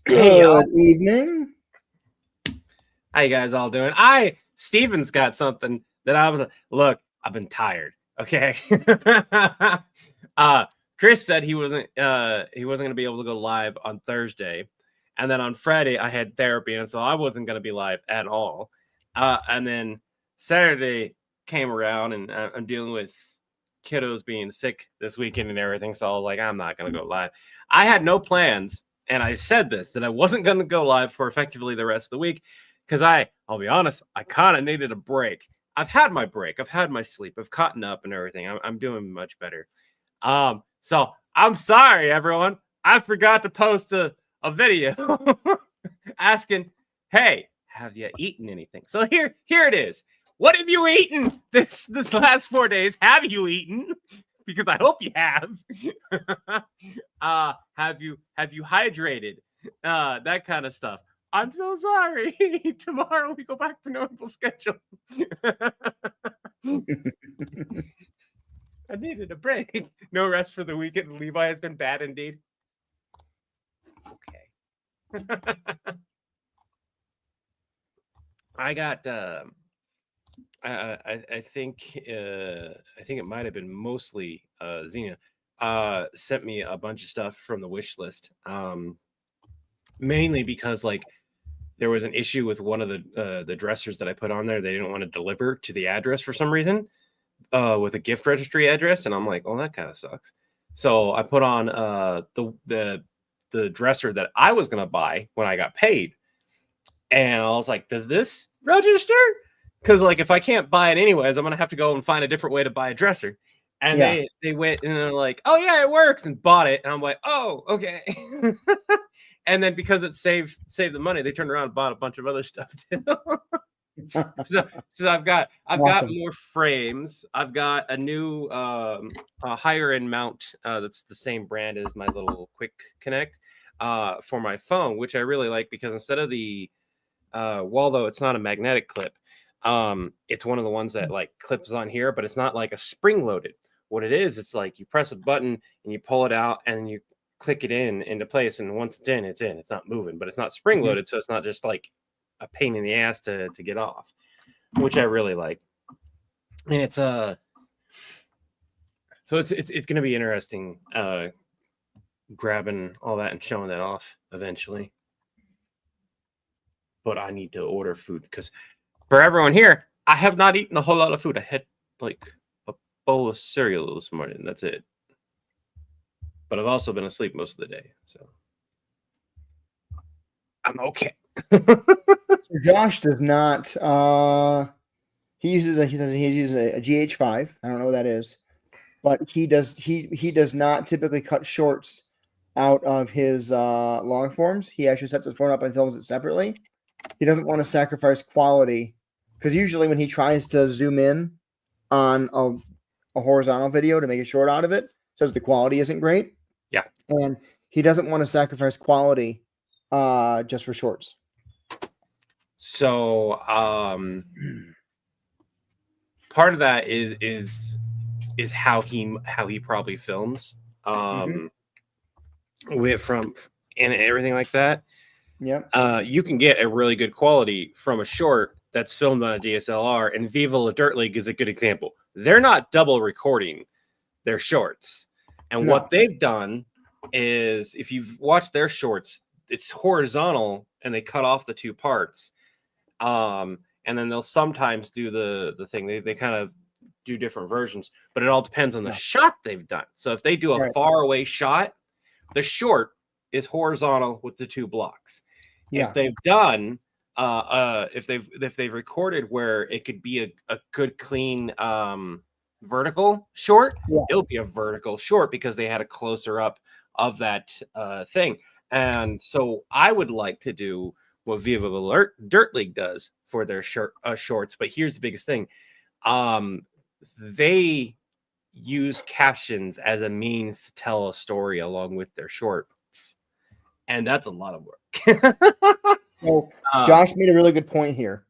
Hey, y'all. Good evening. How you guys all doing? Steven's got something that I've been tired. Okay. Chris said he wasn't going to be able to go live on Thursday. And then on Friday I had therapy, and so I wasn't going to be live at all. And then Saturday came around, and I'm dealing with kiddos being sick this weekend and everything. So I was like, I'm not going to go live. I had no plans, and I said that I wasn't going to go live for effectively the rest of the week because I'll be honest, I kind of needed a break. I've had my break. I've had my sleep. I've caught up and everything. I'm doing much better. So I'm sorry, everyone. I forgot to post a video asking, hey, have you eaten anything? So here it is. What have you eaten this last 4 days? Have you eaten? Because I hope you have. Have you hydrated? That kind of stuff. I'm so sorry. Tomorrow we go back to normal schedule. I needed a break. No rest for the weekend. Levi has been bad indeed. Okay. I got. I think it might have been mostly Xena sent me a bunch of stuff from the wish list. Mainly because like there was an issue with one of the dressers that I put on there. They didn't want to deliver to the address for some reason with a gift registry address, and I'm like, oh, that kind of sucks. So I put on the dresser that I was gonna buy when I got paid, and I was like, does this register? Because like if I can't buy it anyways, I'm gonna have to go and find a different way to buy a dresser. And they went and they're like, oh yeah, it works, and bought it. And I'm like, oh, okay. And then because it saved the money, they turned around and bought a bunch of other stuff too. so I've got more frames. I've got a new higher end mount that's the same brand as my little quick connect for my phone, which I really like because instead of the though it's not a magnetic clip, it's one of the ones that like clips on here, but it's not like a spring loaded. What it is, it's like you press a button and you pull it out and you click it into place, and once it's in, it's not moving, but it's not spring loaded, so it's not just like a pain in the ass to get off, which I really like. And it's so it's gonna be interesting grabbing all that and showing that off eventually. But I need to order food because for everyone here, I have not eaten a whole lot of food. I had like a bowl of cereal this morning. That's it. But I've also been asleep most of the day, so I'm okay. So Josh does not. He uses a GH5. I don't know what that is, but he does not typically cut shorts out of his long forms. He actually sets his phone up and films it separately. He doesn't want to sacrifice quality because usually when he tries to zoom in on a horizontal video to make a short out of it, says the quality isn't great. Yeah, and he doesn't want to sacrifice quality just for shorts. So part of that is how he probably films with from and everything like that. Yeah. You can get a really good quality from a short that's filmed on a DSLR, and Viva La Dirt League is a good example. They're not double recording their shorts, and what they've done is, if you've watched their shorts, it's horizontal and they cut off the two parts. And then they'll sometimes do the thing. They kind of do different versions, but it all depends on the shot they've done. So if they do a far away shot, the short is horizontal with the two blocks. If they've done if they've recorded where it could be a good clean vertical short, it'll be a vertical short because they had a closer up of that thing. And so I would like to do what Viva La Dirt League does for their shorts, but here's the biggest thing. They use captions as a means to tell a story along with their shorts, and that's a lot of work. So Josh made a really good point here.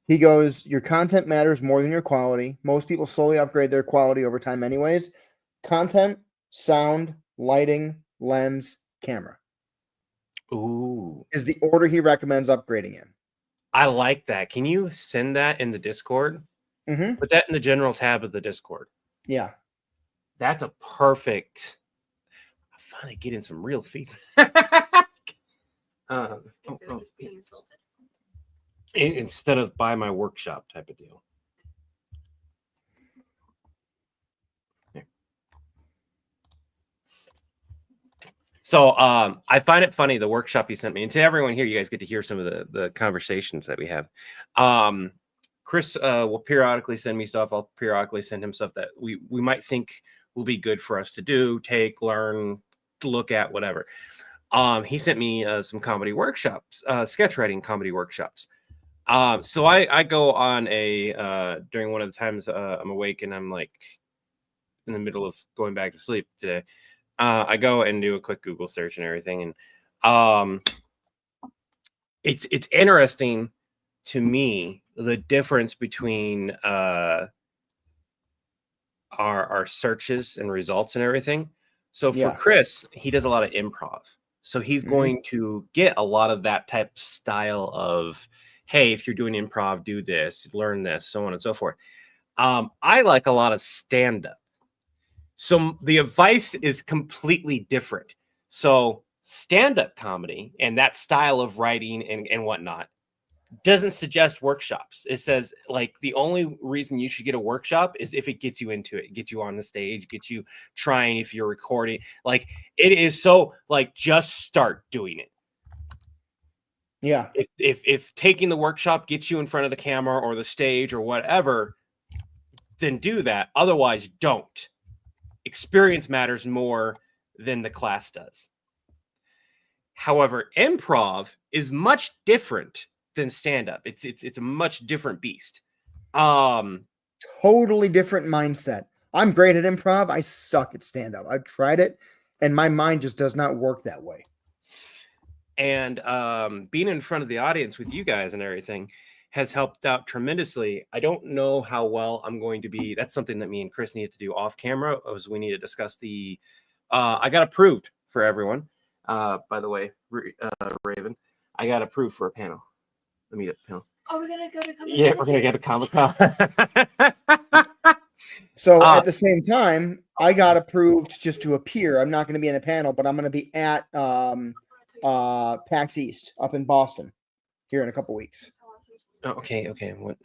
He goes, your content matters more than your quality. Most people slowly upgrade their quality over time anyways. Content, sound, lighting, lens, camera. Ooh, is the order he recommends upgrading in. I like that. Can you send that in the Discord? Mm-hmm. Put that in the general tab of the Discord. Yeah. That's a perfect. I'm finally getting some real feedback. Just being insulted. Instead of buy my workshop type of deal. So I find it funny, the workshop you sent me, and to everyone here, you guys get to hear some of the conversations that we have. Chris will periodically send me stuff. I'll periodically send him stuff that we might think will be good for us to do, take, learn, look at, whatever. He sent me some comedy workshops, sketch writing comedy workshops. So I go on a during one of the times I'm awake and I'm like in the middle of going back to sleep today. I go and do a quick Google search and everything, and it's interesting to me the difference between our searches and results and everything. So for Chris, he does a lot of improv, so he's going to get a lot of that type of style of, hey, if you're doing improv, do this, learn this, so on and so forth. I like a lot of stand-up. So the advice is completely different. So stand-up comedy and that style of writing and whatnot doesn't suggest workshops. It says like the only reason you should get a workshop is if it gets you into it, gets you on the stage, gets you trying if you're recording. Like it is so like just start doing it. Yeah. If taking the workshop gets you in front of the camera or the stage or whatever, then do that. Otherwise, don't. Experience matters more than the class does. However, improv is much different than stand-up. It's a much different beast. Totally different mindset. I'm great at improv. I suck at stand-up. I've tried it, and my mind just does not work that way. And being in front of the audience with you guys and everything has helped out tremendously. I don't know how well I'm going to be. That's something that me and Chris needed to do off camera. Was we need to discuss the. I got approved for everyone. By the way, Raven, I got approved for a panel. The meetup panel. Oh, we're gonna go to Comic-Con. Yeah, we're gonna go to Comic-Con. So at the same time, I got approved just to appear. I'm not going to be in a panel, but I'm going to be at PAX East up in Boston here in a couple weeks. Oh, okay. What?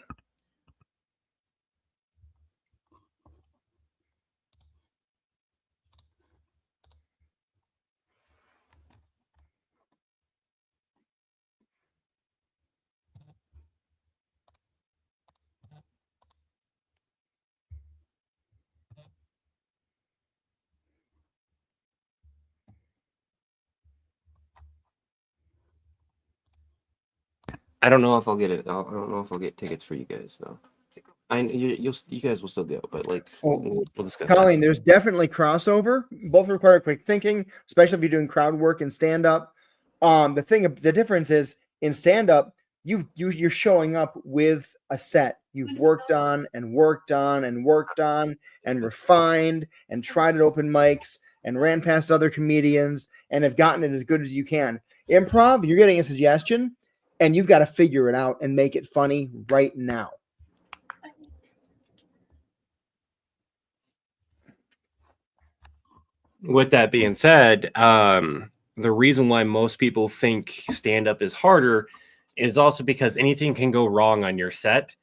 I don't know if I'll get it. I don't know if I'll get tickets for you guys though. You guys will still go, but like we'll discuss. Colleen, there's definitely crossover. Both require quick thinking, especially if you're doing crowd work and stand up. The difference is in stand up, you're showing up with a set you've worked on and worked on and worked on and refined and tried at open mics and ran past other comedians and have gotten it as good as you can. Improv, you're getting a suggestion and you've got to figure it out and make it funny right now. With that being said, the reason why most people think stand-up is harder is also because anything can go wrong on your set.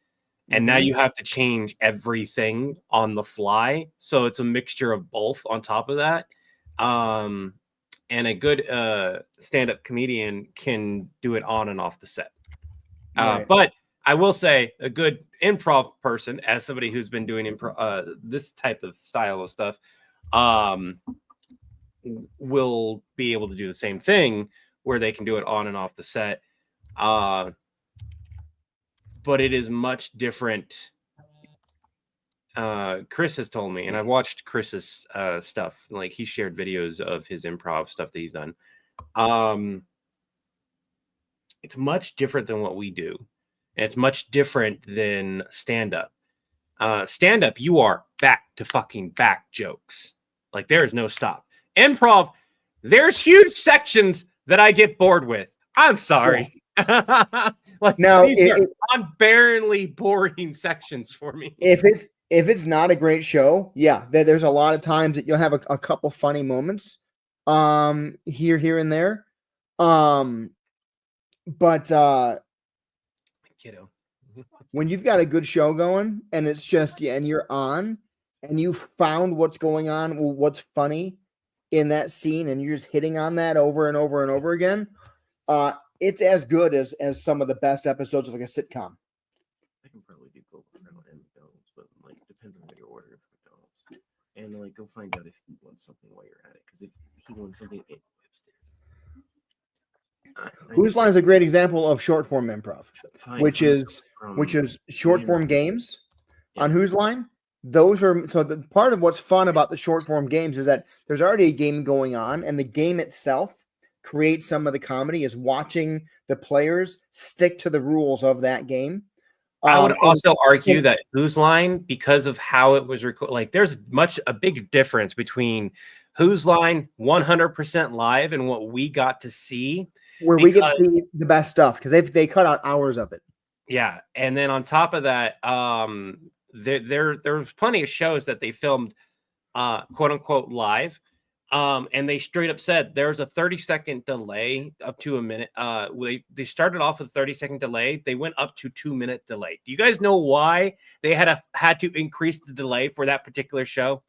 And now you have to change everything on the fly. So it's a mixture of both on top of that. And a good stand-up comedian can do it on and off the set. Right. But I will say a good improv person, as somebody who's been doing this type of style of stuff, will be able to do the same thing where they can do it on and off the set. But it is much different. Chris has told me, and I've watched Chris's stuff. Like he shared videos of his improv stuff that he's done. It's much different than what we do. And it's much different than stand-up. Stand-up, you are back to fucking back jokes. Like there is no stop. Improv, there's huge sections that I get bored with. I'm sorry. Like Now, these are unbearably boring sections for me. if it's not a great show, yeah, there's a lot of times that you'll have a couple funny moments, here and there, but Kiddo. when you've got a good show going and it's just and you're on and you found what's going on, what's funny in that scene, and you're just hitting on that over and over and over again, it's as good as some of the best episodes of like a sitcom. I can probably do both McDonald's and McDonald's, but like depends on what you're ordering from McDonald's. And like go find out if he wants something while you're at it. Because if he wants something, Whose Line is a great example of short form improv, which is short form games on Whose Line. Those are so the part of what's fun about the short form games is that there's already a game going on, and the game itself creates some of the comedy is watching the players stick to the rules of that game. I would also argue that Whose Line, because of how it was recorded, like there's a big difference between Whose Line 100% live and what we got to see, where we get to see the best stuff because they cut out hours of it. Yeah, and then on top of that, there's plenty of shows that they filmed, quote unquote live, and they straight up said there's a 30-second delay up to a minute. They started off with a 30-second delay. They went up to 2-minute delay. Do you guys know why they had to increase the delay for that particular show?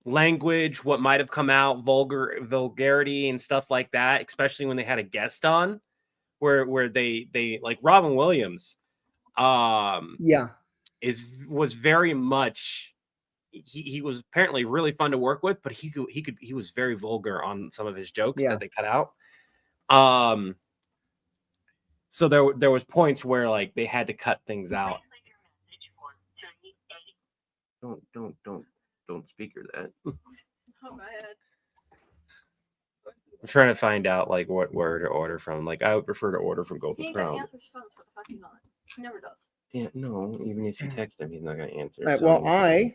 Language, what might have come out, vulgarity and stuff like that, especially when they had a guest on, where they like Robin Williams, was very much. He was apparently really fun to work with, but he was very vulgar on some of his jokes that they cut out. So there was points where like they had to cut things out. Don't speaker that. Oh my head. I'm trying to find out like where to order from. Like I would prefer to order from Golden Crown. He never does. Yeah, no. Even if you text him, he's not gonna answer. All right, well, I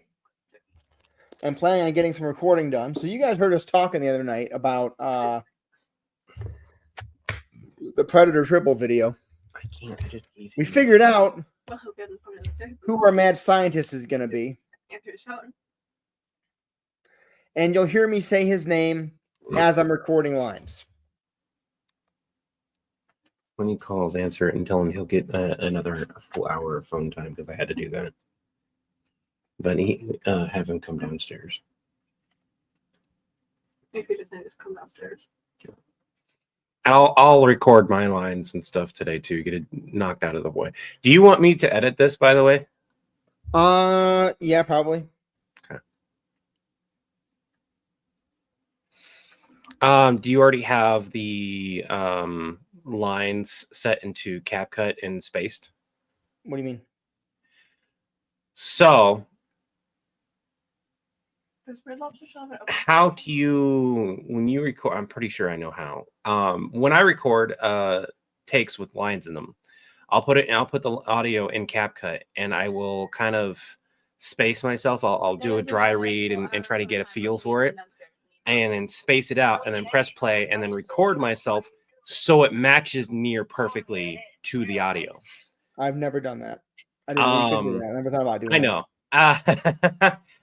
am planning on getting some recording done. So you guys heard us talking the other night about the Predator Triple video. I can't. We figured out who our mad scientist is going to be. And you'll hear me say his name as I'm recording lines. When he calls, answer it and tell him he'll get another full hour of phone time because I had to do that. But have him come downstairs. If he doesn't just come downstairs. I'll record my lines and stuff today too. Get it knocked out of the way. Do you want me to edit this, by the way? Yeah, probably. Okay. Do you already have the lines set into CapCut and spaced? What do you mean? So, does Red Lobster still have it? How do you, when you record? I'm pretty sure I know how. When I record takes with lines in them, I'll put the audio in CapCut, and I will kind of space myself. I'll do a dry read and try to get a feel for it, and then space it out, and then press play, and then record myself so it matches near perfectly to the audio. I've never done that. I didn't really do that. I never thought about doing that. I know.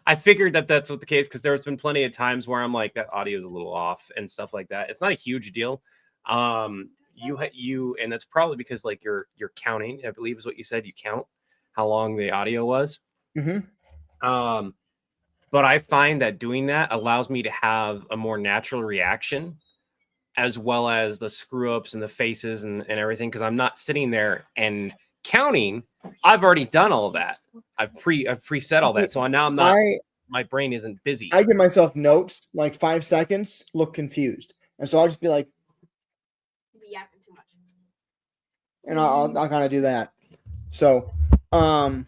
I figured that's what the case, because there's been plenty of times where I'm like, that audio is a little off and stuff like that. It's not a huge deal. You and that's probably because like you're counting, I believe is what you said. You count how long the audio was. Mm-hmm. But I find that doing that allows me to have a more natural reaction, as well as the screw ups and the faces and everything, because I'm not sitting there and counting. I've already done all of that. I've preset all that, so now I'm not. My brain isn't busy. I give myself notes like 5 seconds. Look confused, and so I'll just be like, yapping too much, and I'll kind of do that. So, when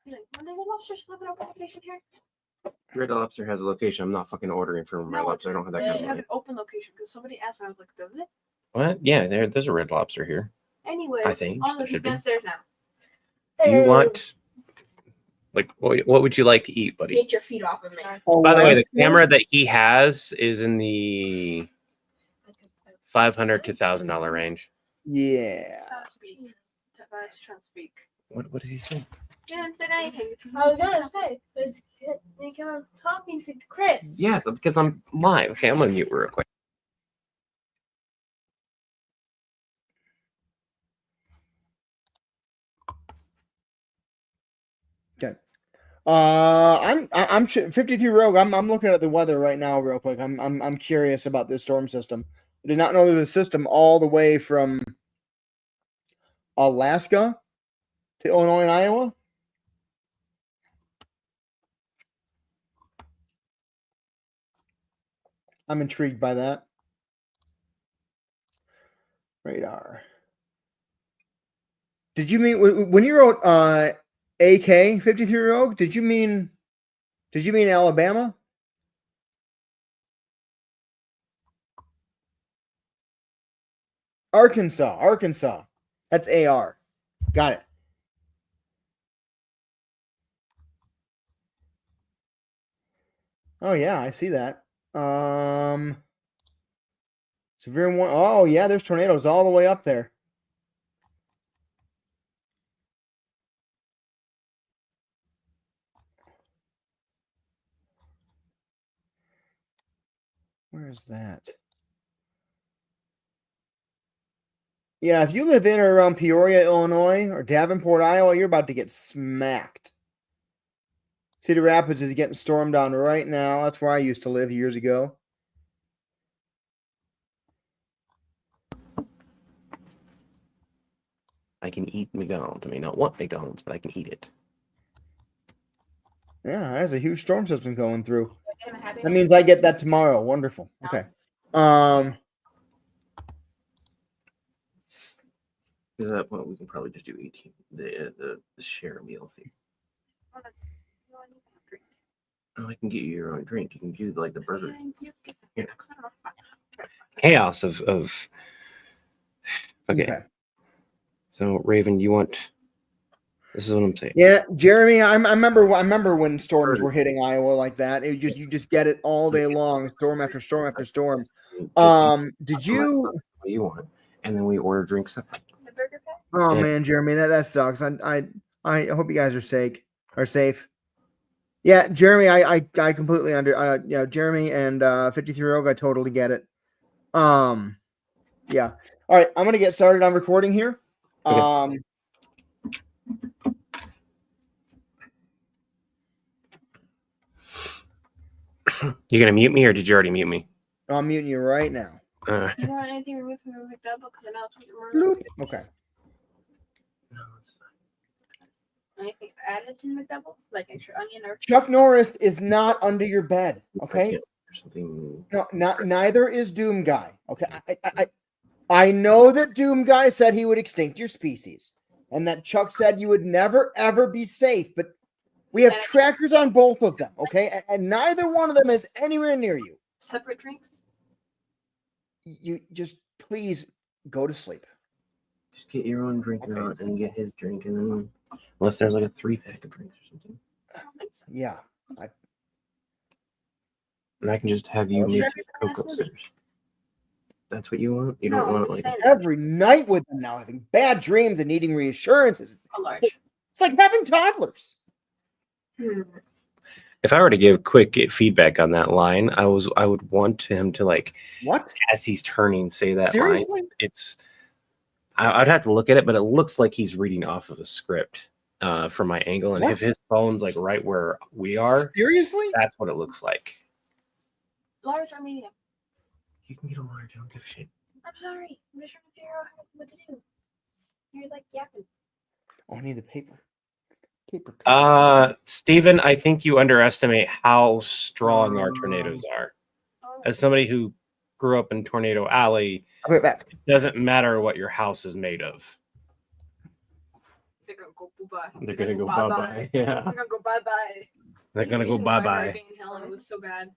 the Red Lobster still have an location here? Red Lobster has a location. I'm not fucking ordering from Red Lobster. I don't have that kind of money. They have an open location because somebody asked, and I was like, does it? What? Yeah, there's a Red Lobster here. Anyway, I think he's downstairs now. Do you want Like, what would you like to eat, buddy? Get your feet off of me. By the way, the Alaska? camera that he has is in the $500 to $1,000 range. Yeah. Speak. Tavares trying to speak. What does he say? He didn't say anything. I was gonna say, because they kept on talking to Chris. Yeah, because I'm live. Okay, I'm gonna mute real quick. I'm 53 Rogue. I'm looking at the weather right now, real quick. I'm curious about this storm system. I did not know there was a system all the way from Alaska to Illinois and Iowa. I'm intrigued by that. Radar. Did you mean when you wrote AK 53 Rogue? Did you mean Alabama? Arkansas. That's AR. Got it. Oh yeah, I see that. Severe one. Oh yeah, there's tornadoes all the way up there. Where is that? Yeah, if you live in or around Peoria, Illinois, or Davenport, Iowa, you're about to get smacked. Cedar Rapids is getting stormed on right now. That's where I used to live years ago. I can eat McDonald's. I may not want McDonald's, but I can eat it. Yeah, there's a huge storm system going through. Get him a Happy That Meal. means I get that tomorrow. Wonderful. Okay. Is that what we can probably just do? 18 the share meal thing. Oh, I can get you your own drink. You can do like the burger. Yeah. Chaos of. Okay. So Raven, you want? This is what I'm saying. Yeah, Jeremy, I remember when storms were hitting Iowa like that. You just get it all day long, storm after storm after storm. Did you? What you want? And then we order drinks separate. The burger pack? Oh man, Jeremy, that sucks. I hope you guys are safe. Yeah, Jeremy, I completely Jeremy and 53 Rogue, I totally get it. Yeah. All right, I'm gonna get started on recording here. Okay. You gonna mute me or did you already mute me? I'm muting you right now. You want anything removed from your McDouble? Because I know it's what you're Bloop. Okay. Anything added to the McDouble? Like extra onion or Chuck Norris is not under your bed. Okay. Something. No, neither is Doom Guy. Okay. I know that Doom Guy said he would extinct your species, and that Chuck said you would never ever be safe, but we have trackers on both of them, okay? And neither one of them is anywhere near you. separate drinks? You just please go to sleep. Just get your own drink and get his drink, and then unless there's like a 3-pack of drinks or something. I don't think so. Yeah. And I can just have you Sure, mix every Cocoa last Sitters. That's what you want? You No, don't I'm want it just like saying. Every night with them now, having bad dreams and needing reassurances. A large. It's like having toddlers. If I were to give quick feedback on that line, I would want him to, like, What? as he's turning, say that Seriously? line. I'd have to look at it, but it looks like he's reading off of a script from my angle. And What? if his phone's like right where we are, Seriously? that's what it looks like. Large or medium? You can get a large. I don't give a shit. I'm sorry. I'm just trying to figure out what to do. You're like yapping. Oh, I need the paper. Paper. Steven, I think you underestimate how strong our tornadoes are. Oh. As somebody who grew up in Tornado Alley, I'll be right back. it doesn't matter what your house is made of. They're gonna go bye-bye. They're gonna go bye-bye. Yeah. They're gonna go bye-bye. They're gonna go bye-bye. Helen was so bad.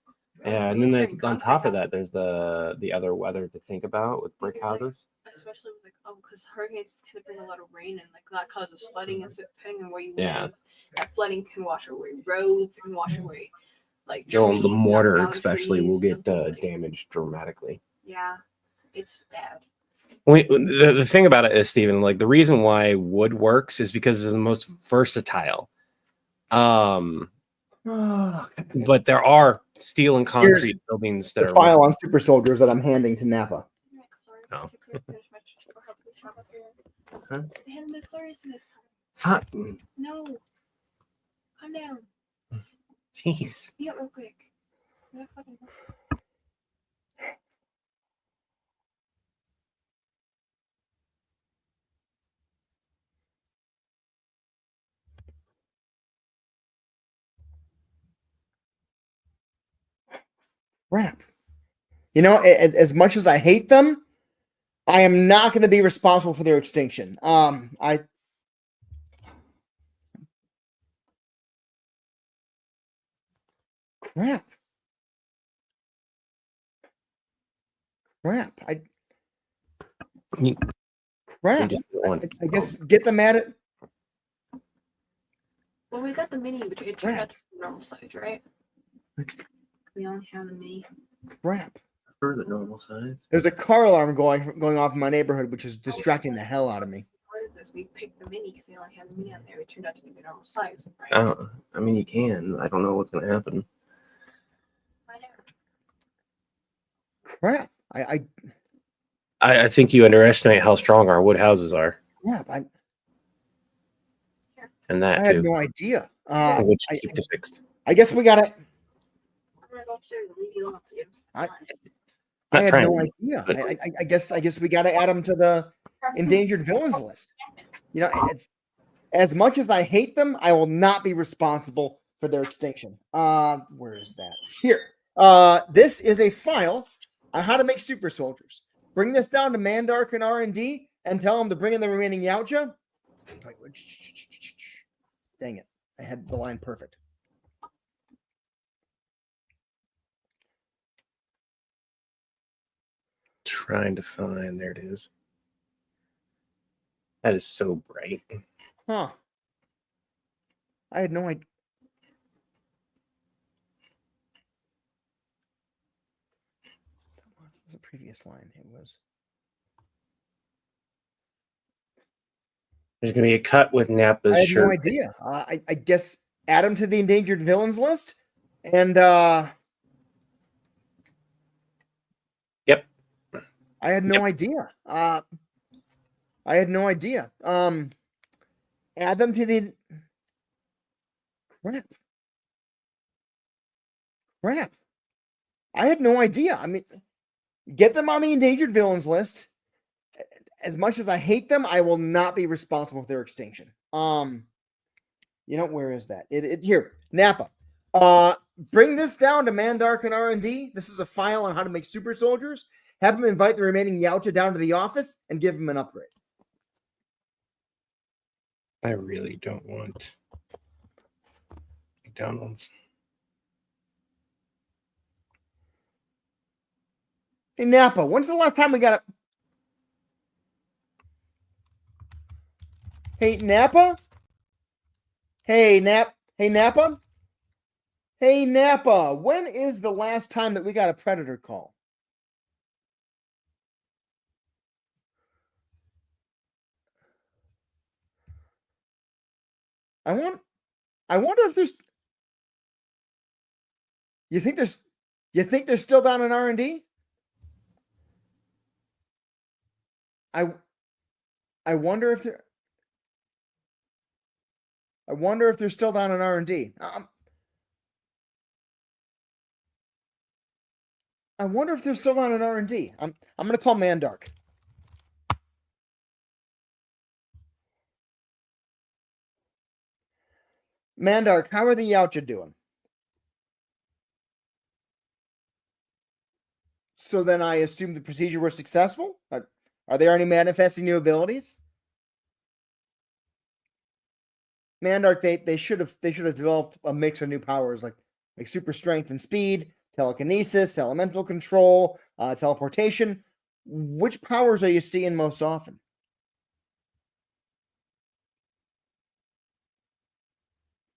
Yeah, and then there's on top of that, there's the other weather to think about with brick houses. A especially with because hurricanes tend to bring a lot of rain and that causes flooding, and so depending on where you Yeah. live, that flooding can wash away roads and wash away The trees, mortar knock down especially will trees, get something damaged dramatically. Yeah, it's bad. The thing about it is, Stephen, the reason why wood works is because it's the most versatile. But there are steel and concrete buildings that The are file on super soldiers that I'm handing to Napa. Oh. Huh? They had McFlurries this Fuck. time. No. Calm down. Jeez. Be it real quick. Not fucking. Crap. As much as I hate them, I am not going to be responsible for their extinction. Crap. Crap. I guess get them at it. Well, we got the mini, but it turned out to be normal size, right? We only have the mini. Crap. For the normal size. There's a car alarm going off in my neighborhood, which is distracting the hell out of me. We picked the mini because they only had the mini on there. It turned out to be the normal size, right? Oh, I mean, you can. I don't know what's going to happen. Crap. I think you underestimate how strong our wood houses are. Crap. And that I had too. no idea. Which keep it fixed. I guess we got it. I'm gonna go upstairs and leave you alone to give us I- lunch. I had no trying, idea. but- I guess we got to add them to the endangered villains list. As much as I hate them, I will not be responsible for their extinction. Where is that? Here. This is a file on how to make super soldiers. Bring this down to Mandark and R&D and tell them to bring in the remaining Yautja. Wait, dang it. I had the line perfect. Trying to find. There it is. That is so bright. Huh. I had no idea. What was the previous line? It was. There's going to be a cut with Napa's I had shirt. no idea. I guess add them to the endangered villains list. And Yep. I had no idea. I had no idea. Add them to the crap. I had no idea. I mean, get them on the endangered villains list. As much as I hate them, I will not be responsible for their extinction. Where is that? Here, Napa. Bring this down to Mandark and R&D. This is a file on how to make super soldiers. Have them invite the remaining Yautja down to the office and give them an upgrade. I really don't want McDonald's. Hey, Napa, when's the last time we got a... Hey, Napa? Hey, Napa? Hey, Napa, when is the last time that we got a predator call? I wonder if there's... You think they're still down in R&D? I wonder if they're... I wonder if they're still down in R&D. I wonder if they're still down in R&D. I'm going to call Mandark. Mandark, how are the Yautja doing? So then I assume the procedure was successful? Are there any manifesting new abilities? Mandark, they should have developed a mix of new powers like super strength and speed, telekinesis, elemental control, teleportation. which powers are you seeing most often?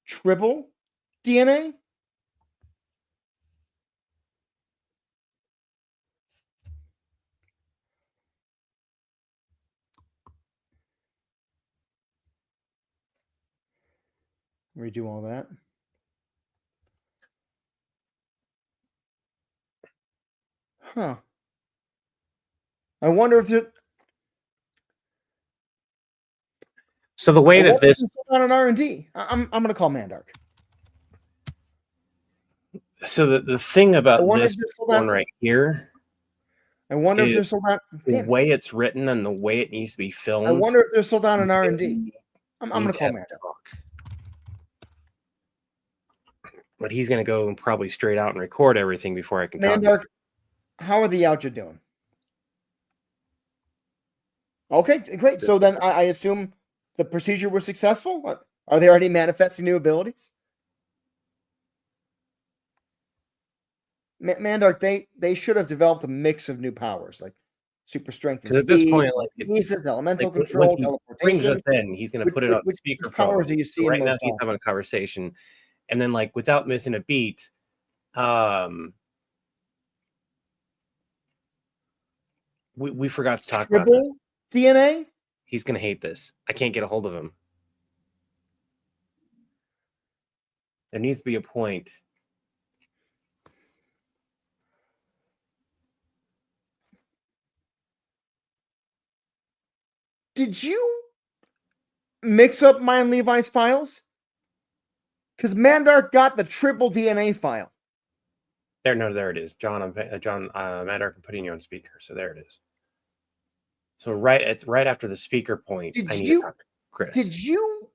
Triple DNA? Redo all that. Huh. I wonder if you. So the way that this, on an R&D, I'm going to call Mandark. so the thing about this one right here, I wonder if they're sold out. The way it's written and the way it needs to be filmed. I wonder if they're sold out in R&D. I'm going to call Mandark. But he's going to go and probably straight out and record everything before I can talk. Mandark, how are the Yautja doing? Okay, great. So then I assume the procedure was successful. Are they already manifesting new abilities? Mandark, they should have developed a mix of new powers, like super strength and speed. At this point, like elemental control, teleportation. Brings us in. He's going to put it on speakerphone. Powers do you see right now? He's having a conversation, and then like without missing a beat, we forgot to talk about this. DNA. He's going to hate this. I can't get a hold of him. There needs to be a point. Did you mix up mine Levi's files? Because Mandark got the triple DNA file. There it is. John, Mandark, I'm putting you on speaker. So there it is. So it's right after the speaker point. I need to talk to Chris. Did you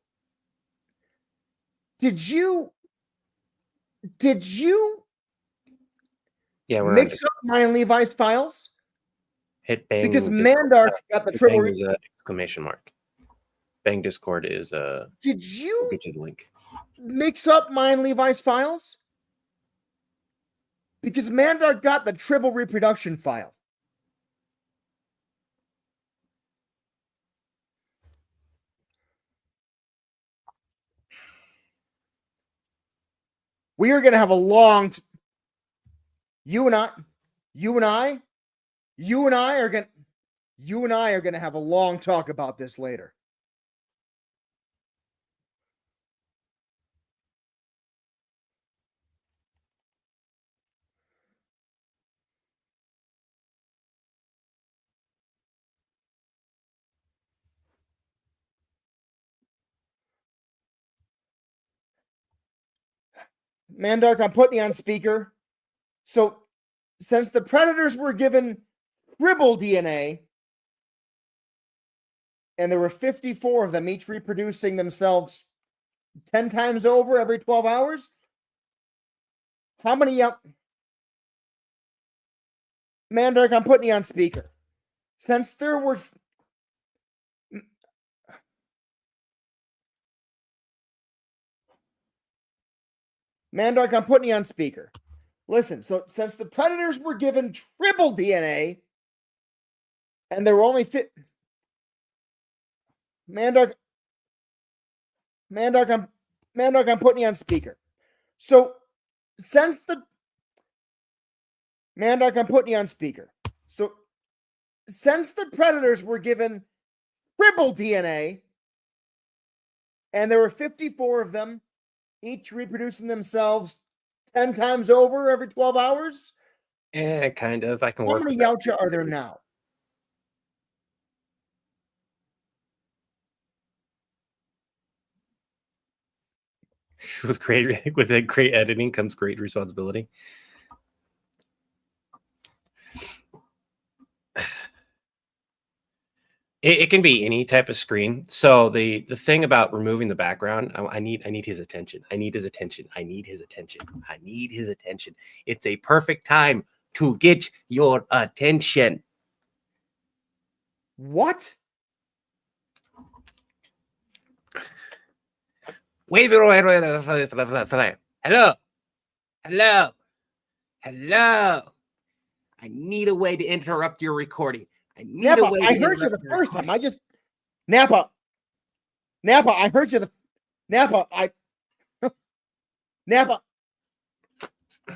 mix up mine Levi's files? Hit bang because Mandark got the triple. Bang is a exclamation mark. Bang Discord is a. Did you get you the link? Mix up mine Levi's files? Because Mandark got the triple reproduction file. We are going to have a long. You and I are going to have a long talk about this later. Mandark, I'm putting you on speaker. So, since the predators were given triple DNA, and there were 54 of them, each reproducing themselves 10 times over every 12 hours, how many Mandark, I'm putting you on speaker. Since there were Mandark, I'm putting you on speaker. Listen, so since the predators were given triple DNA, and there were only Mandark, I'm putting you on speaker. So since the Mandark, I'm putting you on speaker. So since the predators were given triple DNA, and there were 54 of them, each reproducing themselves 10 times over every 12 hours? Yeah, kind of. I can work. How many Yautja are there now? With great editing comes great responsibility. It can be any type of screen. So the thing about removing the background, I need his attention. I need his attention. I need his attention. I need his attention. It's a perfect time to get your attention. What? Hello. Hello. Hello. I need a way to interrupt your recording. I need Napa, a way. I heard you the first time. Napa, I heard you Napa, Napa.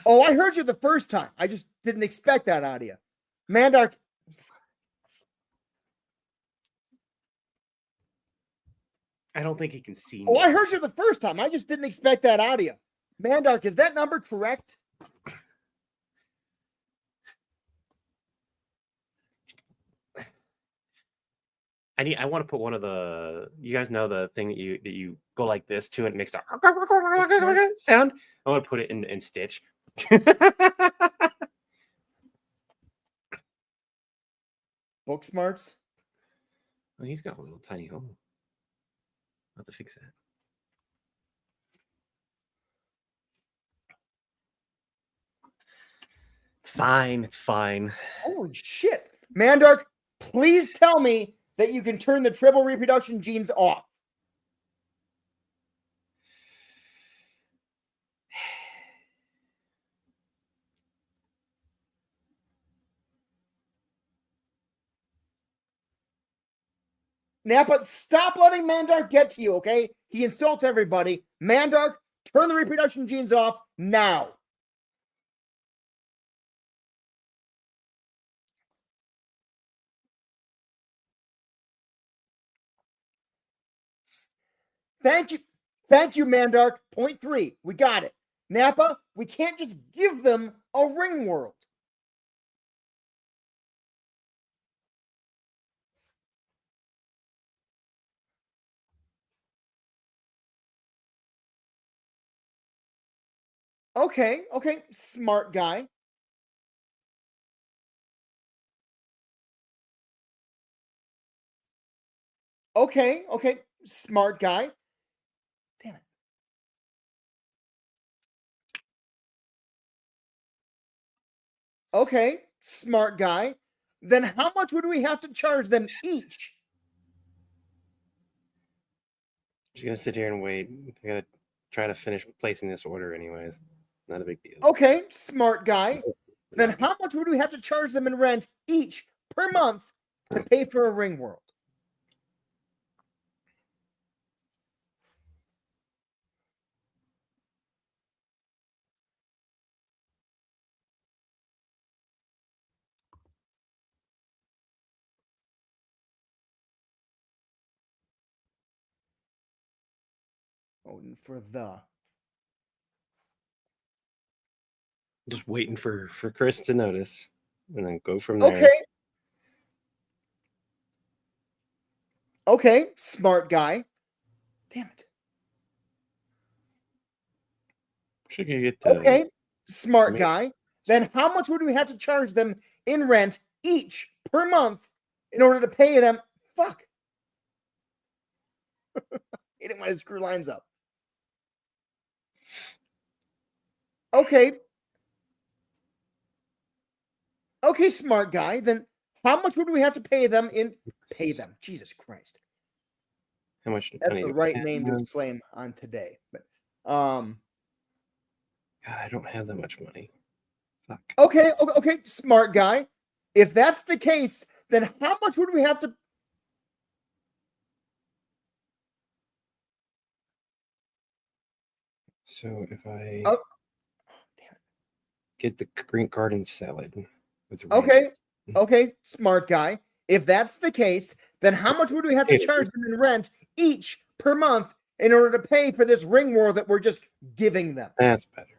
Oh, I heard you the first time. I just didn't expect that out of you. Mandark. I don't think he can see me. Oh, I heard you the first time. I just didn't expect that out of you. Mandark, is that number correct? I want to put one of the, you guys know the thing that you go like this to and it makes a sound. I want to put it in Stitch. Book smarts. Well, he's got a little tiny hole. I'll have to fix that. It's fine. It's fine. Holy shit. Mandark, please tell me that you can turn the triple reproduction genes off. Napa, stop letting Mandark get to you, okay? He insults everybody. Mandark, turn the reproduction genes off now. Thank you. Thank you, Mandark. Point 3. We got it. Napa, we can't just give them a ring world. Okay, smart guy. Okay, smart guy. Damn it. Okay, smart guy. Then how much would we have to charge them each? Just gonna sit here and wait. I gotta try to finish placing this order, anyways. Not a big deal. Okay, smart guy. Then how much would we have to charge them in rent each per month to pay for a ring world? Oh, and for the. Just waiting for Chris to notice, and then go from there. Okay. Okay, smart guy. Damn it. Should get to, okay, smart guy. Then how much would we have to charge them in rent each per month in order to pay them? Fuck. He didn't want to screw lines up. Okay. Okay, smart guy. Then how much would we have to pay them pay them? Jesus Christ. How much? That's the right name to flame on today. But God, I don't have that much money. Fuck. Okay, smart guy. If that's the case, then how much would we have to? So if I Oh, get the green garden salad with okay, smart guy. If that's the case, then how much would we have to charge them in rent each per month in order to pay for this ring world that we're just giving them? That's better.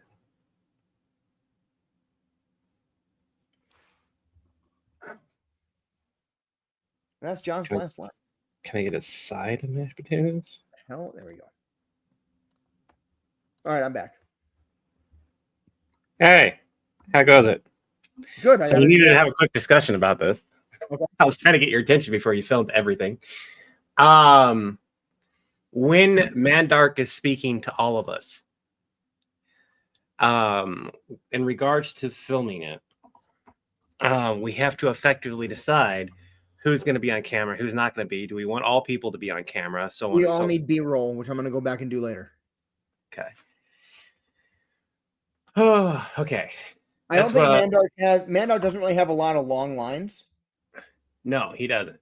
That's John's last line. Can I get a side of mashed potatoes? Hell, there we go. All right, I'm back. Hey, how goes it? Good. So we needed to have a quick discussion about this. Okay. I was trying to get your attention before you filmed everything. When Mandark is speaking to all of us, in regards to filming it, we have to effectively decide who's going to be on camera, who's not going to be. Do we want all people to be on camera? So we all need B-roll, which I'm going to go back and do later. Okay. Oh, okay. I don't think Mandark doesn't really have a lot of long lines. No, he doesn't.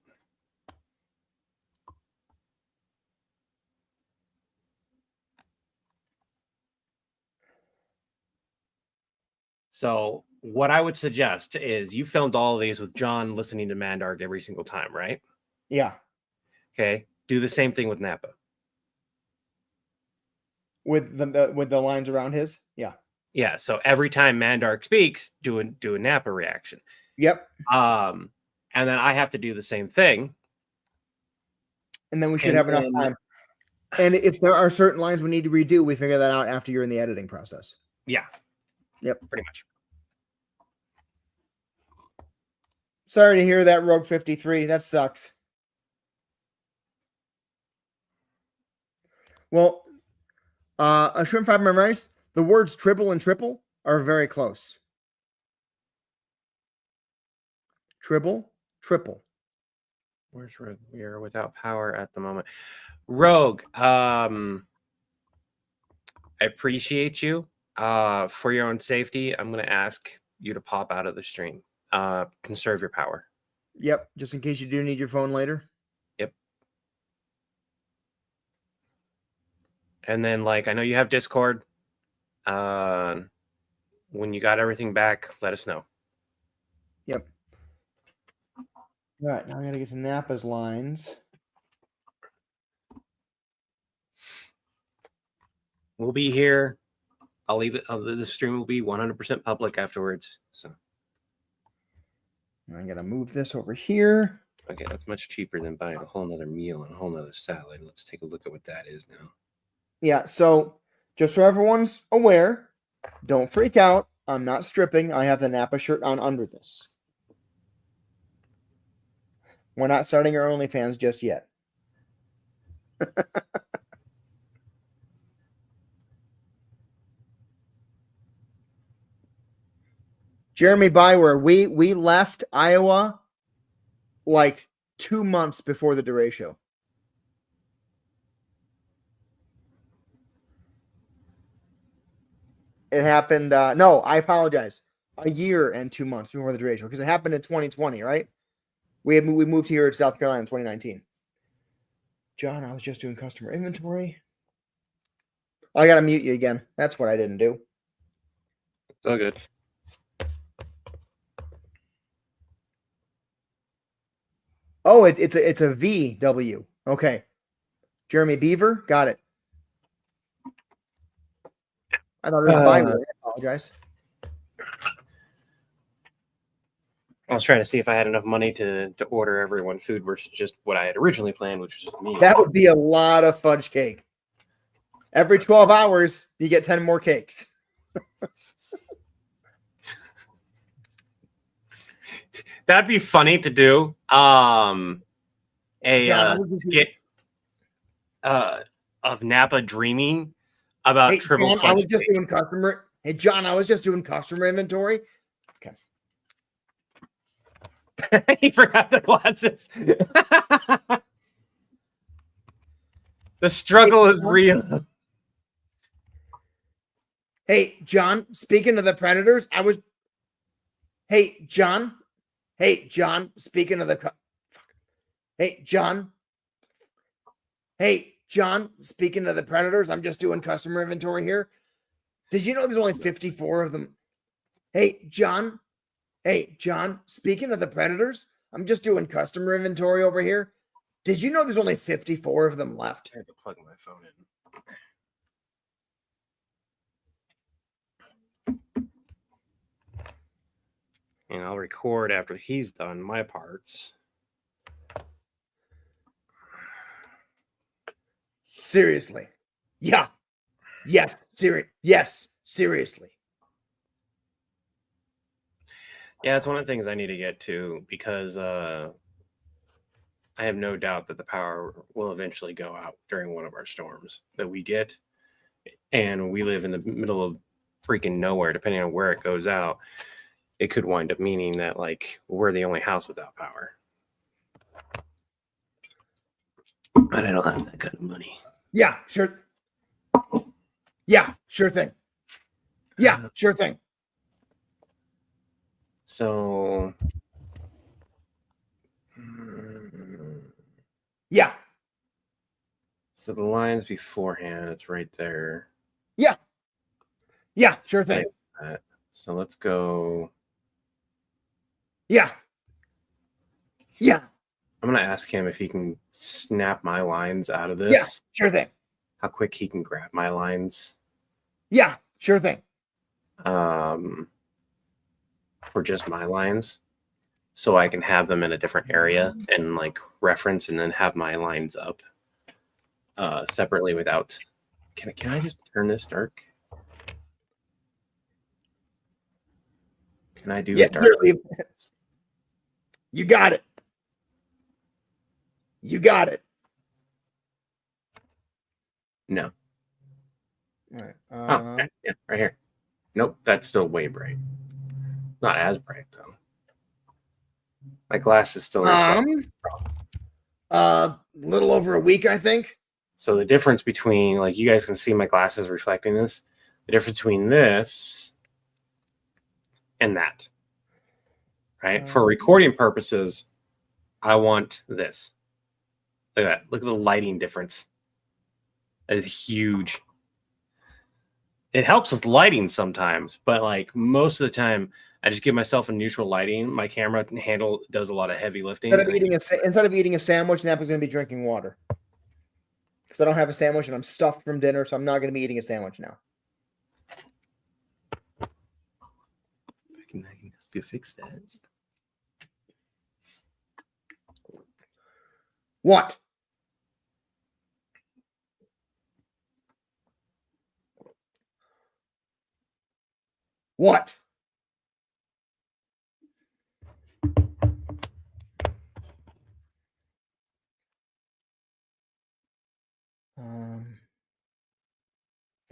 So what I would suggest is you filmed all of these with John listening to Mandark every single time, right? Yeah. Okay. Do the same thing with Napa. With the lines around his. Yeah. Yeah. So every time Mandark speaks, do a Napa reaction. Yep. And then I have to do the same thing. And then we should have enough time. And if there are certain lines we need to redo, we figure that out after you're in the editing process. Yeah. Yep. Pretty much. Sorry to hear that, Rogue 53. That sucks. Well, a shrimp fried memorized. The words tribble and triple are very close. Tribble, triple. Where's Rogue? We are without power at the moment. Rogue, I appreciate you. For your own safety, I'm going to ask you to pop out of the stream. Conserve your power. Yep, just in case you do need your phone later. Yep. And then, like, I know you have Discord. When you got everything back, let us know. Yep. All right, now I got to get to Napa's lines. We'll be here. I'll leave it. The stream will be 100% public afterwards. So. I'm going to move this over here. Okay, that's much cheaper than buying a whole nother meal and a whole nother salad. Let's take a look at what that is now. Yeah, so just so everyone's aware, don't freak out. I'm not stripping. I have the Napa shirt on under this. We're not starting our OnlyFans just yet. Jeremy Byware, we left Iowa like 2 months before the DeRay show. It happened. No, I apologize. A year and 2 months before the DeRay show, because it happened in 2020, right? We moved here to South Carolina in 2019. John, I was just doing customer inventory. I got to mute you again. That's what I didn't do. It's all good. Oh, it's a VW. Okay. Jeremy Beaver, got it. I thought it was Byware. I apologize. I was trying to see if I had enough money to order everyone food versus just what I had originally planned, which was just me. That would be a lot of fudge cake. Every 12 hours, you get 10 more cakes. That'd be funny to do. Skit of Napa dreaming about Hey, triple John, fudge I was just cake. doing customer. Hey, John, I was just doing customer inventory. Okay. He forgot the glasses. The struggle is real. Hey, John, speaking of the Predators, Hey, John, speaking of the Hey, John, speaking of the Predators, I'm just doing customer inventory here. Did you know there's only 54 of them? Hey, John, speaking of the Predators, I'm just doing customer inventory over here. Did you know there's only 54 of them left? I had to plug my phone in. And I'll record after he's done my parts. Seriously. Yeah. Yes. Seriously. Yeah, it's one of the things I need to get to because I have no doubt that the power will eventually go out during one of our storms that we get. And we live in the middle of freaking nowhere, depending on where it goes out. It could wind up meaning that, like, we're the only house without power. But I don't have that kind of money. Yeah, sure. Yeah, sure thing. Yeah, sure thing. So Yeah. So the lines beforehand, it's right there. Yeah. Yeah, sure thing. Like that. So let's go. Yeah. Yeah. I'm gonna ask him if he can snap my lines out of this. Yeah, sure thing. How quick he can grab my lines. Yeah, sure thing. For just my lines, so I can have them in a different area and like reference, and then have my lines up separately without. Can I just turn this dark? Can I do Yeah, it dark? you got it. You got it. No. All right. Okay. Yeah, right here. Nope, that's still way bright. Not as bright though. My glass is still reflecting. Little over a week, I think. So the difference between, like, you guys can see my glasses reflecting this. The difference between this and that, right? For recording purposes, I want this. Look at that. Look at the lighting difference. That is huge. It helps with lighting sometimes, but like most of the time, I just give myself a neutral lighting. My camera handle does a lot of heavy lifting. Instead of eating a sandwich, Napa's going to be drinking water. Because I don't have a sandwich and I'm stuffed from dinner, so I'm not going to be eating a sandwich now. I can fix that. What? What?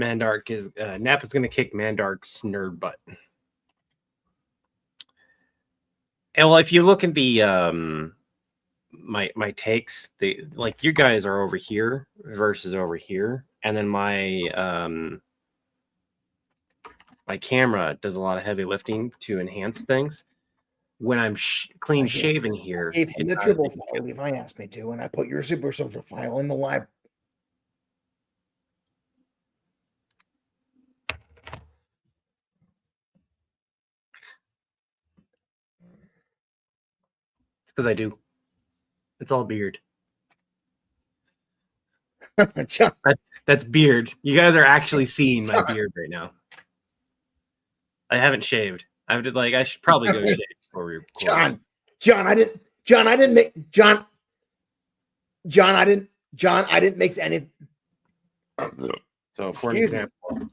Mandark is Napa's gonna kick Mandark's nerd butt. And well, if you look at the my takes, they like, you guys are over here versus over here, and then my my camera does a lot of heavy lifting to enhance things. When I'm clean shaven here, I gave him the triple file Levi asked me to, and I put your super social file in the library. It's because I do. It's all beard. That's beard. You guys are actually seeing my beard right now. I haven't shaved. I should probably go shave before we record. John, I didn't mix any. So for an example,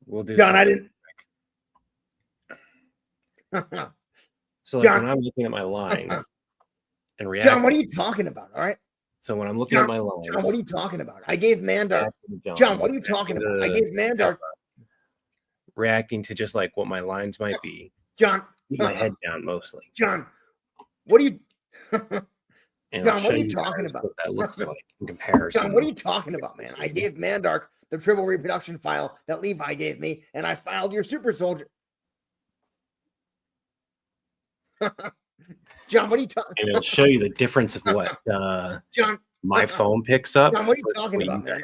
we'll do John, I didn't. So like, when I'm looking at my lines and reacting. John, what are you talking about? All right. So when I'm looking at my lines. John, what are you talking about? I gave Mandark. John, what are you talking about? I gave Mandark. Reacting to just like what my lines might be. John. Keep my head down mostly. John, what are you. John, what are you talking about? What that looks like in comparison. John, what are you talking about, man? I gave Mandark the triple reproduction file that Levi gave me, and I filed your super soldier. John, what are you talking? And it'll show you the difference of what John, my phone picks up. John, what are you talking about, man?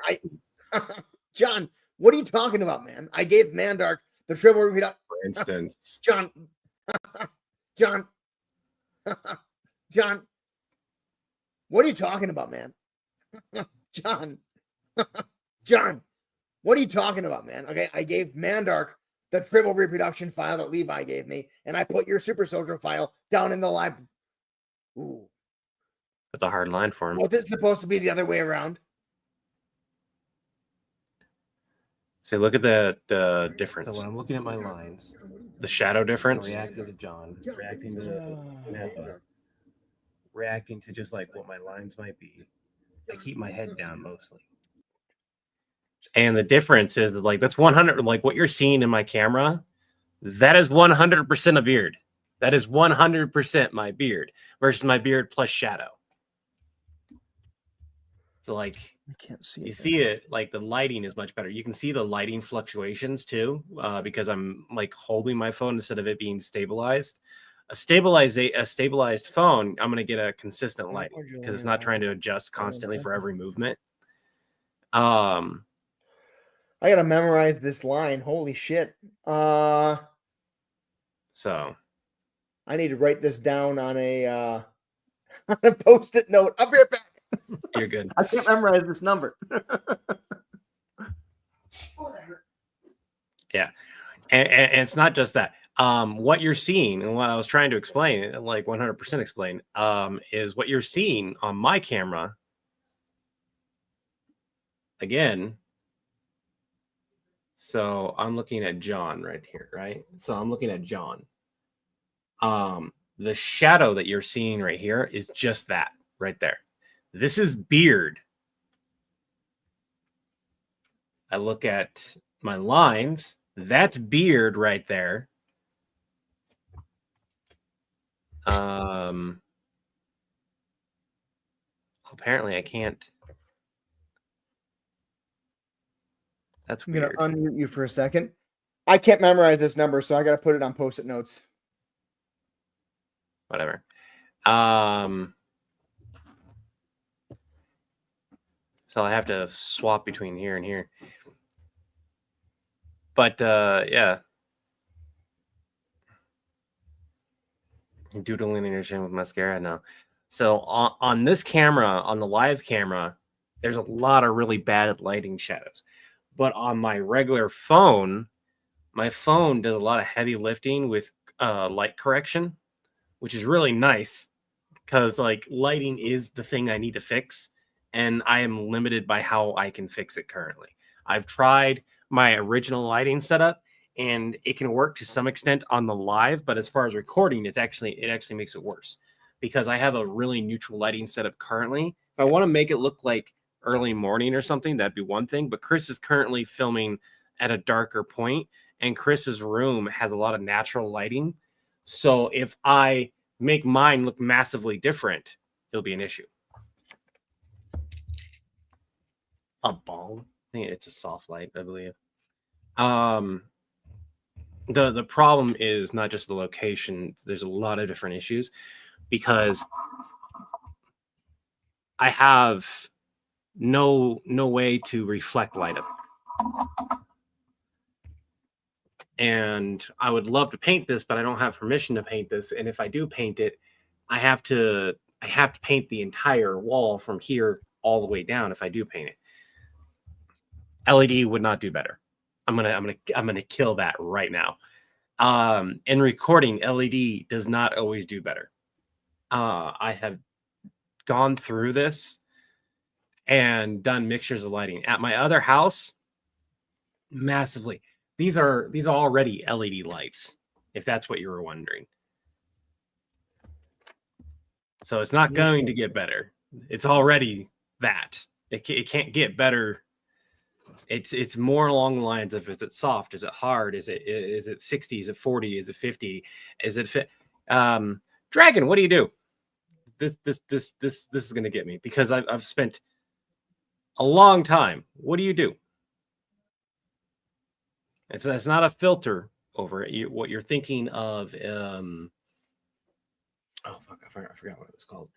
John, what are you talking about, man? I gave Mandark the triple reproduction. For instance, John, what are you talking about, man? John, what are you talking about, man? Okay, I gave Mandark the triple reproduction file that Levi gave me, and I put your super soldier file down in the library. Ooh. That's a hard line for him. Was it supposed to be the other way around? See, look at the difference. So when I'm looking at my lines, the shadow difference. Reacting to John, reacting to just like what my lines might be. I keep my head down mostly. And the difference is that, like, that's 100, like what you're seeing in my camera, that is 100% a beard. That is 100% my beard versus my beard plus shadow. So like I can't see you it. see it, like the lighting is much better. You can see the lighting fluctuations too, because I'm like holding my phone instead of it being stabilized. A stabilized phone, I'm gonna get a consistent lighting because it's not trying to adjust constantly for every movement. I gotta memorize this line. Holy shit. So I need to write this down on a on a post-it note. I'll be right back. you're good. I can't memorize this number. Oh, that hurt. Yeah, and it's not just that. What you're seeing and what I was trying to explain, like 100% explain, is what you're seeing on my camera. Again, so I'm looking at John right here, right? So I'm looking at John. The shadow that you're seeing right here is just that right there. This is beard. I look at my lines. That's beard right there. Apparently I can't. That's I'm weird. gonna unmute you for a second. I can't memorize this number, so I gotta put it on post-it notes. Whatever. So I have to swap between here and here. But yeah. Doodling in your chin with mascara? No. So on this camera, on the live camera, there's a lot of really bad lighting shadows. But on my regular phone, my phone does a lot of heavy lifting with light correction, which is really nice because like lighting is the thing I need to fix, and I am limited by how I can fix it currently. I've tried my original lighting setup, and it can work to some extent on the live, but as far as recording, it actually makes it worse because I have a really neutral lighting setup currently. If I want to make it look like early morning or something, that'd be one thing. But Chris is currently filming at a darker point, and Chris's room has a lot of natural lighting. So if I make mine look massively different, it'll be an issue. A ball? I think it's a soft light, I believe. The problem is not just the location. There's a lot of different issues because I have no way to reflect light up. And I would love to paint this, but I don't have permission to paint this. And if I do paint it, I have to paint the entire wall from here all the way down if I do paint it. LED would not do better. I'm gonna kill that right now. In recording, LED does not always do better. I have gone through this and done mixtures of lighting at my other house. Massively, these are already LED lights, if that's what you were wondering. So it's not going to get better. It's already that. It can't get better. It's more along the lines of, is it soft? Is it hard? Is it 60? Is it 40? Is it 50? Is it fit? Dragon, what do you do? This is gonna get me because I've spent a long time. What do you do? It's not a filter over it. What you're thinking of. Oh fuck! I forgot what it was called.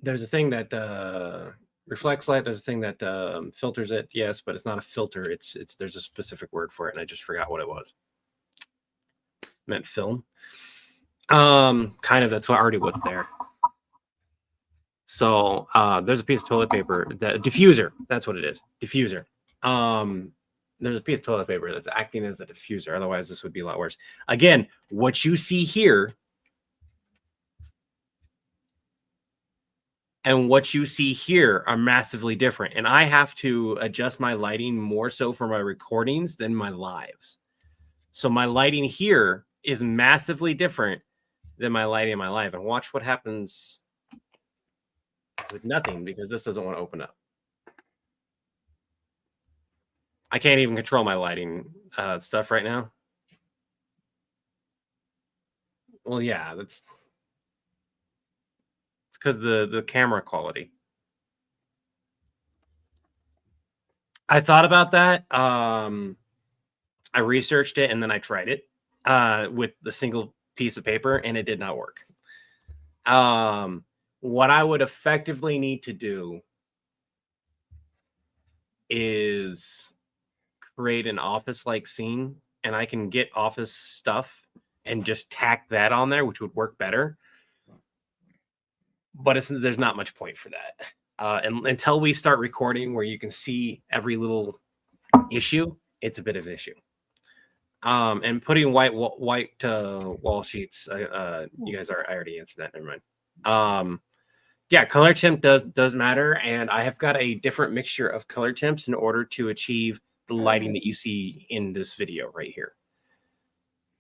There's a thing that reflects light. There's a thing that filters it. Yes, but it's not a filter. It's there's a specific word for it, and I just forgot what it was. It meant film. Kind of. That's already what's there. So there's a piece of toilet paper. The diffuser. That's what it is. Diffuser. There's a piece of toilet paper that's acting as a diffuser. Otherwise, this would be a lot worse. Again, what you see here and what you see here are massively different. And I have to adjust my lighting more so for my recordings than my lives. So my lighting here is massively different than my lighting in my live. And watch what happens with nothing, because this doesn't want to open up. I can't even control my lighting stuff right now. Well, yeah, it's because the camera quality. I thought about that. I researched it and then I tried it with the single piece of paper, and it did not work. What I would effectively need to do is create an office-like scene, and I can get office stuff and just tack that on there, which would work better. But there's not much point for that. And until we start recording where you can see every little issue, it's a bit of an issue. And putting white wall sheets, you guys I already answered that. Never mind. Yeah, color temp does matter, and I have got a different mixture of color temps in order to achieve the lighting that you see in this video right here.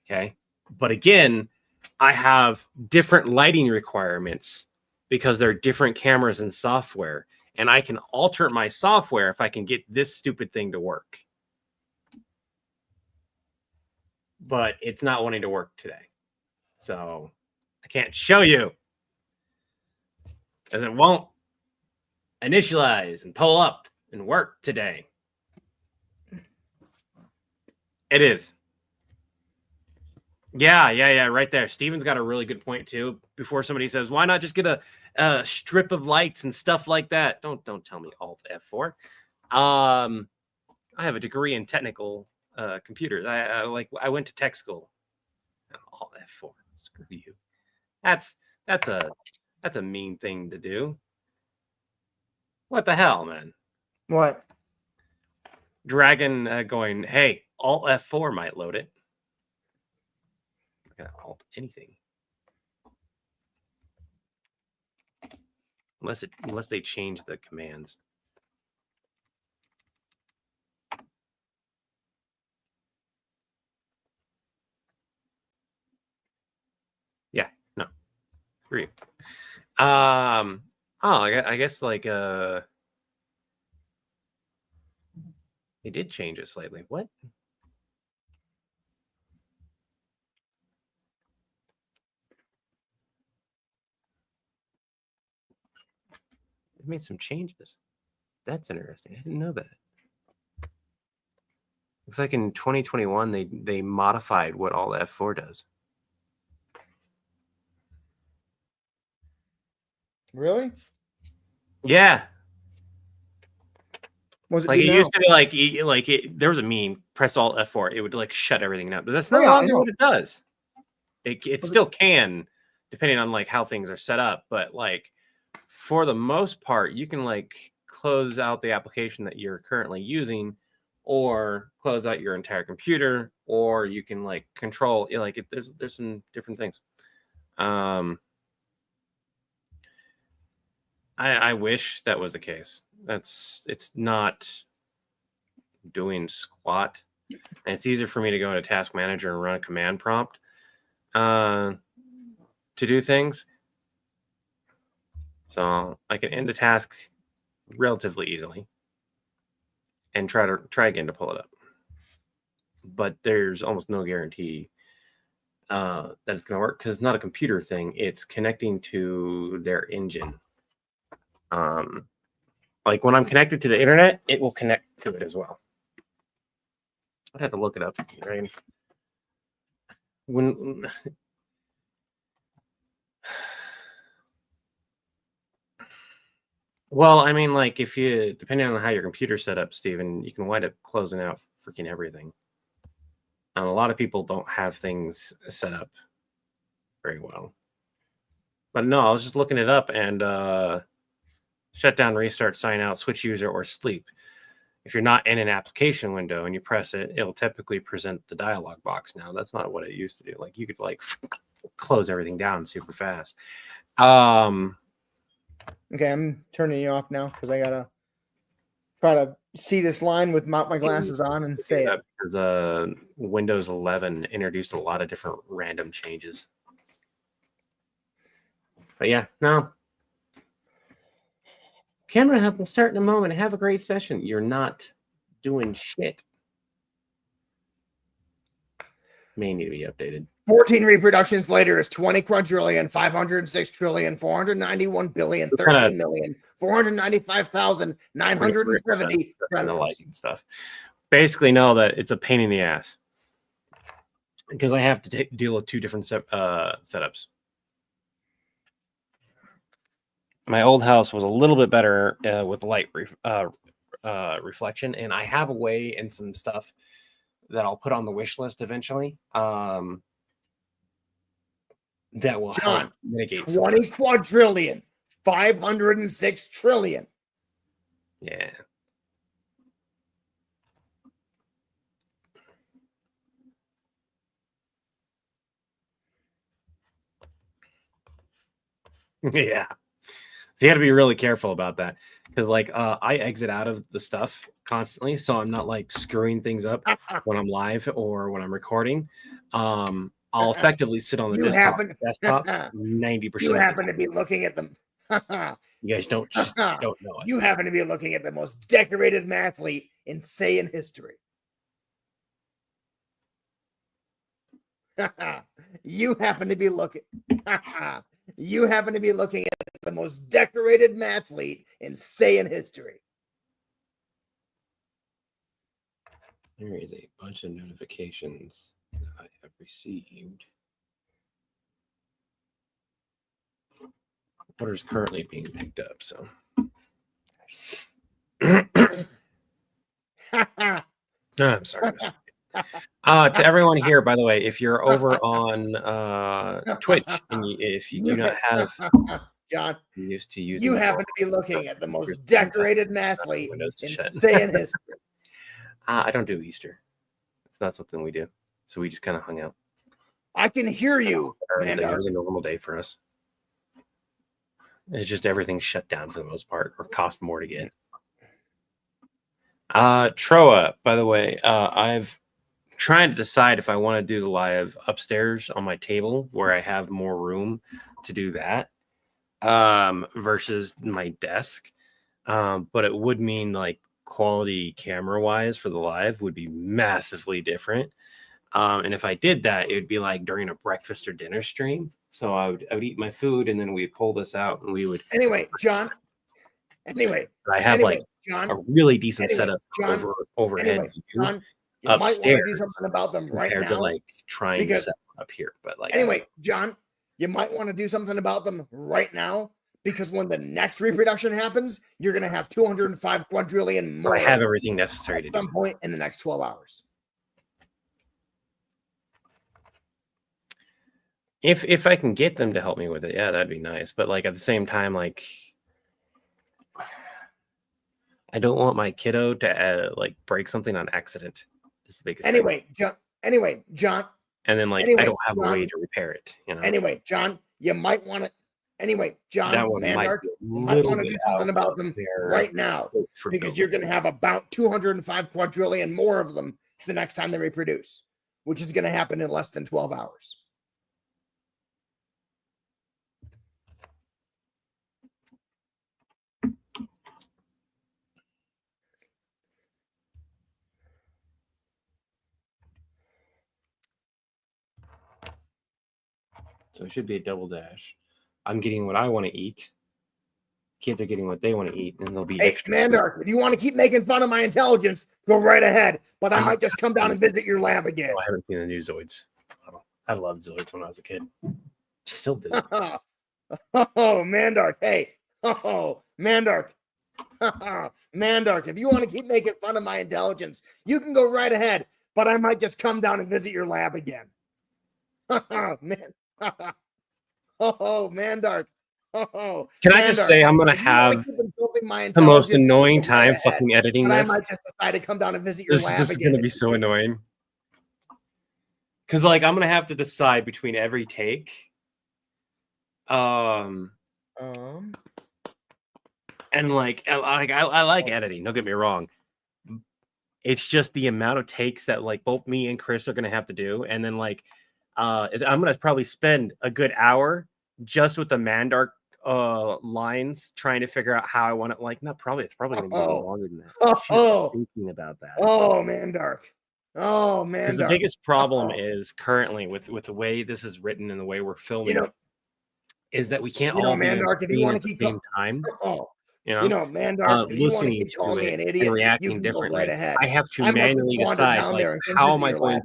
Okay, but again, I have different lighting requirements because they're different cameras and software, and I can alter my software if I can get this stupid thing to work. But it's not wanting to work today, so I can't show you because it won't initialize and pull up and work today. It is. Yeah, right there. Steven's got a really good point too. Before somebody says, why not just get a strip of lights and stuff like that? Don't tell me Alt F4. I have a degree in technical computers. I went to tech school. Alt F4. Screw you. That's a mean thing to do. What the hell, man? What? Dragon going, hey, Alt F4 might load it. I'm gonna alt anything. Unless they change the commands. Yeah, no. Agree. I guess like they did change it slightly. What? They made some changes. That's interesting. I didn't know that. Looks like in 2021 they modified what all F4 does. Really? Yeah. Was it Like do it now? used to be there was a meme, press Alt F4, it would like shut everything down. But that's no Oh, yeah, I longer know. what it does. It still can, depending on like how things are set up, but like for the most part, you can like close out the application that you're currently using, or close out your entire computer, or you can like control there's some different things. I wish that was the case. It's not doing squat, and it's easier for me to go into Task Manager and run a command prompt to do things. So I can end a task relatively easily and try again to pull it up. But there's almost no guarantee that it's going to work because it's not a computer thing. It's connecting to their engine. Like when I'm connected to the internet, it will connect to it as well. I'd have to look it up. Right? Well, I mean, like if you, depending on how your computer's set up, Steven, you can wind up closing out freaking everything. And a lot of people don't have things set up very well. But no, I was just looking it up, and shut down, restart, sign out, switch user, or sleep. If you're not in an application window and you press it, it'll typically present the dialog box. Now, that's not what it used to do. Like you could like close everything down super fast. Okay, I'm turning you off now because I gotta try to see this line with my glasses on and say it. Because Windows 11 introduced a lot of different random changes. But yeah, no. Camera Hub will start in a moment. Have a great session. You're not doing shit. May need to be updated. 14 reproductions later is 20 quadrillion, 506 trillion, 491 billion, 13 million, 495,970 and the like and stuff. Basically, know that it's a pain in the ass because I have to deal with two different setups. My old house was a little bit better with light reflection, and I have a way and some stuff that I'll put on the wish list eventually. That will help mitigate 20 quadrillion, 506 trillion. Yeah. Yeah. So you got to be really careful about that because, like, I exit out of the stuff constantly, so I'm not like screwing things up when I'm live or when I'm recording. I'll effectively sit on the desktop 90%. You happen to be looking at them. You guys don't know it. You happen to be looking at the most decorated mathlete in Saiyan history. You happen to be looking. You happen to be looking at the most decorated mathlete in Saiyan history. There is a bunch of notifications that I have received. Order's currently being picked up, so. I'm sorry. To everyone here, by the way, if you're over on Twitch and if you do not have John, used to use, you happen to be looking at the most decorated mathlete in Saiyan history. I don't do Easter. It's not something we do, so we just kind of hung out. I can hear you. It was a normal day for us. It's just everything's shut down for the most part, or cost more to get. Troa, by the way, I've trying to decide if I want to do the live upstairs on my table where I have more room to do that versus my desk. But it would mean like quality camera wise for the live would be massively different. And if I did that, it would be like during a breakfast or dinner stream. So I would eat my food and then we'd pull this out and we would. Anyway, John. Anyway, I have John, a really decent setup overhead view. John, you might want to do something about them right now. To like trying to set up here, but like anyway, John, you might want to do something about them right now because when the next reproduction happens, you're going to have 205 quadrillion more. I have everything necessary at some point in the next 12 hours. If I can get them to help me with it, yeah, that'd be nice. But like at the same time, like I don't want my kiddo to like break something on accident. Is the biggest thing. John. And then like I don't have a way to repair it. You know. Anyway, John, you might want to. Anyway, John, Mandark, you might want to do something about them right now because you're going to have about 205 quadrillion more of them the next time they reproduce, which is going to happen in less than 12 hours. So it should be a double dash. I'm getting what I want to eat. Kids are getting what they want to eat, and they'll be. Hey, Mandark, if you want to keep making fun of my intelligence, go right ahead. But I might just come down and visit your lab again. I haven't seen the new Zoids. I loved Zoids when I was a kid. Still do. Oh, Mandark. Hey. Oh, Mandark. Mandark, if you want to keep making fun of my intelligence, you can go right ahead. But I might just come down and visit your lab again. Man. Oh, Mandark. Oh, can I just say I'm gonna have the most annoying time fucking editing this? I might just decide to come down and visit your lab again. This is gonna be so annoying. Cause like I'm gonna have to decide between every take. And like I like editing. Don't get me wrong. It's just the amount of takes that like both me and Chris are gonna have to do, and then like. I'm gonna probably spend a good hour just with the Mandark lines trying to figure out how I want it. Like, not probably. It's probably gonna be a little longer than that. Thinking about that. Oh, Mandark. Oh man, Because the biggest problem is currently with the way this is written and the way we're filming is that we can't all be on Mandark, if you screen want at to the keep same time. Mandark, if you want to Listening keep to calling me it an and idiot, you reacting can go right differently. ahead. I have to I'm going to manually wander decide, down like, there and how visit am I your going lab.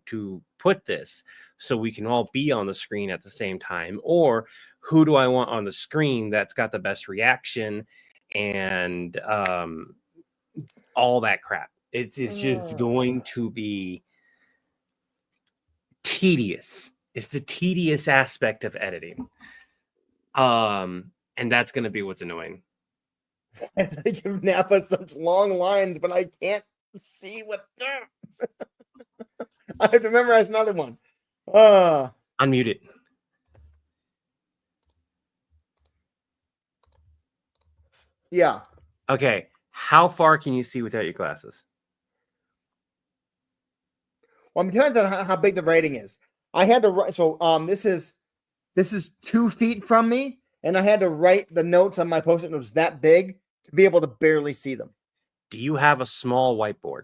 to put this so we can all be on the screen at the same time, or who do I want on the screen that's got the best reaction and all that crap. It's just going to be tedious. It's the tedious aspect of editing. And that's going to be what's annoying. I give Napa such long lines, but I can't see what they're. I have to memorize another one. Unmute it. Yeah. Okay. How far can you see without your glasses? Well, I'm telling you how big the writing is. I had to write. So this is 2 feet from me, and I had to write the notes on my post-it notes that big to be able to barely see them. Do you have a small whiteboard?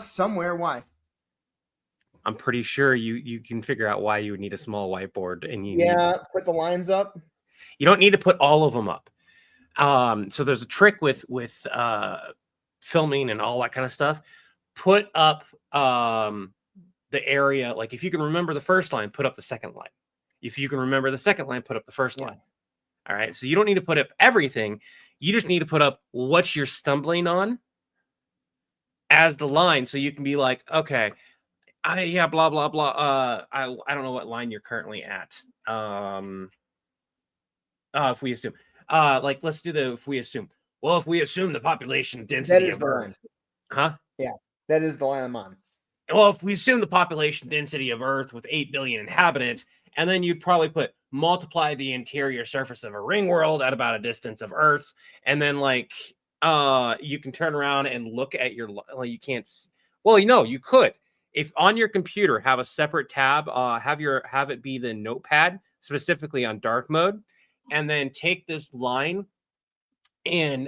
Somewhere. Why? I'm pretty sure you can figure out why you would need a small whiteboard, and put the lines up. You don't need to put all of them up. So there's a trick with filming and all that kind of stuff. Put up the area, like if you can remember the first line, put up the second line. If you can remember the second line, put up the first line. All right. So you don't need to put up everything. You just need to put up what you're stumbling on as the line, so you can be like, okay, blah blah blah. I don't know what line you're currently at. If we assume, let's do the if we assume. Well, if we assume the population density of Earth, Yeah, that is the line I'm on. Well, if we assume the population density of Earth with 8 billion inhabitants, and then you'd probably multiply the interior surface of a ring world at about a distance of Earth, and then you can turn around and look at your you can't. Well, you could, if on your computer have a separate tab, have it be the notepad specifically on dark mode, and then take this line and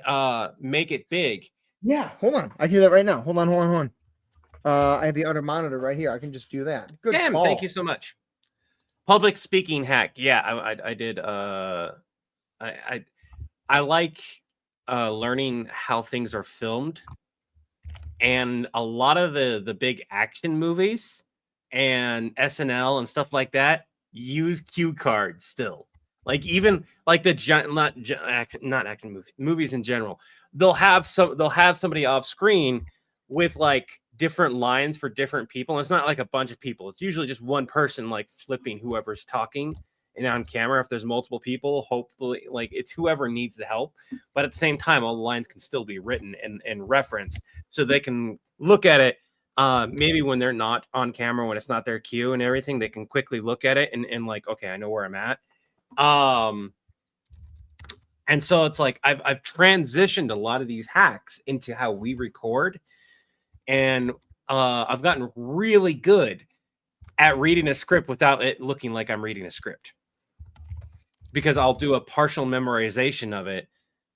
make it big. Yeah, hold on. I hear that right now. Hold on. I have the other monitor right here. I can just do that. Good call. Thank you so much. Public speaking hack. Yeah, I did. I like learning how things are filmed, and a lot of the big action movies and SNL and stuff like that use cue cards still. Like even like not action movies in general. They'll have somebody off screen with like different lines for different people. And it's not like a bunch of people. It's usually just one person like flipping whoever's talking and on camera. If there's multiple people, hopefully like it's whoever needs the help. But at the same time, all the lines can still be written and referenced so they can look at it. Maybe when they're not on camera, when it's not their cue and everything, they can quickly look at it and like, okay, I know where I'm at. And so it's like I've transitioned a lot of these hacks into how we record, and I've gotten really good at reading a script without it looking like I'm reading a script, because I'll do a partial memorization of it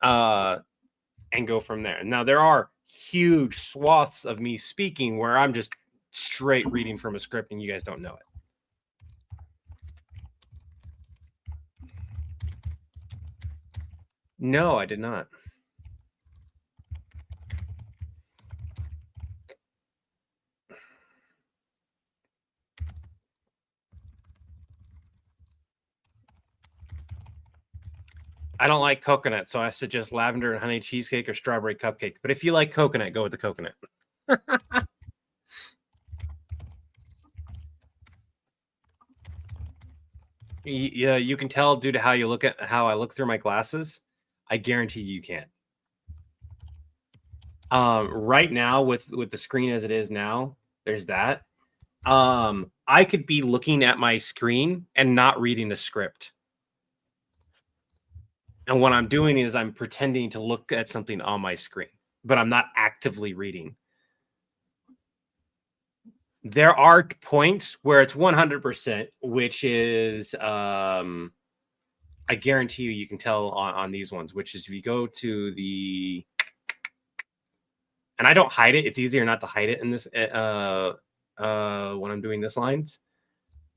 and go from there. Now there are huge swaths of me speaking where I'm just straight reading from a script and you guys don't know it. No, I did not. I don't like coconut, so I suggest lavender and honey cheesecake or strawberry cupcakes. But if you like coconut, go with the coconut. Yeah, you can tell due to how I look through my glasses. I guarantee you can't. Right now with the screen as it is now, there's that. I could be looking at my screen and not reading the script. And what I'm doing is I'm pretending to look at something on my screen, but I'm not actively reading. There are points where it's 100%, which is I guarantee you can tell on these ones, which is if you go to the and I don't hide it. It's easier not to hide it in this when I'm doing this lines.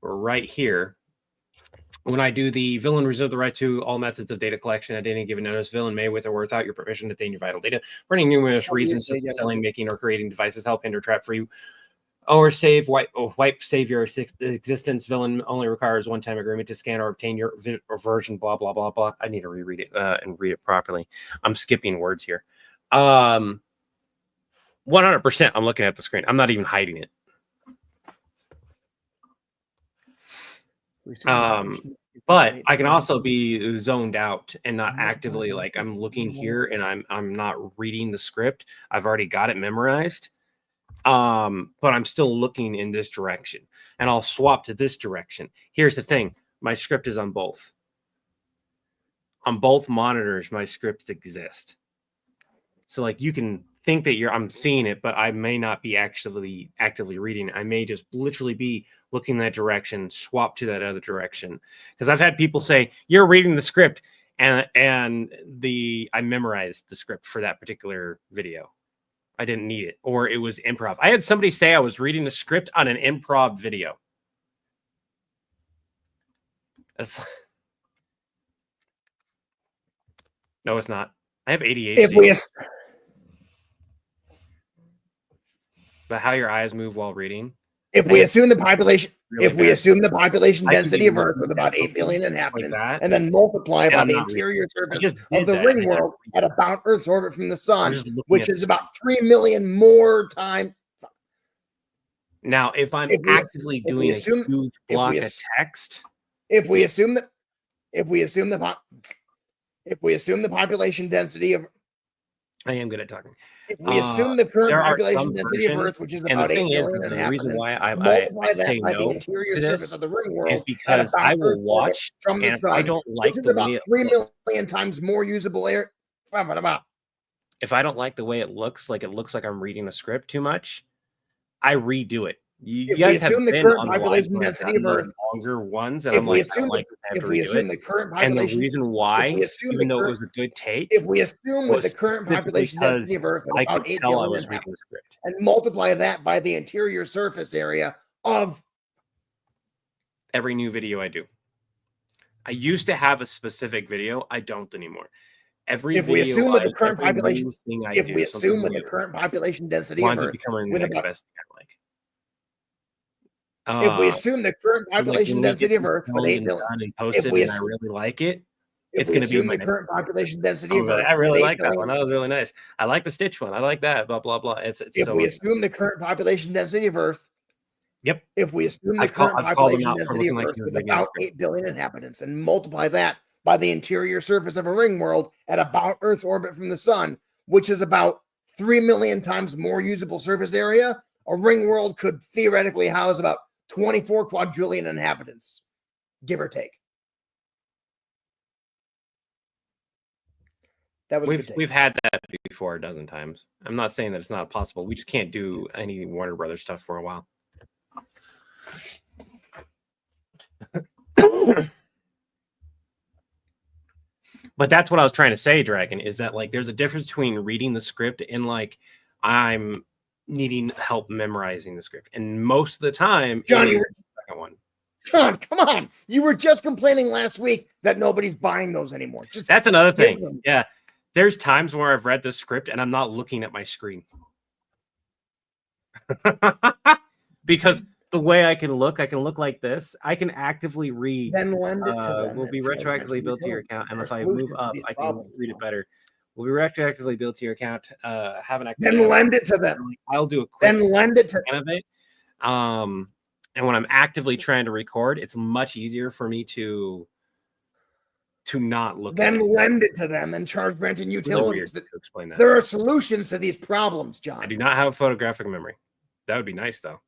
Right here, when I do the villain reserve the right to all methods of data collection at any given notice, villain may, with or without your permission, obtain your vital data for any numerous reasons, such as selling, making, or creating devices, help, hinder, trap, free, or save, wipe, save your existence. Villain only requires one-time agreement to scan or obtain your version. Blah blah blah blah. I need to reread it and read it properly. I'm skipping words here. 100%. I'm looking at the screen. I'm not even hiding it. But I can also be zoned out and not actively, like, I'm looking here and I'm not reading the script. I've already got it memorized. But I'm still looking in this direction, and I'll swap to this direction. Here's the thing. My script is on both. On both monitors, my scripts exist. So like you can think that I'm seeing it, but I may not be actually actively reading it. I may just literally be looking that direction, swap to that other direction. Because I've had people say, you're reading the script, and I memorized the script for that particular video. I didn't need it, or it was improv. I had somebody say I was reading the script on an improv video. That's no, it's not. I have ADHD. But how your eyes move while reading. If we assume the population, assume the population density of Earth with about 8 billion inhabitants, and then multiply by the interior surface of the ring world at about Earth's orbit from the sun, which is about 3 million more times. Now, if I'm actively doing a huge block of text, if we assume the population density of, I am good at talking. If we assume the current population density of Earth, which is about 8 billion inhabitants, the reason why I say by the no interior to surface this of the ring world is because I will watch from the sun, I don't like the way it 3 million times more usable air. If I don't like the way it looks like I'm reading a script too much, I redo it. You guys have the been current on population density of Earth, longer ones, and I'm like, I don't like this. I have to redo it. The current and population, the reason why, even though it was a good take, if we assume with the current population density of Earth, I could tell I was reading the script, and multiply that by the interior surface area of every new video I do. I used to have a specific video. I don't anymore. If we assume with the current population, with the current population density of Earth, with the next best thing I like. If we assume the current population density of Earth with 8 billion, if I really like it, it's going to be the current population density of Earth. I really like that one. That was really nice. I like the Stitch one. I like that. Blah blah blah. If we assume the current population density of Earth. Yep. If we assume the current population density of Earth with about 8 billion inhabitants and multiply that by the interior surface of a ring world at about Earth's orbit from the sun, which is about 3 million times more usable surface area, a ring world could theoretically house about 24 quadrillion inhabitants, give or take. That was we've had that before a dozen times. I'm not saying that it's not possible. We just can't do any Warner Brothers stuff for a while. But that's what I was trying to say, Dragon, is that like there's a difference between reading the script and like I'm needing help memorizing the script. And most of the time, John, the second one. John, come on. You were just complaining last week that nobody's buying those anymore. That's another thing. Yeah. There's times where I've read the script and I'm not looking at my screen. Because the way I can look like this. I can actively read. Then lend it to them. Will be retroactively built to your account. And if I move up, I can read it better. Will be retroactively built to your account. Have an then lend it to them. I'll do a quick then lend it to of it. And when I'm actively trying to record, it's much easier for me to not look then at it. Lend it to them and charge rent and utilities. To explain that. There are solutions to these problems, John. I do not have photographic memory. That would be nice, though.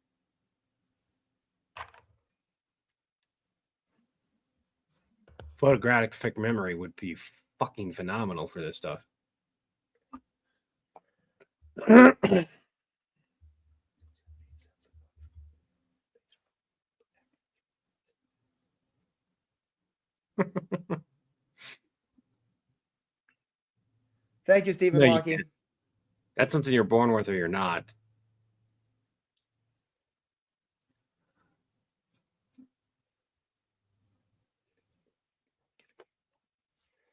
Photographic memory would be fucking phenomenal for this stuff. Thank you, Stephen Lockie. That's something you're born with or you're not.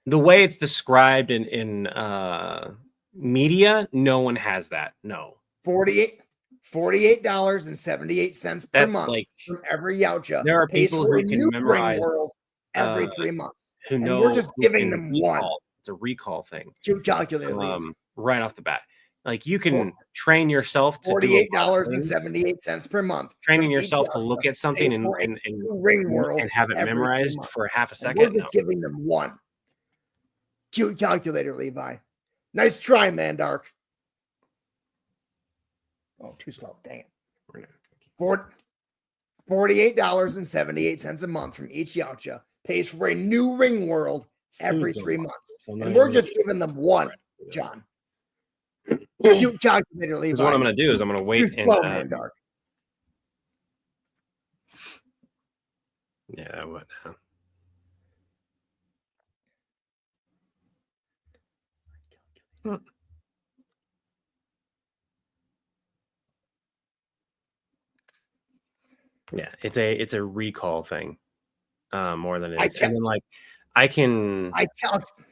The way it's described in media, no one has that. No. $48.78 per That's month like from every Yautja. there are Pays people for a who can new memorize ring world every uh, 3 months. who And know we're just who giving can them one. recall. It's a recall thing. To calculate Right off the bat. Like you can train yourself to do $48.78 per month. training from each yourself to Yautja. look at something Pays for a new ring world and have it every 3 memorized months. for a half a And second. we're No. just giving them one. Cute calculator, Levi. Nice try, Mandark. Oh, too slow. Dang it. $48.78 a month from each Yautja. Pays for a new ring world every 3 months. And we're just giving them one, John. Cute calculator, Levi. Because what I'm going to do is I'm going to wait Too slow, Mandark. Yeah, what now? Yeah, it's a recall thing, more than it is. And then like I can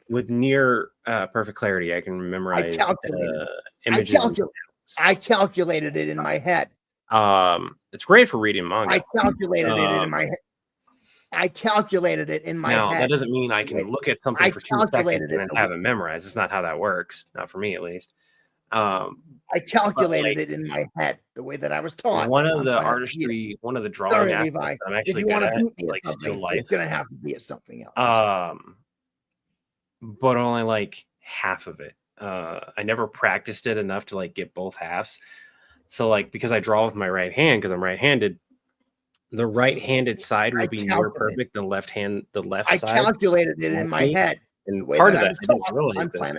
with near perfect clarity, I can memorize images. I calculated it in my head. It's great for reading manga. I calculated it in my head. I calculated it in my now, head. that doesn't mean I can look at something for 2 seconds and then have it memorized. It's not how that works. Not for me, at least. I calculated it in my head the way that I was taught. One of the artistry, one of the drawing aspects Levi, I'm actually if you good at, beat me like still life. It's gonna have to be at something else. But only like half of it. I never practiced it enough to like get both halves. So like because I draw with my right hand because I'm right-handed, the right-handed side will be near perfect. The left side. I calculated it in my head. And part of that I didn't realize this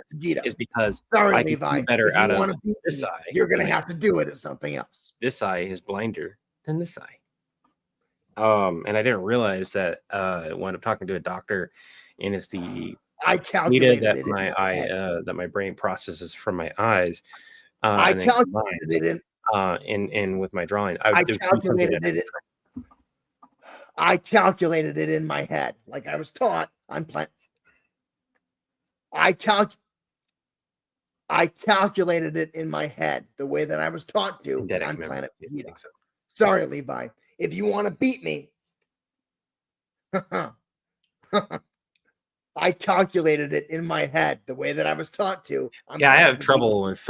is because I can Levi, see better out of this this eye. You're gonna have to do it at something else. This eye is blinder than this eye. And I didn't realize that I wound up talking to a doctor, and it's the calculated that my eye that my brain processes from my eyes. I calculated it in with my drawing. I calculated it in my head, like I was taught on planet. I calculated it in my head the way that I was taught to on planet Vegeta. So. Sorry, Levi. If you want to beat me, I calculated it in my head the way that I was taught to. Yeah, I have trouble with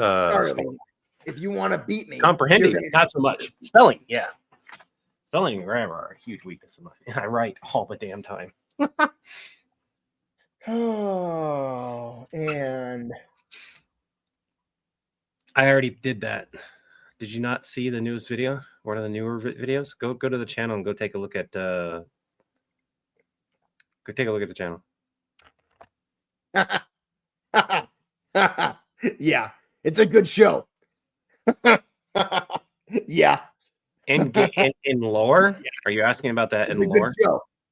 if you want to beat me, comprehending, not so much. Spelling, yeah. Spelling and grammar are a huge weakness of mine. I write all the damn time. Oh, and I already did that. Did you not see the newest video? One of the newer videos? Go to the channel and go take a look at the channel. Yeah, it's a good show. Yeah. In lore? Yeah. Are you asking about that in lore?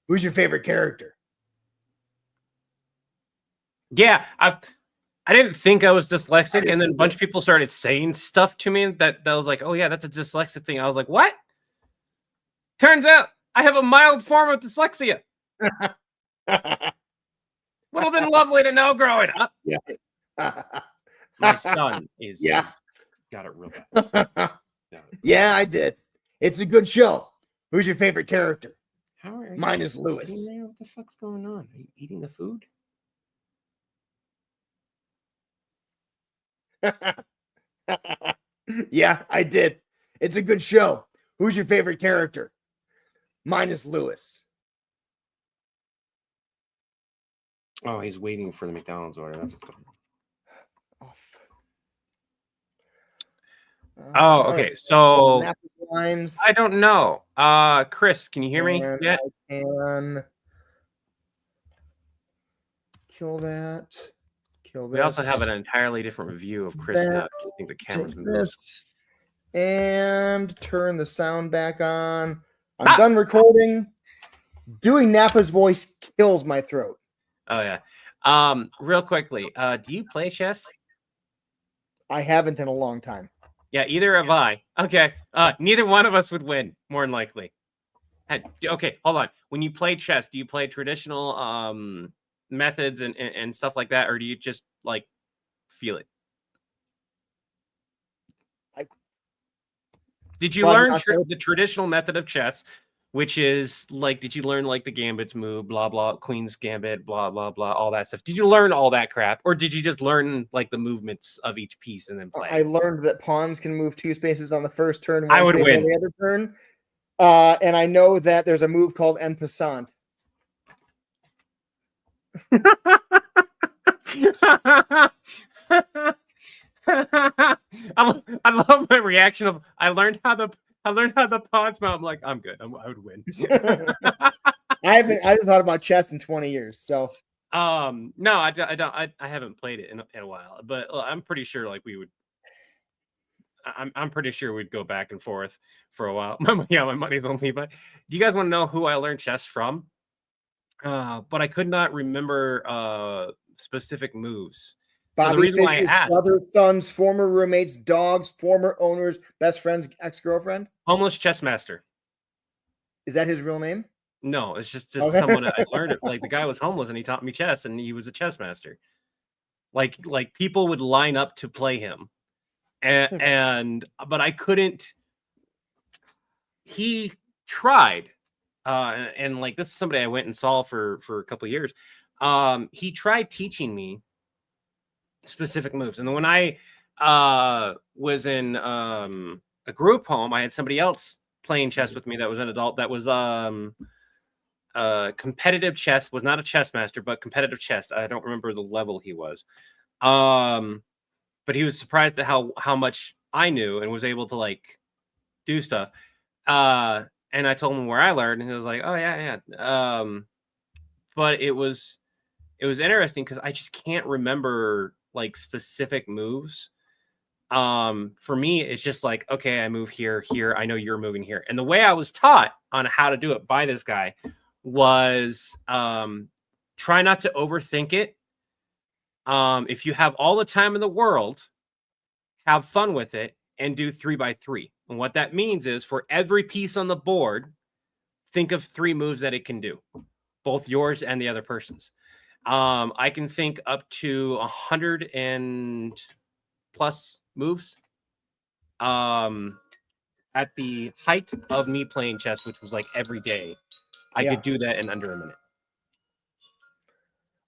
Who's your favorite character? Yeah, I didn't think I was dyslexic, and then a bunch of people started saying stuff to me that was like, oh yeah, that's a dyslexic thing. I was like, what? Turns out I have a mild form of dyslexia. Would have been lovely to know growing up. Yeah. My son is got it real bad. Yeah, I did. It's a good show. Who's your favorite character? Mine is Lewis. What the fuck's going on? Are you eating the food? Yeah, I did. It's a good show. Who's your favorite character? Mine is Lewis. Oh, he's waiting for the McDonald's order. That's what's going on. Oh, okay. So I don't know. Chris, can you hear me yet? I can kill that. We also have an entirely different view of Chris now. I think the camera's moved. And turn the sound back on. I'm done recording. Doing Nappa's voice kills my throat. Oh yeah. Real quickly, do you play chess? I haven't in a long time. Yeah, either have I. Okay. Neither one of us would win, more than likely. Okay, hold on. When you play chess, do you play traditional methods and stuff like that, or do you just like feel it? Did you learn the traditional method of chess, which is like, did you learn like the gambits move, blah blah, queen's gambit, blah blah blah, all that stuff? Did you learn all that crap, or did you just learn like the movements of each piece and then play? I learned that pawns can move 2 spaces on the first turn, 1 I would space win. on the other turn. And I know that there's a move called en passant. I love my reaction of I learned how the pawns mount. I'm like, I'm good. I would win. I haven't thought about chess in 20 years. So no, I don't. I haven't played it in a while, but I'm pretty sure like we would. I'm pretty sure we'd go back and forth for a while. Yeah, my money's on Levi. Do you guys want to know who I learned chess from? But I could not remember specific moves. So the reason why I asked, brother, sons, former roommates, dogs, former owners, best friends, ex-girlfriend. Homeless chess master. Is that his real name? No, it's just Okay. someone I learned it. Like the guy was homeless and he taught me chess, and he was a chess master. Like people would line up to play him, but I couldn't. He tried, and like this is somebody I went and saw for a couple of years. He tried teaching me specific moves, and then when I was in a group home, I had somebody else playing chess with me that was an adult that was competitive chess, was not a chess master, but competitive chess. I don't remember the level he was, but he was surprised at how much I knew and was able to like do stuff. And I told him where I learned, and he was like, "Oh yeah." But it was interesting because I just can't remember like specific moves. For me, it's just like, okay, I move here. I know you're moving here, and the way I was taught on how to do it by this guy was try not to overthink it. If you have all the time in the world, have fun with it and do 3x3. And what that means is for every piece on the board, think of 3 moves that it can do, both yours and the other person's. I can think up to 100 and plus moves. At the height of me playing chess, which was like every day, I could do that in under a minute.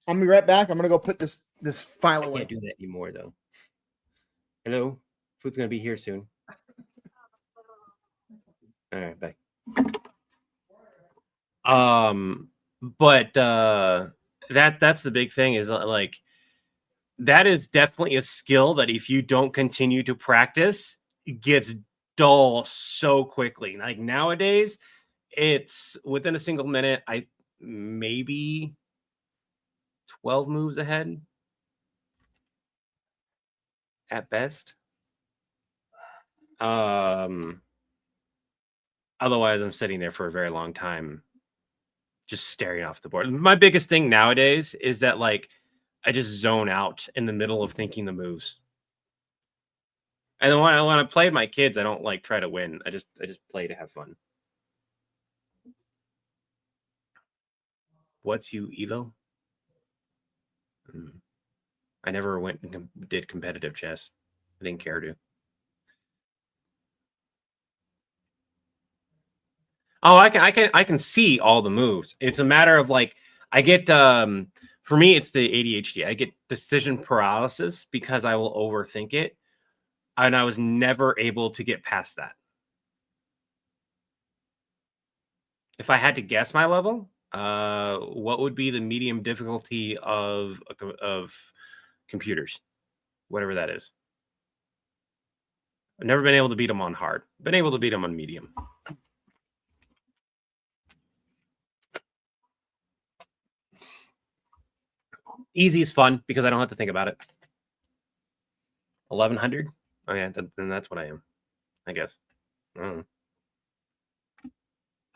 I'm gonna be right back. I'm gonna go put this file away. I can't do that anymore though. Hello, food's gonna be here soon. All right, bye. But that's the big thing is like that is definitely a skill that if you don't continue to practice, it gets dull so quickly. Like nowadays, it's within a single minute, I maybe 12 moves ahead at best. Otherwise, I'm sitting there for a very long time, just staring off the board. My biggest thing nowadays is that like I just zone out in the middle of thinking the moves. And then when I play my kids, I don't like try to win. I just play to have fun. What's you, Elo? I never went and did competitive chess. I didn't care to. Oh, I can see all the moves. It's a matter of like I get for me it's the ADHD. I get decision paralysis because I will overthink it, and I was never able to get past that. If I had to guess my level, what would be the medium difficulty of computers, whatever that is? I've never been able to beat them on hard. Been able to beat them on medium. Easy is fun because I don't have to think about it. 1100? Oh yeah, then that's what I am, I guess.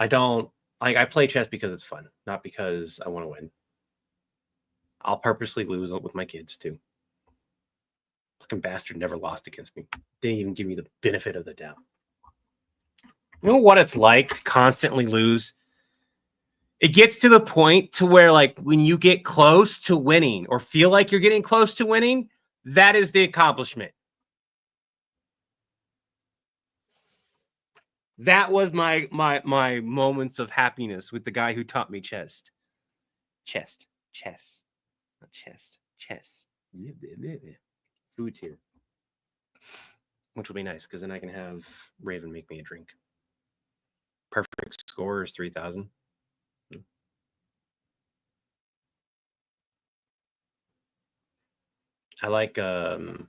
I don't like. I play chess because it's fun, not because I want to win. I'll purposely lose with my kids too. Fucking bastard never lost against me. Didn't even give me the benefit of the doubt. You know what it's like to constantly lose? It gets to the point to where, like, when you get close to winning or feel like you're getting close to winning, that is the accomplishment. That was my moments of happiness with the guy who taught me chess. Not chess. Food's here, which will be nice because then I can have Raven make me a drink. Perfect score is 3,000. I like the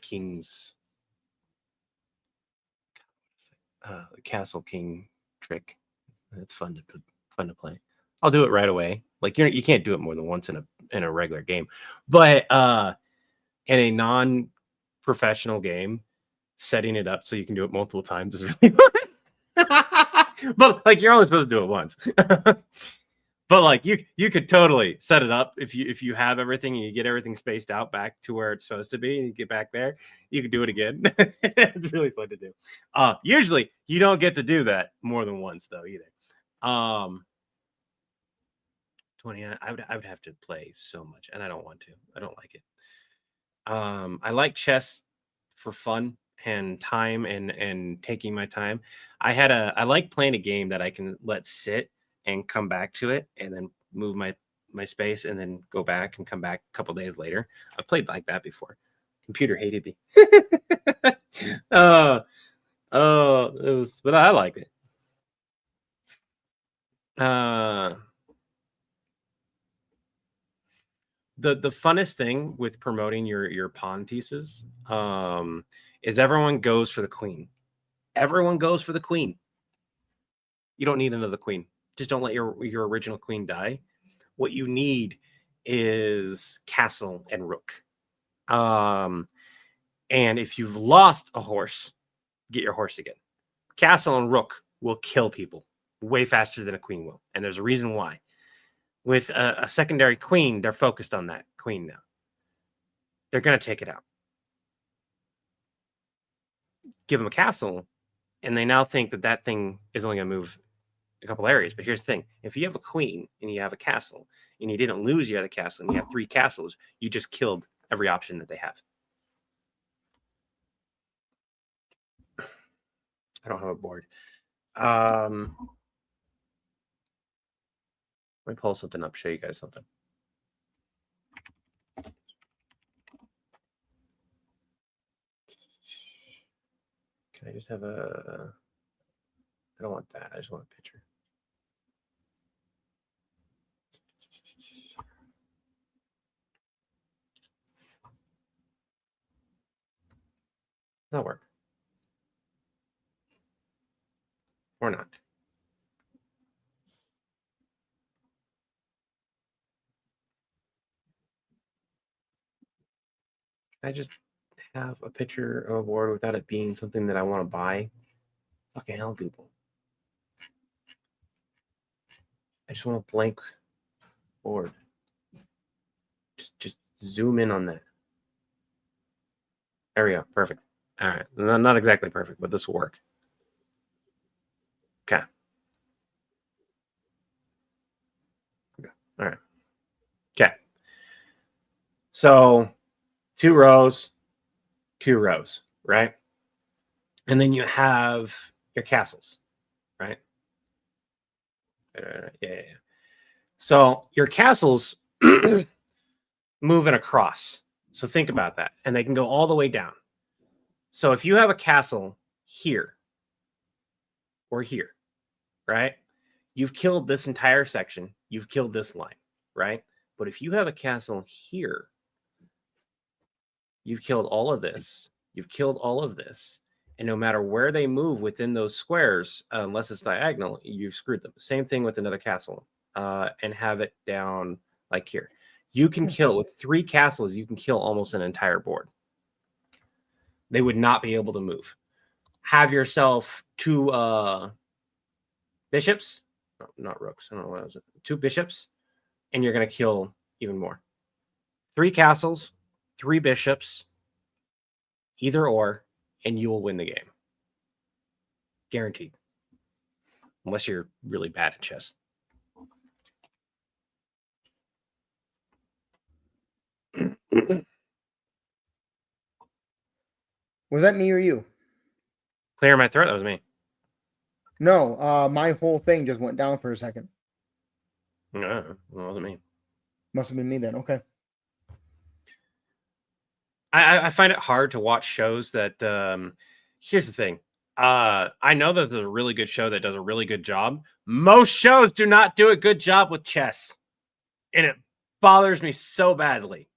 King's the Castle King trick. It's fun to play. I'll do it right away. Like you can't do it more than once in a regular game, but in a non-professional game, setting it up so you can do it multiple times is really fun. But like you're only supposed to do it once. But like you could totally set it up if you have everything and you get everything spaced out back to where it's supposed to be and you get back there, you can do it again. It's really fun to do. Usually you don't get to do that more than once though either. 20 I would have to play so much and I don't want to. I don't like it. I like chess for fun and time and taking my time. I like playing a game that I can let sit and come back to it and then move my space and then go back and come back a couple days later. I've played like that before. Computer hated me. It was, but I like it. The funnest thing with promoting your pawn pieces is everyone goes for the queen. Everyone goes for the queen. You don't need another queen. Just don't let your original queen die. What you need is castle and rook. And if you've lost a horse, get your horse again. Castle and rook will kill people way faster than a queen will. And there's a reason why. With a secondary queen, they're focused on that queen now. They're going to take it out. Give them a castle, and they now think that thing is only going to move a couple areas. But here's the thing. If you have a queen and you have a castle and you didn't lose your other castle and you have 3 castles, you just killed every option that they have. I don't have a board. Let me pull something up, show you guys something. Can I just have a... I don't want that. I just want a picture. That'll work. Or not. I just have a picture of a board without it being something that I want to buy. Fucking hell, Google. I just want a blank board. Just zoom in on that. There we go. Perfect. All right. Not exactly perfect, but this will work. Okay. All right. Okay. So 2 rows, right? And then you have your castles, right? Yeah. So your castles moving across. So think about that. And they can go all the way down. So if you have a castle here or here, right? You've killed this entire section. You've killed this line, right? But if you have a castle here, you've killed all of this. You've killed all of this. And no matter where they move within those squares, unless it's diagonal, you've screwed them. Same thing with another castle. And have it down like here. You can kill, with 3 castles, you can kill almost an entire board. They would not be able to move. Have yourself 2 bishops. No, not rooks. I don't know what was it. 2 bishops. And you're going to kill even more. 3 castles, 3 bishops, either or, and you will win the game. Guaranteed. Unless you're really bad at chess. Was that me or you? Clear my throat. That was me. No, my whole thing just went down for a second. No, it wasn't me. Must have been me then. Okay. I find it hard to watch shows that. Here's the thing. I know that there's a really good show that does a really good job. Most shows do not do a good job with chess, and it bothers me so badly.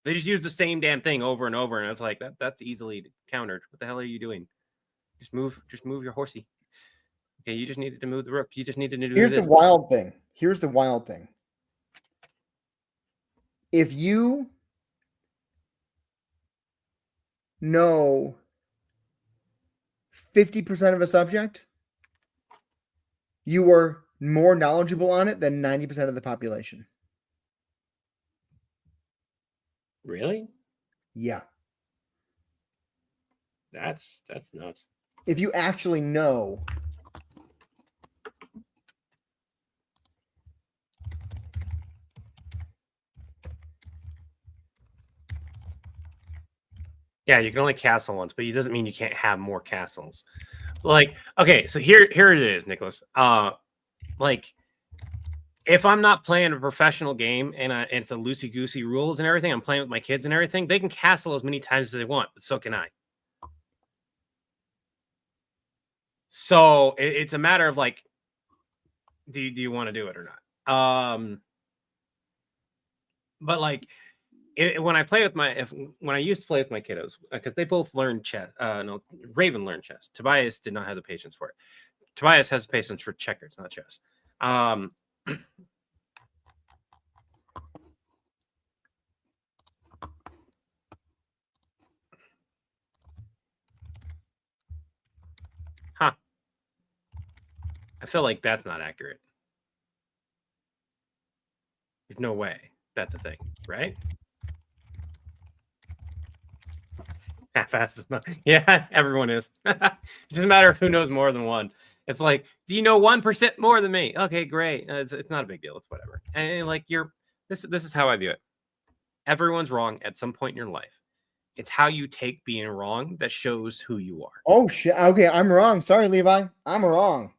They just use the same damn thing over and over, and it's like that's easily countered. What the hell are you doing? Just move your horsey. Okay, you just needed to move the rook. You just needed to do Here's this. the wild thing. If you know 50% of a subject, you are more knowledgeable on it than 90% of the population. Really? Yeah. That's nuts. If you actually know. Yeah, you can only castle once, but it doesn't mean you can't have more castles. Like, okay, so here it is, Nicholas. Like, if I'm not playing a professional game and it's a loosey-goosey rules and everything, I'm playing with my kids and everything, they can castle as many times as they want, but so can I. So it's a matter of like, do you want to do it or not? But like, when I play with when I used to play with my kiddos, because they both learned chess. No, Raven learned chess. Tobias did not have the patience for it. Tobias has patience for checkers, not chess. Huh. I feel like that's not accurate. There's no way that's a thing, right? Half-assed is not. Yeah, everyone is. It doesn't matter who knows more than one. It's like, do you know 1% more than me? Okay, great. It's not a big deal. It's whatever. And like this is how I view it. Everyone's wrong at some point in your life. It's how you take being wrong that shows who you are. Oh shit. Okay, I'm wrong. Sorry, Levi. I'm wrong.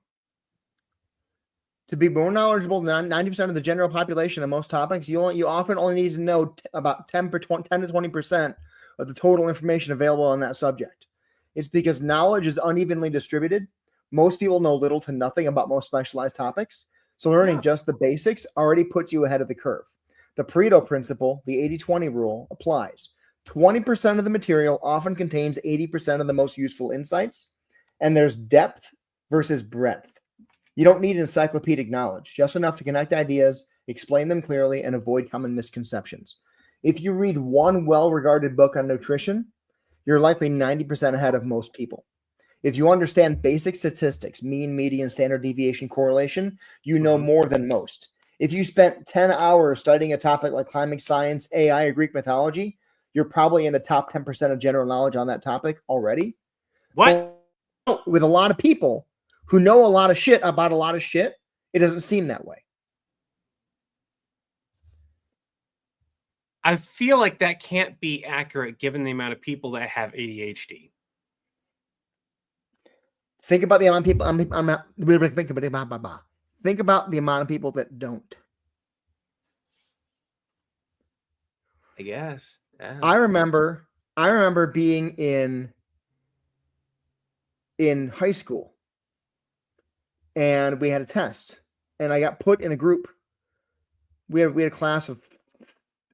To be more knowledgeable than 90% of the general population on most topics, you often only need to know about 10 to 20% of the total information available on that subject. It's because knowledge is unevenly distributed. Most people know little to nothing about most specialized topics. So learning just the basics already puts you ahead of the curve. The Pareto principle, the 80-20 rule, applies. 20% of the material often contains 80% of the most useful insights, and there's depth versus breadth. You don't need encyclopedic knowledge, just enough to connect ideas, explain them clearly, and avoid common misconceptions. If you read one well-regarded book on nutrition, you're likely 90% ahead of most people. If you understand basic statistics, mean, median, standard deviation, correlation, you know more than most. If you spent 10 hours studying a topic like climate science, AI, or Greek mythology, you're probably in the top 10% of general knowledge on that topic already. What? But with a lot of people who know a lot of shit about a lot of shit, it doesn't seem that way. I feel like that can't be accurate given the amount of people that have ADHD. Think about the amount of people. Think about the amount of people that don't. I guess. Yeah. I remember being in high school, and we had a test, and I got put in a group. We had a class of,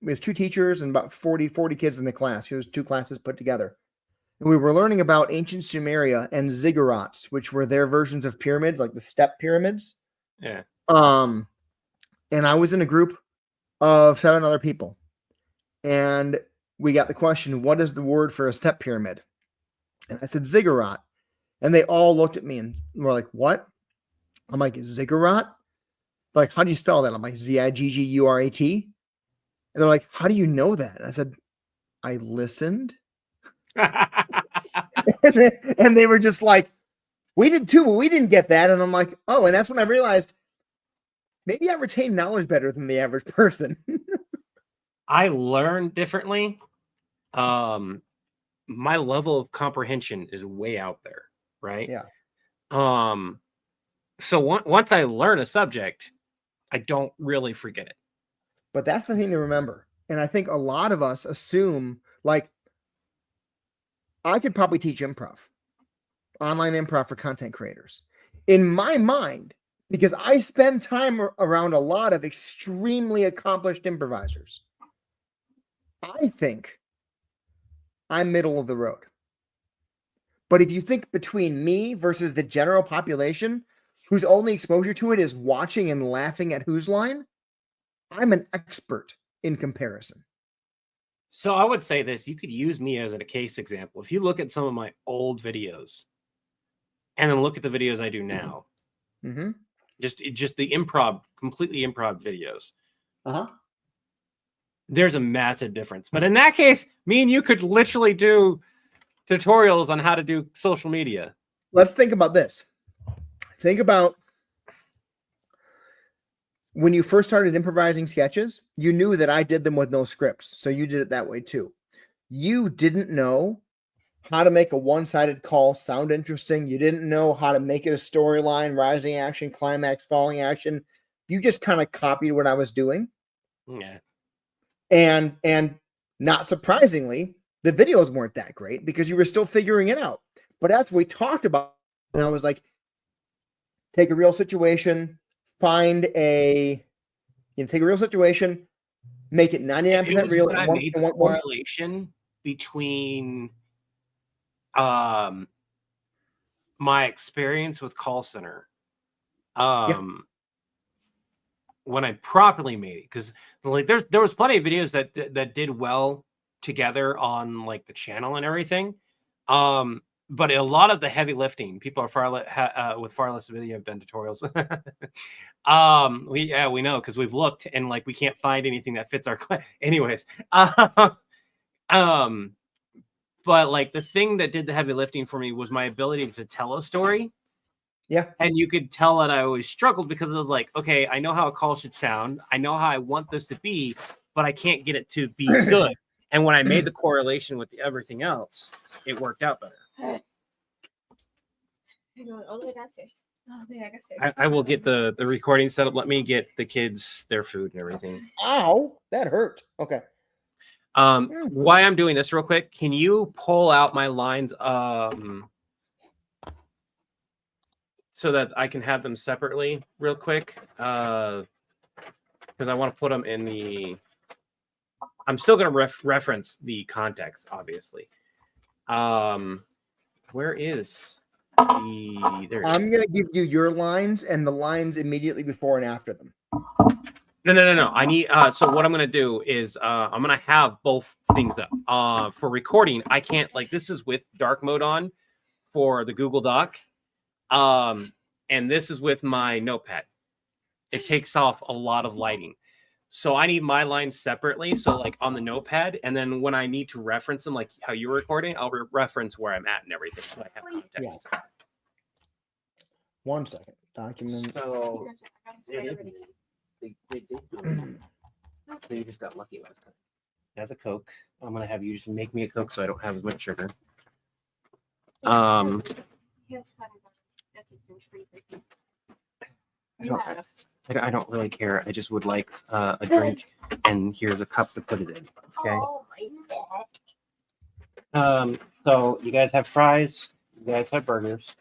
we had 2 teachers and about 40 kids in the class. It was 2 classes put together. And we were learning about ancient Sumeria and ziggurats, which were their versions of pyramids, like the step pyramids. Yeah. And I was in a group of 7 other people. And we got the question, what is the word for a step pyramid? And I said, ziggurat. And they all looked at me and were like, what? I'm like, ziggurat? Like, how do you spell that? I'm like, Ziggurat. And they're like, how do you know that? And I said, I listened. And they were just like, we did too, but we didn't get that. And I'm like, oh, and that's when I realized maybe I retain knowledge better than the average person. I learn differently. My level of comprehension is way out there, right? Yeah. So once I learn a subject, I don't really forget it. But that's the thing to remember. And I think a lot of us assume, like, I could probably teach improv, online improv for content creators. In my mind, because I spend time around a lot of extremely accomplished improvisers, I think I'm middle of the road. But if you think between me versus the general population, whose only exposure to it is watching and laughing at Who's Line, I'm an expert in comparison. So I would say this, you could use me as a case example. If you look at some of my old videos and then look at the videos I do now, Mm-hmm. just the improv, completely improv videos, Uh-huh. there's a massive difference. But in that case, me and you could literally do tutorials on how to do social media. Let's think about this. Think about when you first started improvising sketches, you knew that I did them with no scripts. So you did it that way too. You didn't know how to make a one-sided call sound interesting. You didn't know how to make it a storyline, rising action, climax, falling action. You just kind of copied what I was doing. Yeah. And not surprisingly, the videos weren't that great because you were still figuring it out. But that's what we talked about. And I was like, take a real situation, take a real situation, make it 99% real. I made the correlation between my experience with call center when I properly made it, because like there was plenty of videos that did well together on like the channel and everything, but a lot of the heavy lifting, people are with far less video have done tutorials. We know because we've looked and like we can't find anything that fits our anyways. But like the thing that did the heavy lifting for me was my ability to tell a story. Yeah. And you could tell that I always struggled because it was like, okay, I know how a call should sound. I know how I want this to be, but I can't get it to be good. And when I made the correlation with everything else, it worked out better. I'm going all the way downstairs. Oh, maybe I got I will get the recording set up. Let me get the kids their food and everything. Ow, that hurt. Okay. Why I'm doing this real quick, can you pull out my lines so that I can have them separately real quick? Because I want to put them in the... I'm still going to reference the context, obviously. Where is the... There I'm going to give you your lines and the lines immediately before and after them. No. I need so what I'm gonna do is I'm gonna have both things up. For recording, I can't, like, this is with dark mode on for the Google Doc. And this is with my notepad. It takes off a lot of lighting. So I need my lines separately. So like on the notepad, and then when I need to reference them, like how you're recording, I'll reference where I'm at and everything. So I have context. Yeah. 1 second. Document. So it is. They did do it. So you just got lucky last time. As a Coke, I'm gonna have you just make me a Coke so I don't have as much sugar. I don't really care. I just would like a drink, and here's a cup to put it in. Okay. Oh my God. So you guys have fries. You guys have burgers.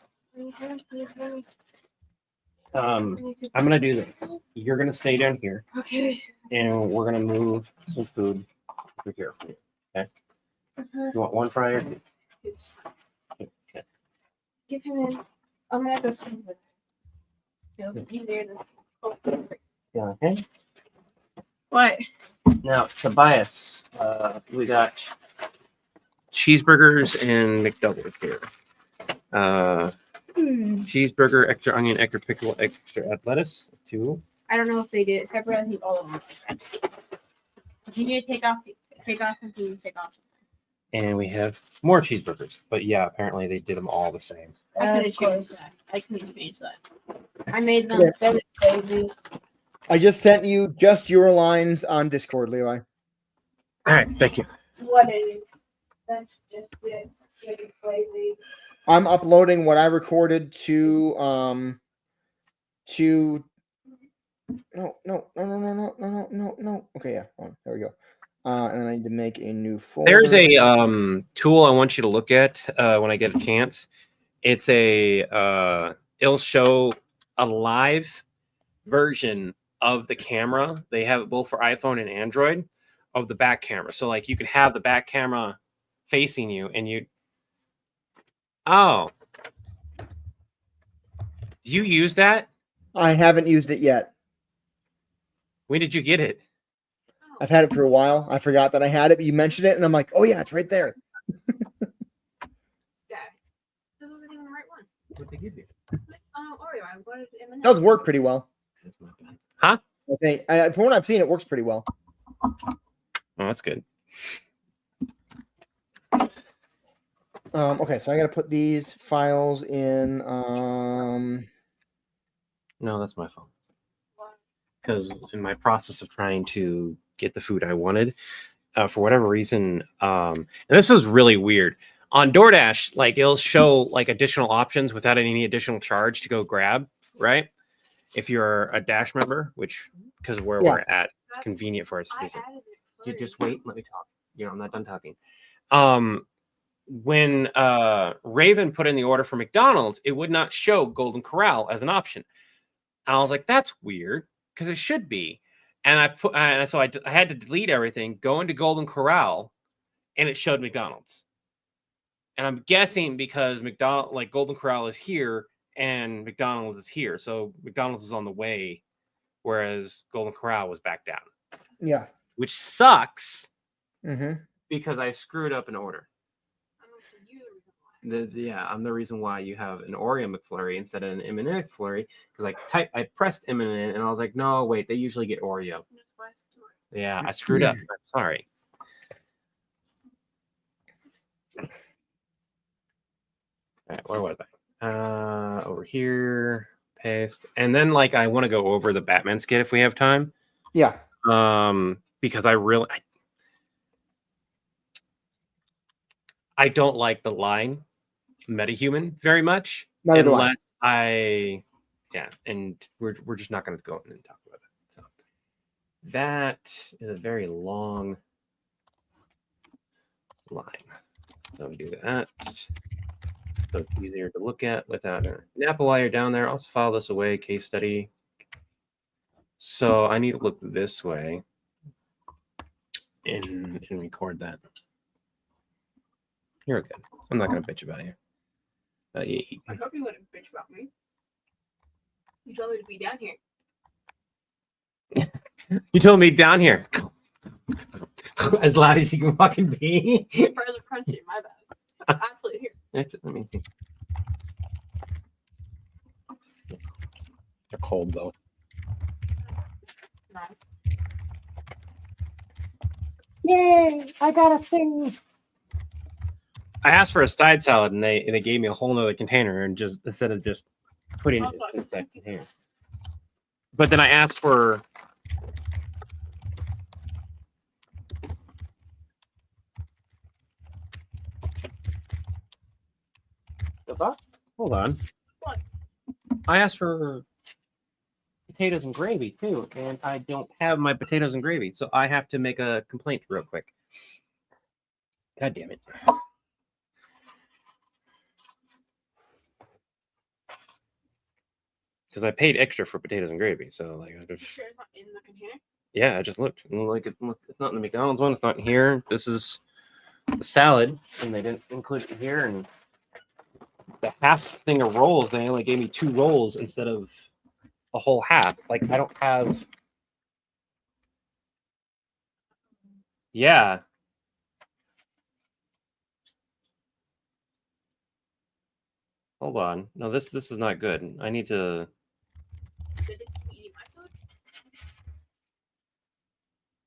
I'm gonna do this. You're gonna stay down here. Okay. And we're gonna move some food over here. Okay. You want one fry or two? Okay. Give him in. I'm gonna go see with him. It'll be easier than. Yeah. Okay. What? Now, Tobias, we got cheeseburgers and McDoubles here. Cheeseburger, extra onion, extra pickle, extra lettuce. 2. I don't know if they did it separate. I think all of them. You need to take off and take off. And we have more cheeseburgers. But yeah, apparently they did them all the same. I could have Of changed course. that. I could have changed that. I made them. Yeah. That was crazy. I just sent you just your lines on Discord, Levi. All right, thank you. What is? That's just it. It's crazy. I'm uploading what I recorded to no. Okay, yeah, there we go. And then I need to make a new folder. There's a tool I want you to look at when I get a chance. It's it'll show a live version of the camera. They have it both for iPhone and Android of the back camera. So like you could have the back camera facing you and you do you use that? I haven't used it yet. When did you get it? I've had it for a while. I forgot that I had it, but you mentioned it, and I'm like, oh yeah, it's right there. Yeah. This wasn't even the right one. What they give you? Oreo. I wanted M&M's. It does work pretty well. Huh? I think from what I've seen, it works pretty well. Oh, that's good. Okay, so I got to put these files in. No, that's my phone. Because in my process of trying to get the food I wanted, for whatever reason, and this is really weird. On DoorDash, like it'll show like additional options without any additional charge to go grab, right? If you're a Dash member, which because where Yeah. we're at, it's convenient for us to I do so. added it. You just wait, let me talk. You know, I'm not done talking. When Raven put in the order for McDonald's, it would not show Golden Corral as an option. And I was like, that's weird because it should be. And I had to delete everything, go into Golden Corral, and it showed McDonald's. And I'm guessing because Golden Corral is here and McDonald's is here, so McDonald's is on the way, whereas Golden Corral was back down. Yeah. Which sucks Mm-hmm. because I screwed up an order. I'm not sure you. I'm the reason why you have an Oreo McFlurry instead of an M&M McFlurry because I pressed M&M and I was like, no, wait, they usually get Oreo. Yeah, I screwed up. I'm sorry. All right, where was I? Over here, paste, and then like I want to go over the Batman skit if we have time. Yeah. Because I don't like the line metahuman very much. Neither do unless and we're just not going to go in and talk about it. So that is a very long line. So do that. So it's easier to look at without a Napa while you're down there. I'll just file this away, case study. So I need to look this way and record that. You're good. I'm not going to bitch about you. I hope you wouldn't bitch about me. You told me to be down here. You told me down here. As loud as you can fucking be. Further crunchy, my bad. Actually, here. Let me see. They're cold though. No. Yay! I got a thing. I asked for a side salad and they gave me a whole nother container and just instead of just putting it in that container. But then I asked for hold on. What? I asked for potatoes and gravy too, and I don't have my potatoes and gravy, so I have to make a complaint real quick. God damn it. Because I paid extra for potatoes and gravy, so like I just Sure it's not in the container? yeah, I just looked. And like it's not in the McDonald's one, it's not in here. This is the salad, and they didn't include it here. And the half thing of rolls, they only gave me 2 rolls instead of a whole half. Like I don't have. Yeah. Hold on. No, this is not good. I need to. Did it keep eating my food?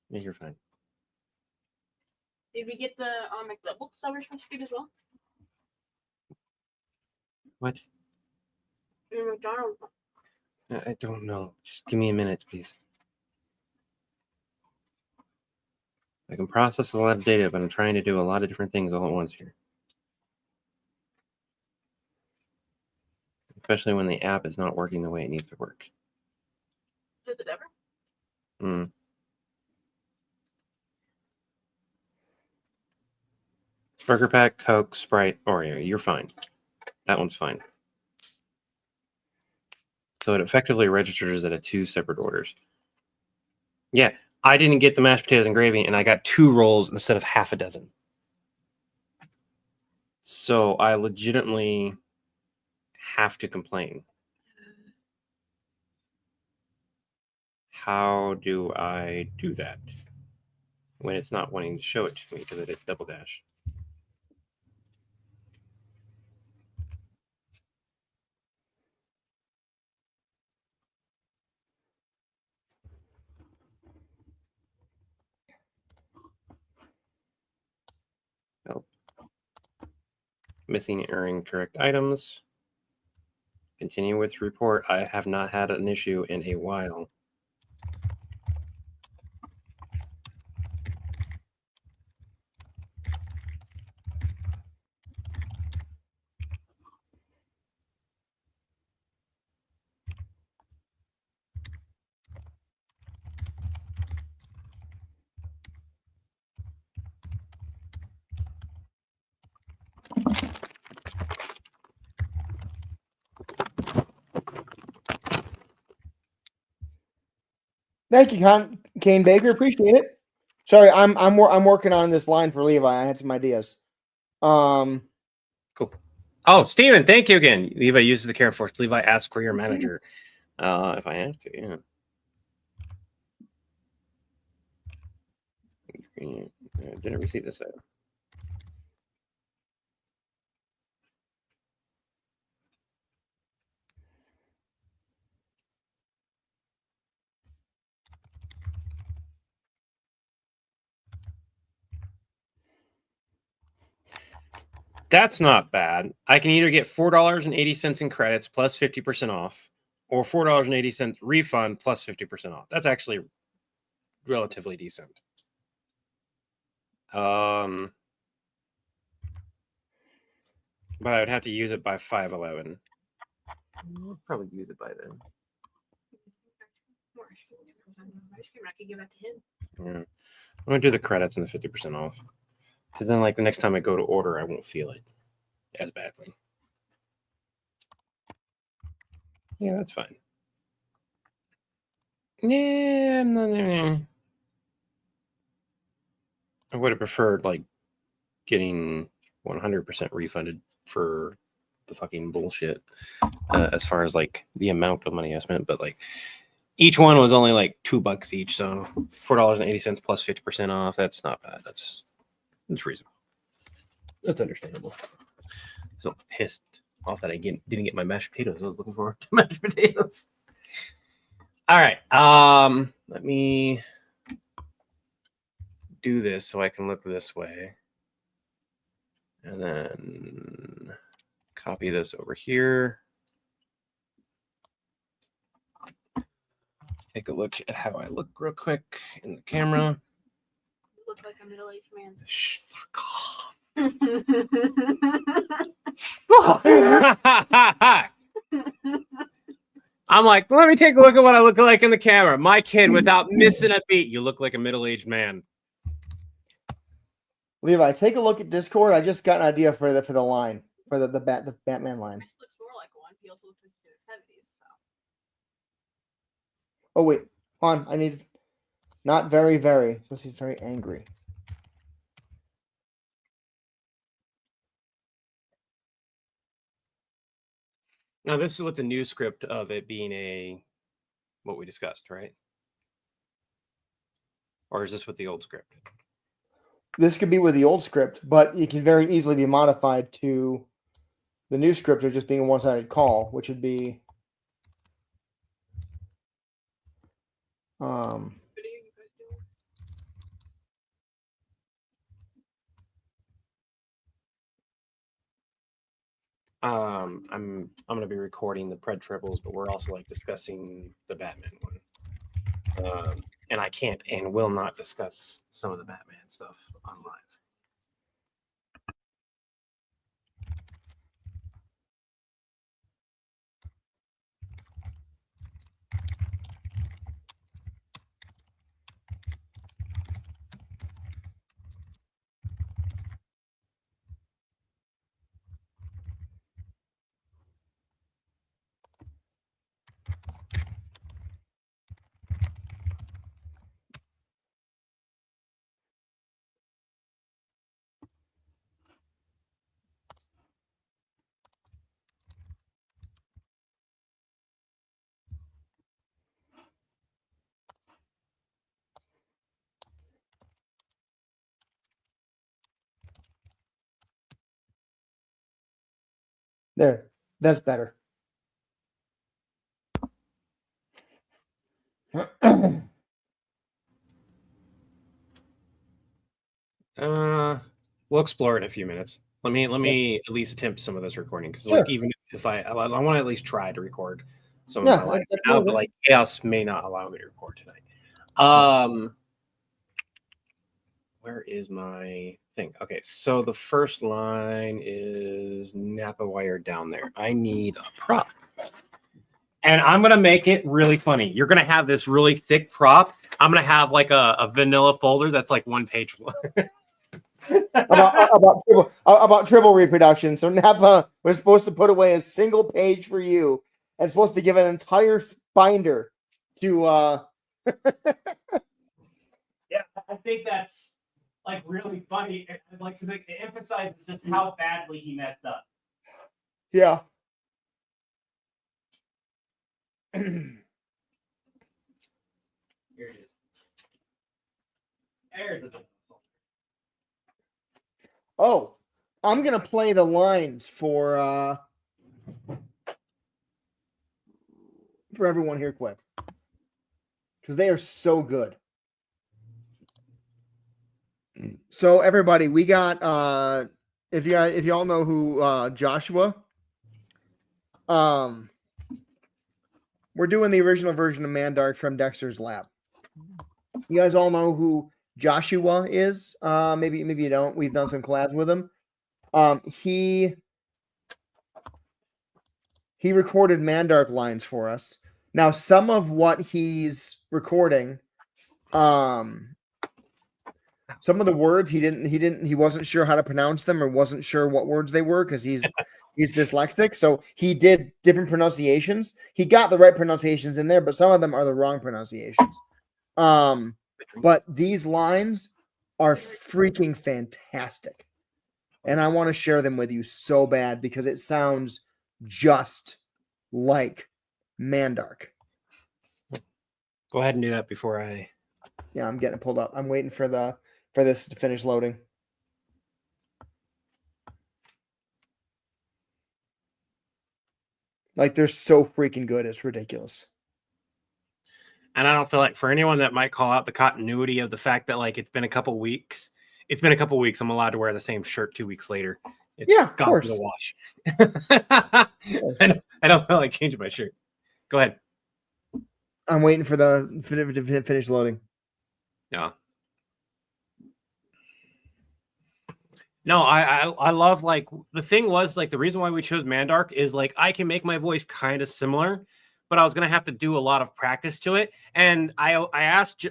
Yeah, you're fine. Did we get the McDoubles that were supposed to get as well? What? The McDonald's. I don't know. Just give me a minute, please. I can process a lot of data, but I'm trying to do a lot of different things all at once here. Especially when the app is not working the way it needs to work. Does it ever? Mm. Burger Pack, Coke, Sprite, Oreo. You're fine. That one's fine. So it effectively registers it at 2 separate orders. Yeah, I didn't get the mashed potatoes and gravy, and I got 2 rolls instead of half a dozen. So I legitimately have to complain. How do I do that when it's not wanting to show it to me because I did double dash? Nope. Missing or incorrect items. Continue with report. I have not had an issue in a while. Thank you, Kane Baker. Appreciate it. Sorry, I'm working on this line for Levi. I had some ideas. Cool. Oh, Steven, thank you again. Levi uses the care force. Levi asks for your manager. If I have to, yeah. I didn't receive this item. That's not bad. I can either get $4.80 in credits plus 50% off, or $4.80 refund plus 50% off. That's actually relatively decent. But I would have to use it by 5/11. I'll probably use it by then. I could give that to him. Yeah. I'm gonna do the credits and the 50% off. Because then, like, the next time I go to order, I won't feel it as badly. Yeah, that's fine. Yeah, I'm not. I would have preferred, like, getting 100% refunded for the fucking bullshit as far as, like, the amount of money I spent. But, like, each one was only, like, $2 each. So $4.80 plus 50% off. That's not bad. That's reasonable. That's understandable. I'm so pissed off that I didn't get my mashed potatoes. I was looking forward to mashed potatoes. All right. Let me do this so I can look this way. And then copy this over here. Let's take a look at how I look real quick in the camera. You look like a middle-aged man. Shh, fuck off. I'm like, let me take a look at what I look like in the camera. My kid, without missing a beat, you look like a middle-aged man. Levi, take a look at Discord. I just got an idea for the line for the Batman line. This looks more like one. He also looks like he's in the 70s. So. Oh wait, hold on. I need not very very. So he's very angry. Now, this is with the new script of it being what we discussed, right? Or is this with the old script? This could be with the old script, but it can very easily be modified to the new script of just being a one-sided call, which would be What are you guys doing? I'm gonna be recording the Pred Tribbles, but we're also like discussing the Batman one. And I can't and will not discuss some of the Batman stuff on live. There. That's better. We'll explore it in a few minutes. Let me at least attempt some of this recording because Sure. like even if I want to at least try to record some Yeah, of my live that's now, really but good. like chaos may not allow me to record tonight. Where is my thing? Okay, so the first line is Napa wire down there. I need a prop. And I'm gonna make it really funny. You're gonna have this really thick prop. I'm gonna have like a vanilla folder that's like one page. about triple reproduction. So Napa was supposed to put away a single page for you and supposed to give an entire binder to Yeah, I think that's like really funny. Like because it emphasizes just how badly he messed up. yeah. Here it is. There's a Oh, I'm gonna play the lines for everyone here quick. Because they are so good. So everybody, we got if y'all know who Joshua, we're doing the original version of Mandark from Dexter's Lab. You guys all know who Joshua is. Maybe you don't. We've done some collabs with him. He recorded Mandark lines for us. Now, some of what he's recording, some of the words he wasn't sure how to pronounce them or wasn't sure what words they were because he's dyslexic. So he did different pronunciations. He got the right pronunciations in there, but some of them are the wrong pronunciations. But these lines are freaking fantastic. And I want to share them with you so bad because it sounds just like Mandark. Go ahead and do that before I. Yeah, I'm getting it pulled up. I'm waiting for this to finish loading. Like they're so freaking good, it's ridiculous. And I don't feel like for anyone that might call out the continuity of the fact that like it's been a couple weeks, I'm allowed to wear the same shirt 2 weeks later. It's Yeah, of gone course. through the wash. I don't feel like changing my shirt. Go ahead. I'm waiting for the to finish loading. Yeah. No, I love like the thing was like the reason why we chose Mandark is like I can make my voice kind of similar, but I was gonna have to do a lot of practice to it. And I asked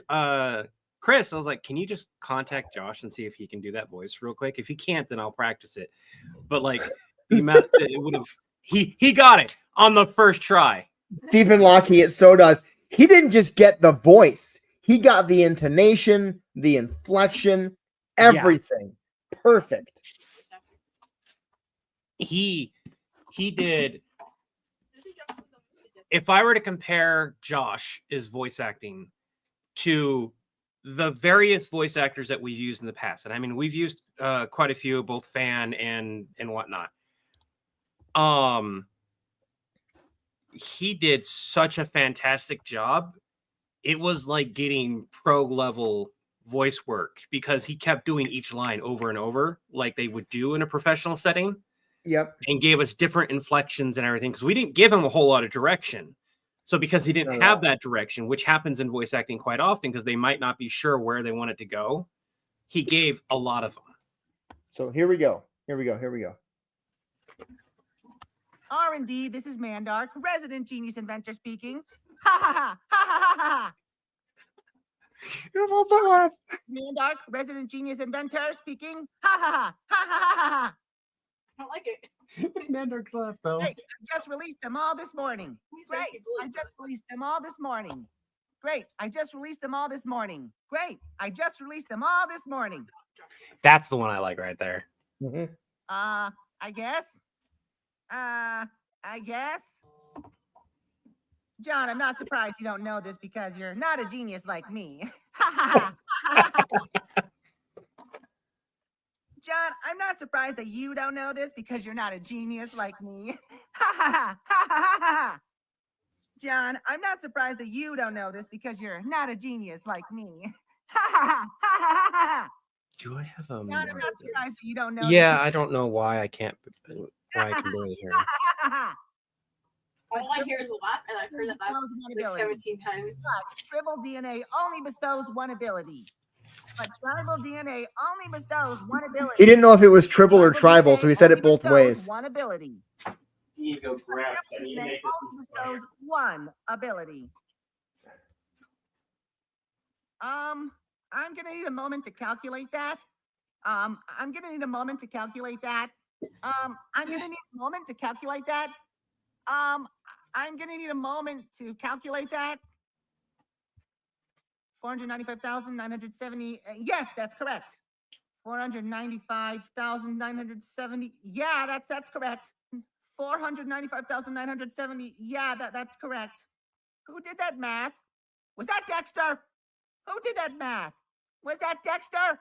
Chris, I was like, can you just contact Josh and see if he can do that voice real quick? If he can't, then I'll practice it. But like the amount it would have he got it on the first try. Stephen Lockheed, it so does. He didn't just get the voice; he got the intonation, the inflection, everything. Perfect. He did. If I were to compare Josh's voice acting to the various voice actors that we've used in the past, and I mean we've used quite a few, both fan and whatnot. He did such a fantastic job. It was like getting pro level voice work because he kept doing each line over and over like they would do in a professional setting. Yep. and gave us different inflections and everything because we didn't give him a whole lot of direction. So because he didn't have that direction, which happens in voice acting quite often because they might not be sure where they want it to go, he gave a lot of them. So here we go. Here we go. R&D, this is Mandark, resident genius inventor speaking. Ha ha ha ha ha ha. Mandark, resident genius inventor speaking. Ha ha ha ha ha ha ha. I don't like it. Mandark's laugh, though. Great, I just released them all this morning. Great, I just released them all this morning. Great, I just released them all this morning. Great, I just released them all this morning. That's the one I like right there. Mhm. I guess. I guess. John, I'm not surprised you don't know this because you're not a genius like me. John, I'm not surprised that you don't know this because you're not a genius like me. John, I'm not surprised that you don't know this because you're not a genius like me. Do I have a? John, I'm not surprised that you don't know Yeah, I don't know why I can't. Why I can barely hear. this. All I hear is a laugh, and I've heard that laugh like 17 times. Tribal DNA only bestows one ability. But tribal DNA only bestows one ability. He didn't know if it was triple or tribal, so he said it both ways. One ability. You need to go grab. Tribal DNA only bestows one ability. I'm gonna need a moment to calculate that. I'm gonna need a moment to calculate that. I'm gonna need a moment to calculate that. I'm gonna need a moment to calculate that. 495,970. Yes, that's correct. 495,970. Yeah, that's correct. 495,970. Yeah, that's correct. Who did that math? Was that Dexter? Who did that math? Was that Dexter?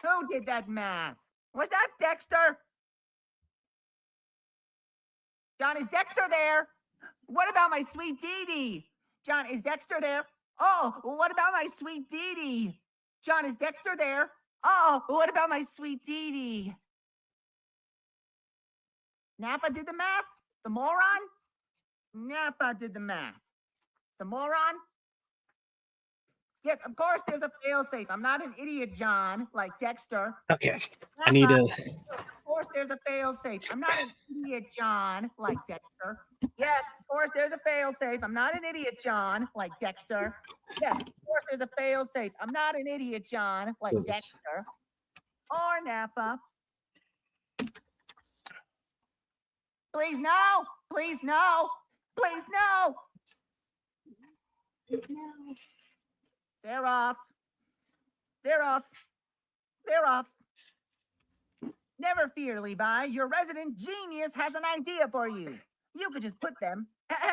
Who did that math? Was that Dexter? John, is Dexter there? What about my sweet Dee Dee? John, is Dexter there? Oh, what about my sweet Dee Dee? John, is Dexter there? Oh, what about my sweet Dee Dee? Napa did the math? The moron? Napa did the math. The moron? Yes, of course there's a failsafe. I'm not an idiot, John, like Dexter. Okay, I need to. Of course there's a failsafe. I'm not an idiot, John, like Dexter. Yes, of course there's a failsafe. I'm not an idiot, John, like Dexter. Yes, of course there's a failsafe. I'm not an idiot, John, like Dexter. Or Napa. Please no! Please no! Please no! No. They're off. They're off. They're off. Never fear, Levi. Your resident genius has an idea for you. You could just put them.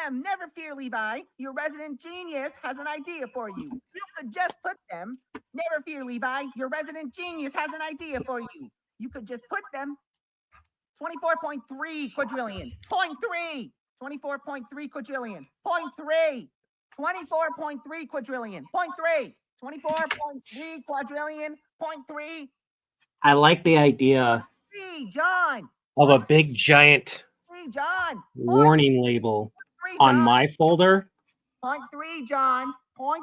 Never fear, Levi. Your resident genius has an idea for you. You could just put them. Never fear, Levi. Your resident genius has an idea for you. You could just put them. 24.3 quadrillion. 0.3. 24.3 quadrillion. 0.3. 24.3 quadrillion. 0.3. 24.3 quadrillion. 0.3. I like the idea 3, John. of a big giant 3, John. warning label 3, on John. my folder. 0.3, John. 0.3.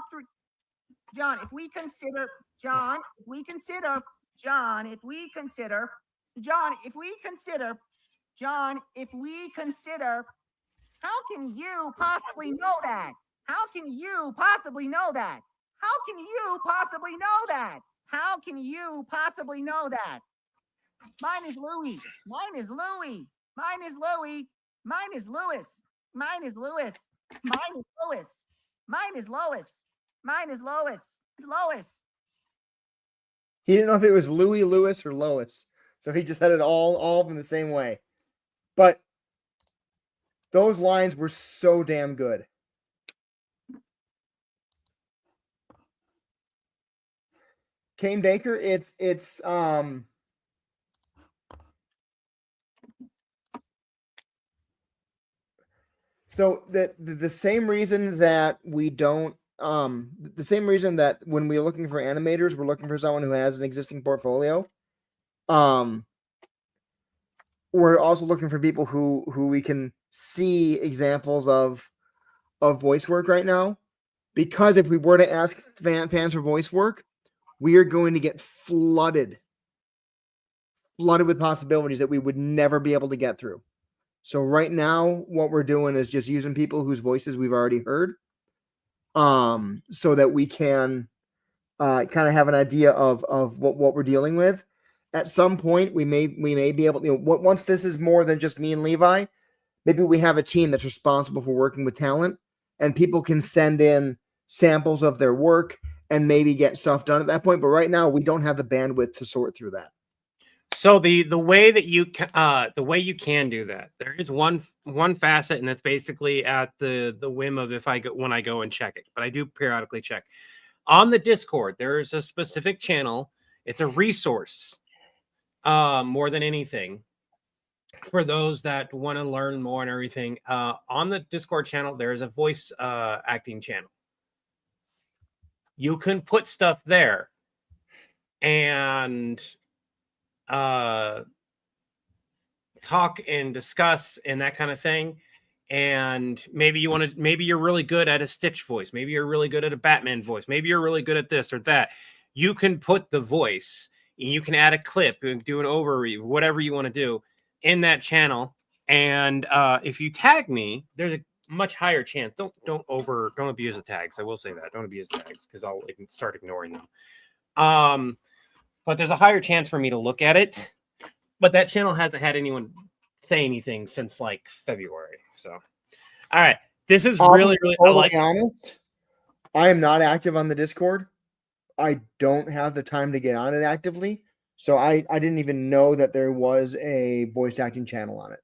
John, if we consider, John, if we consider, John, if we consider, John, if we consider, John, if we consider, how can you possibly know that? How can you possibly know that? How can you possibly know that? How can you possibly know that? Mine is Louis. Mine is Louis. Mine is Louis. Mine is Louis. Mine is Louis. Mine is Louis. Mine is Lois. Mine is Lois. It's Lois. He didn't know if it was Louis, Lewis, or Lois. So he just said it all in the same way. But those lines were so damn good. Kane Baker, it's so the same reason that we don't the same reason that when we're looking for animators, we're looking for someone who has an existing portfolio. we're also looking for people who we can see examples of voice work right now, because if we were to ask fans for voice work, we are going to get flooded with possibilities that we would never be able to get through. So right now, what we're doing is just using people whose voices we've already heard, so that we can kind of have an idea of what we're dealing with. At some point, we may be able to, once this is more than just me and Levi, maybe we have a team that's responsible for working with talent, and people can send in samples of their work and maybe get stuff done at that point. But right now, we don't have the bandwidth to sort through that. So the way that you can do that, there is one facet, and that's basically at the whim of when I go and check it. But I do periodically check on the Discord. There is a specific channel. It's a resource, more than anything, for those that want to learn more and everything. On the Discord channel, there is a voice acting channel. You can put stuff there, and talk and discuss and that kind of thing. And maybe you're really good at a Stitch voice, maybe you're really good at a Batman voice, maybe you're really good at this or that. You can put the voice, and you can add a clip and do an overview, whatever you want to do in that channel. And if you tag me, there's a much higher chance. Don't abuse the tags. I will say that. Don't abuse the tags, because I'll start ignoring them. But there's a higher chance for me to look at it. But that channel hasn't had anyone say anything since like February. So, all right, this is really totally honest. I am not active on the Discord. I don't have the time to get on it actively, so I didn't even know that there was a voice acting channel on it.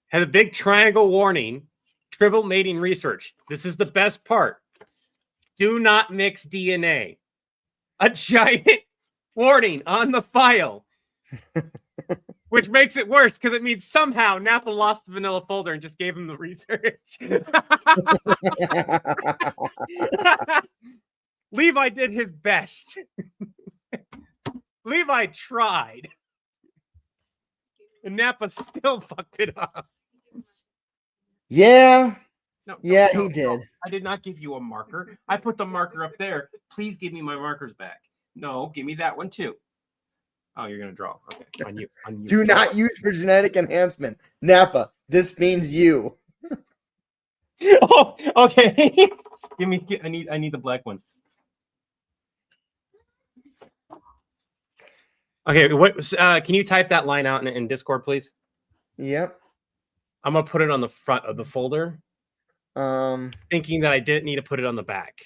Has a big triangle warning. Triple mating research. This is the best part. Do not mix DNA. A giant warning on the file, which makes it worse because it means somehow Napa lost the vanilla folder and just gave him the research. Levi did his best. Levi tried, and Napa still fucked it up. Yeah. No, he did. I did not give you a marker. I put the marker up there. Please give me my markers back. No, give me that one too. Oh, you're gonna draw. Okay, on you. Do not use for genetic enhancement. Napa, this means you. Oh, okay. I need the black one. Okay, what? Can you type that line out in Discord, please? Yep. I'm gonna put it on the front of the folder. Thinking that I didn't need to put it on the back.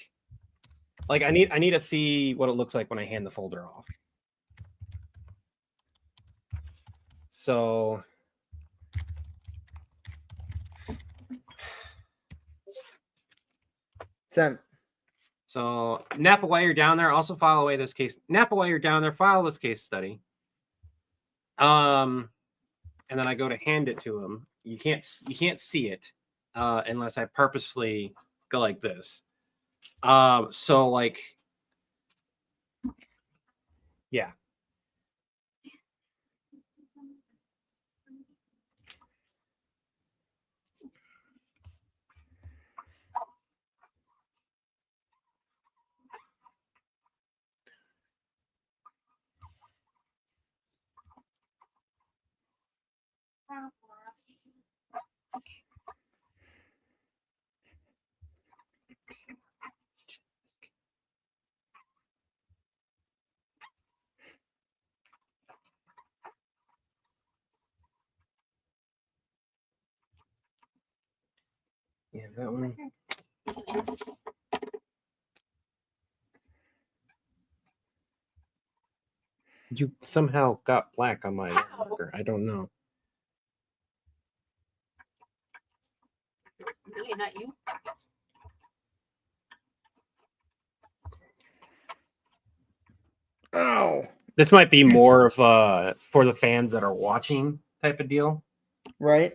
Like I need to see what it looks like when I hand the folder off. So send. So Napa, while you're down there, also file away this case. Napa, while you're down there, file this case study. And then I go to hand it to him. You can't see it unless I purposely go like this. So like, yeah. Yeah, that one. You somehow got black on my marker. I don't know. Really, not you. Oh. This might be more of for the fans that are watching type of deal. Right.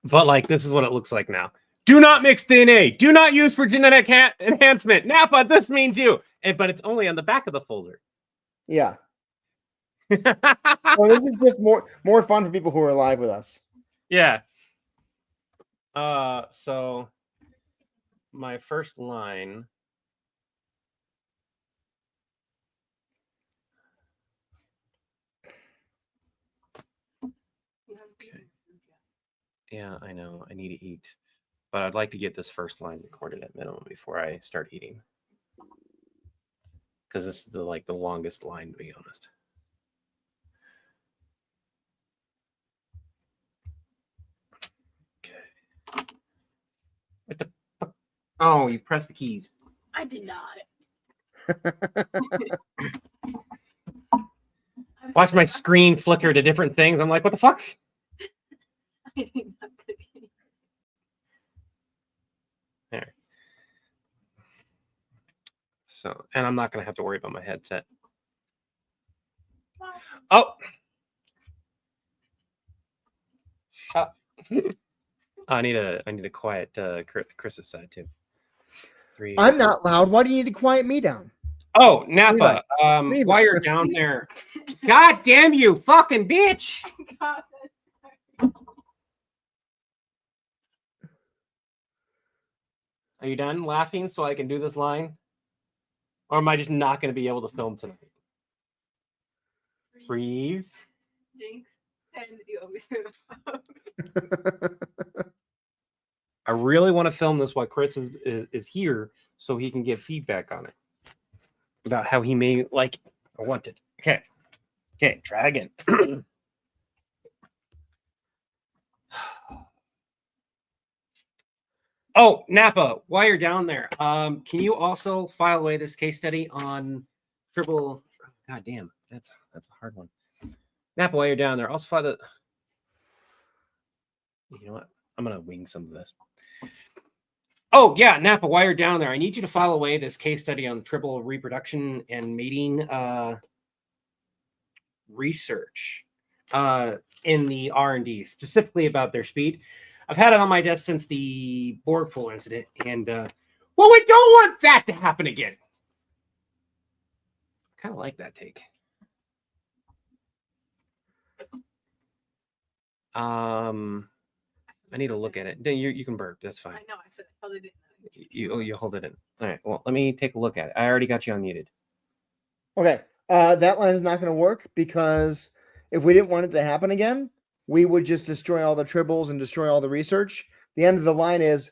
But like, this is what it looks like now. Do not mix DNA. Do not use for genetic enhancement. Napa, this means you. But it's only on the back of the folder. Yeah. Well, this is just more fun for people who are live with us. Yeah. So my first line. Okay. Yeah, I know. I need to eat. But I'd like to get this first line recorded at minimum before I start eating. Because this is the longest line, to be honest. Okay. What the fuck? Oh, you pressed the keys. I did not. Watch my screen flicker to different things. I'm like, what the fuck? I did not click it. There. So, and I'm not gonna have to worry about my headset. Oh, shut. I need a quiet Chris's side too. 3. I'm not loud. Why do you need to quiet me down? Oh, Napa. Levi. While you're down there, God damn you, fucking bitch! God, Are you done laughing so I can do this line, or am I just not going to be able to film tonight? Breathe. Jinx, and you always do. I really want to film this while Chris is here, so he can give feedback on it about how he may like or want it. Okay. Okay. Try again. Oh, Napa, while you're down there, can you also file away this case study on triple? God damn, that's a hard one. Napa, while you're down there, also file the. You know what? I'm gonna wing some of this. Oh yeah, Napa, while you're down there, I need you to file away this case study on triple reproduction and mating research in the R&D, specifically about their speed. I've had it on my desk since the Borg pool incident, and well, we don't want that to happen again. I kind of like that take. I need to look at it. You can burp. That's fine. I know. I said I held it in. You hold it in. All right. Well, let me take a look at it. I already got you unmuted. Okay. That line is not going to work because if we didn't want it to happen again, we would just destroy all the tribbles and destroy all the research. The end of the line is,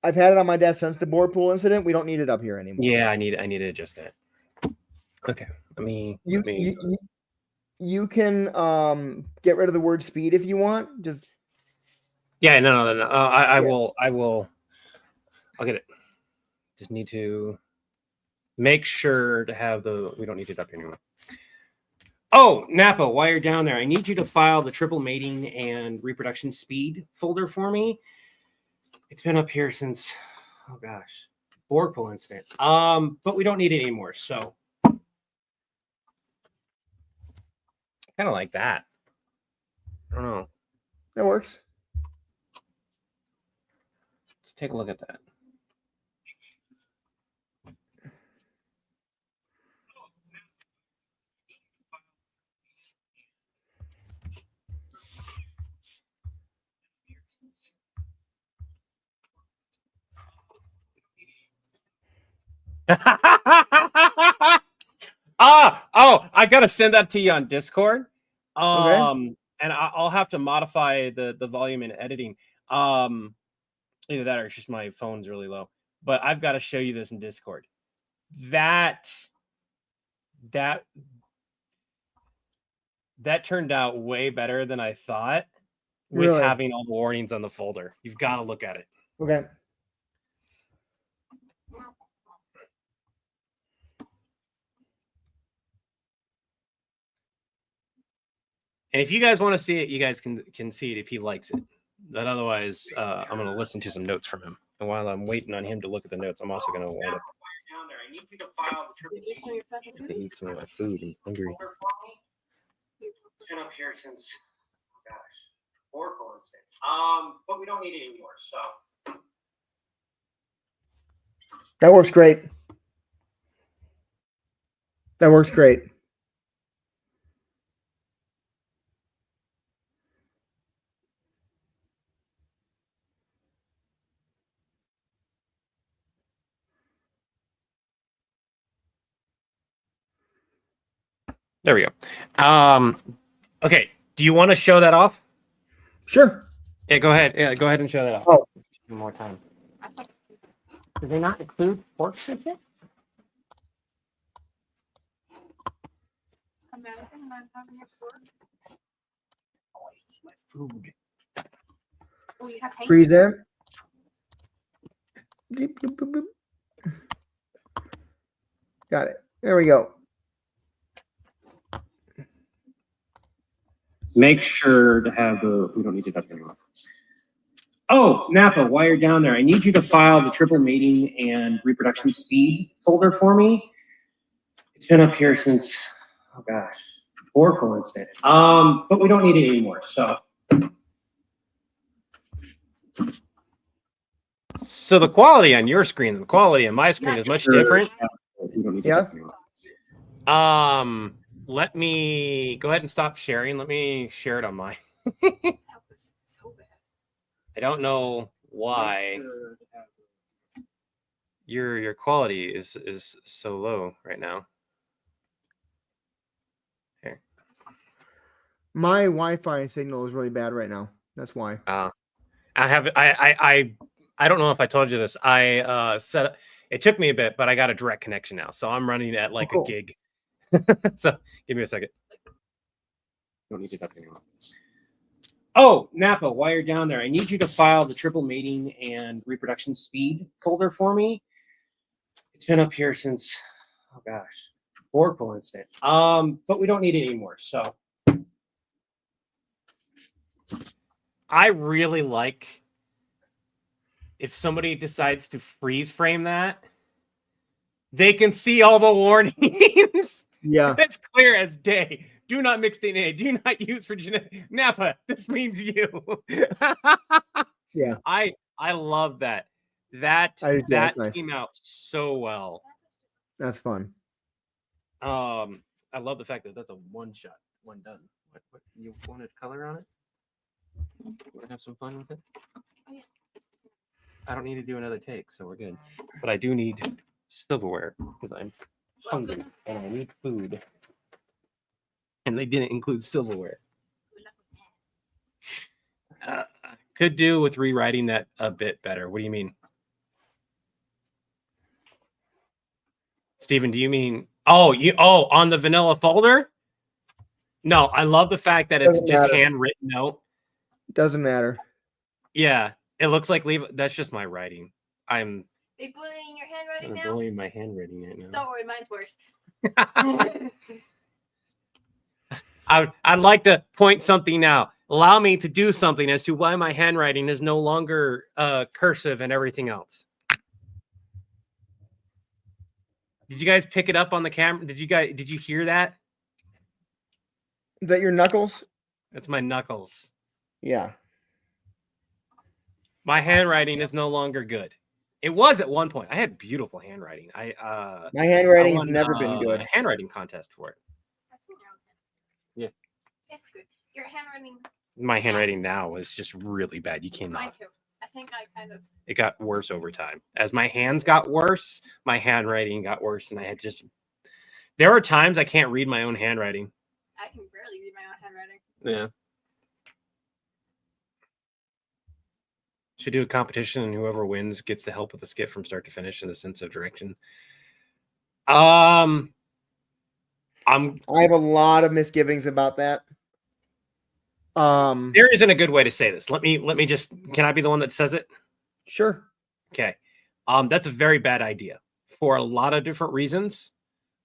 I've had it on my desk since the board pool incident. We don't need it up here anymore. Yeah, I need to adjust that. Okay. You can get rid of the word speed if you want. Just yeah, no. I will. I'll get it. Just need to make sure to have we don't need it up here anymore. Oh, Napa, while you're down there, I need you to file the triple mating and reproduction speed folder for me. It's been up here since, oh gosh, Borg pool incident. But we don't need it anymore. So kind of like that. I don't know. that works. Let's take a look at that. I gotta send that to you on Discord. Okay. And I'll have to modify the volume in editing. Either that or it's just my phone's really low. But I've got to show you this in Discord. That turned out way better than I thought with Really? having all the warnings on the folder. You've got to look at it. Okay. And if you guys want to see it, you guys can see it if he likes it. But otherwise, I'm going to listen to some notes from him. And while I'm waiting on him to look at the notes, I'm also going to wind up. I need you to file the triple Eat some of your fucking to food. eat some of my food. I'm hungry. It's been up here since, oh gosh, Oracle instance. But we don't need it anymore. So That works great. That works great. There we go. Okay. Do you want to show that off? Sure. Yeah, go ahead. Yeah, go ahead and show that off. Oh. One more time. I thought Do they not include pork chicken? imagine not having a fork. My food. Oh, you have hangers. Freeze it. Bleep, bloop, bloop, bloop. Got it. There we go. Make sure to have the. We don't need it up anymore. Oh, Napa, while you're down there, I need you to file the triple mating and reproduction speed folder for me. It's been up here since, oh gosh, Oracle instead. But we don't need it anymore. So the quality on your screen and the quality on my screen is much different. Yeah. Let me go ahead and stop sharing. Let me share it on mine. That was so bad. I don't know why your quality is so low right now. Here. My Wi-Fi signal is really bad right now. That's why. I don't know if I told you this. I set up, it took me a bit, but I got a direct connection now. So I'm running at like cool. a gig. So give me a second. Don't need to do that anymore. Oh, Napa, while you're down there, I need you to file the triple mating and reproduction speed folder for me. It's been up here since, oh gosh, Oracle instead. But we don't need it anymore. So I really like if somebody decides to freeze frame that, they can see all the warnings. Yeah. That's clear as day. Do not mix DNA. Do not use for genetic. Napa, this means you. Yeah. I love that. That That's nice. came out so well. That's fun. I love the fact that that's a one shot, one done. What you wanted color on it? You want to have some fun with it? I don't need to do another take, so we're good. But I do need silverware because I'm hungry and I need food. And they didn't include silverware. Could do with rewriting that a bit better. What do you mean? Steven, do you mean on the vanilla folder? No, I love the fact that it's Doesn't just matter. handwritten note. Doesn't matter. Yeah, it looks like Levi. That's just my writing. I'm They bullying your handwriting now? bullying my handwriting right now. Don't worry, mine's worse. I'd like to point something out. Allow me to do something as to why my handwriting is no longer cursive and everything else. Did you guys pick it up on the camera? Did you hear that? Is that your knuckles? That's my knuckles. Yeah. My handwriting is no longer good. It was at one point. I had beautiful handwriting. My handwriting's won, never been good. a handwriting contest for it. Yeah. It's good. Your handwriting. My handwriting now is just really bad. You Mine cannot. too. I think I kind of. It got worse over time. As my hands got worse, my handwriting got worse, and I had just. There are times I can't read my own handwriting. I can barely read my own handwriting. Yeah. Should do a competition, and whoever wins gets the help with the skit from start to finish in the sense of direction. I have a lot of misgivings about that. There isn't a good way to say this. Let me just. Can I be the one that says it? Sure. Okay. That's a very bad idea for a lot of different reasons.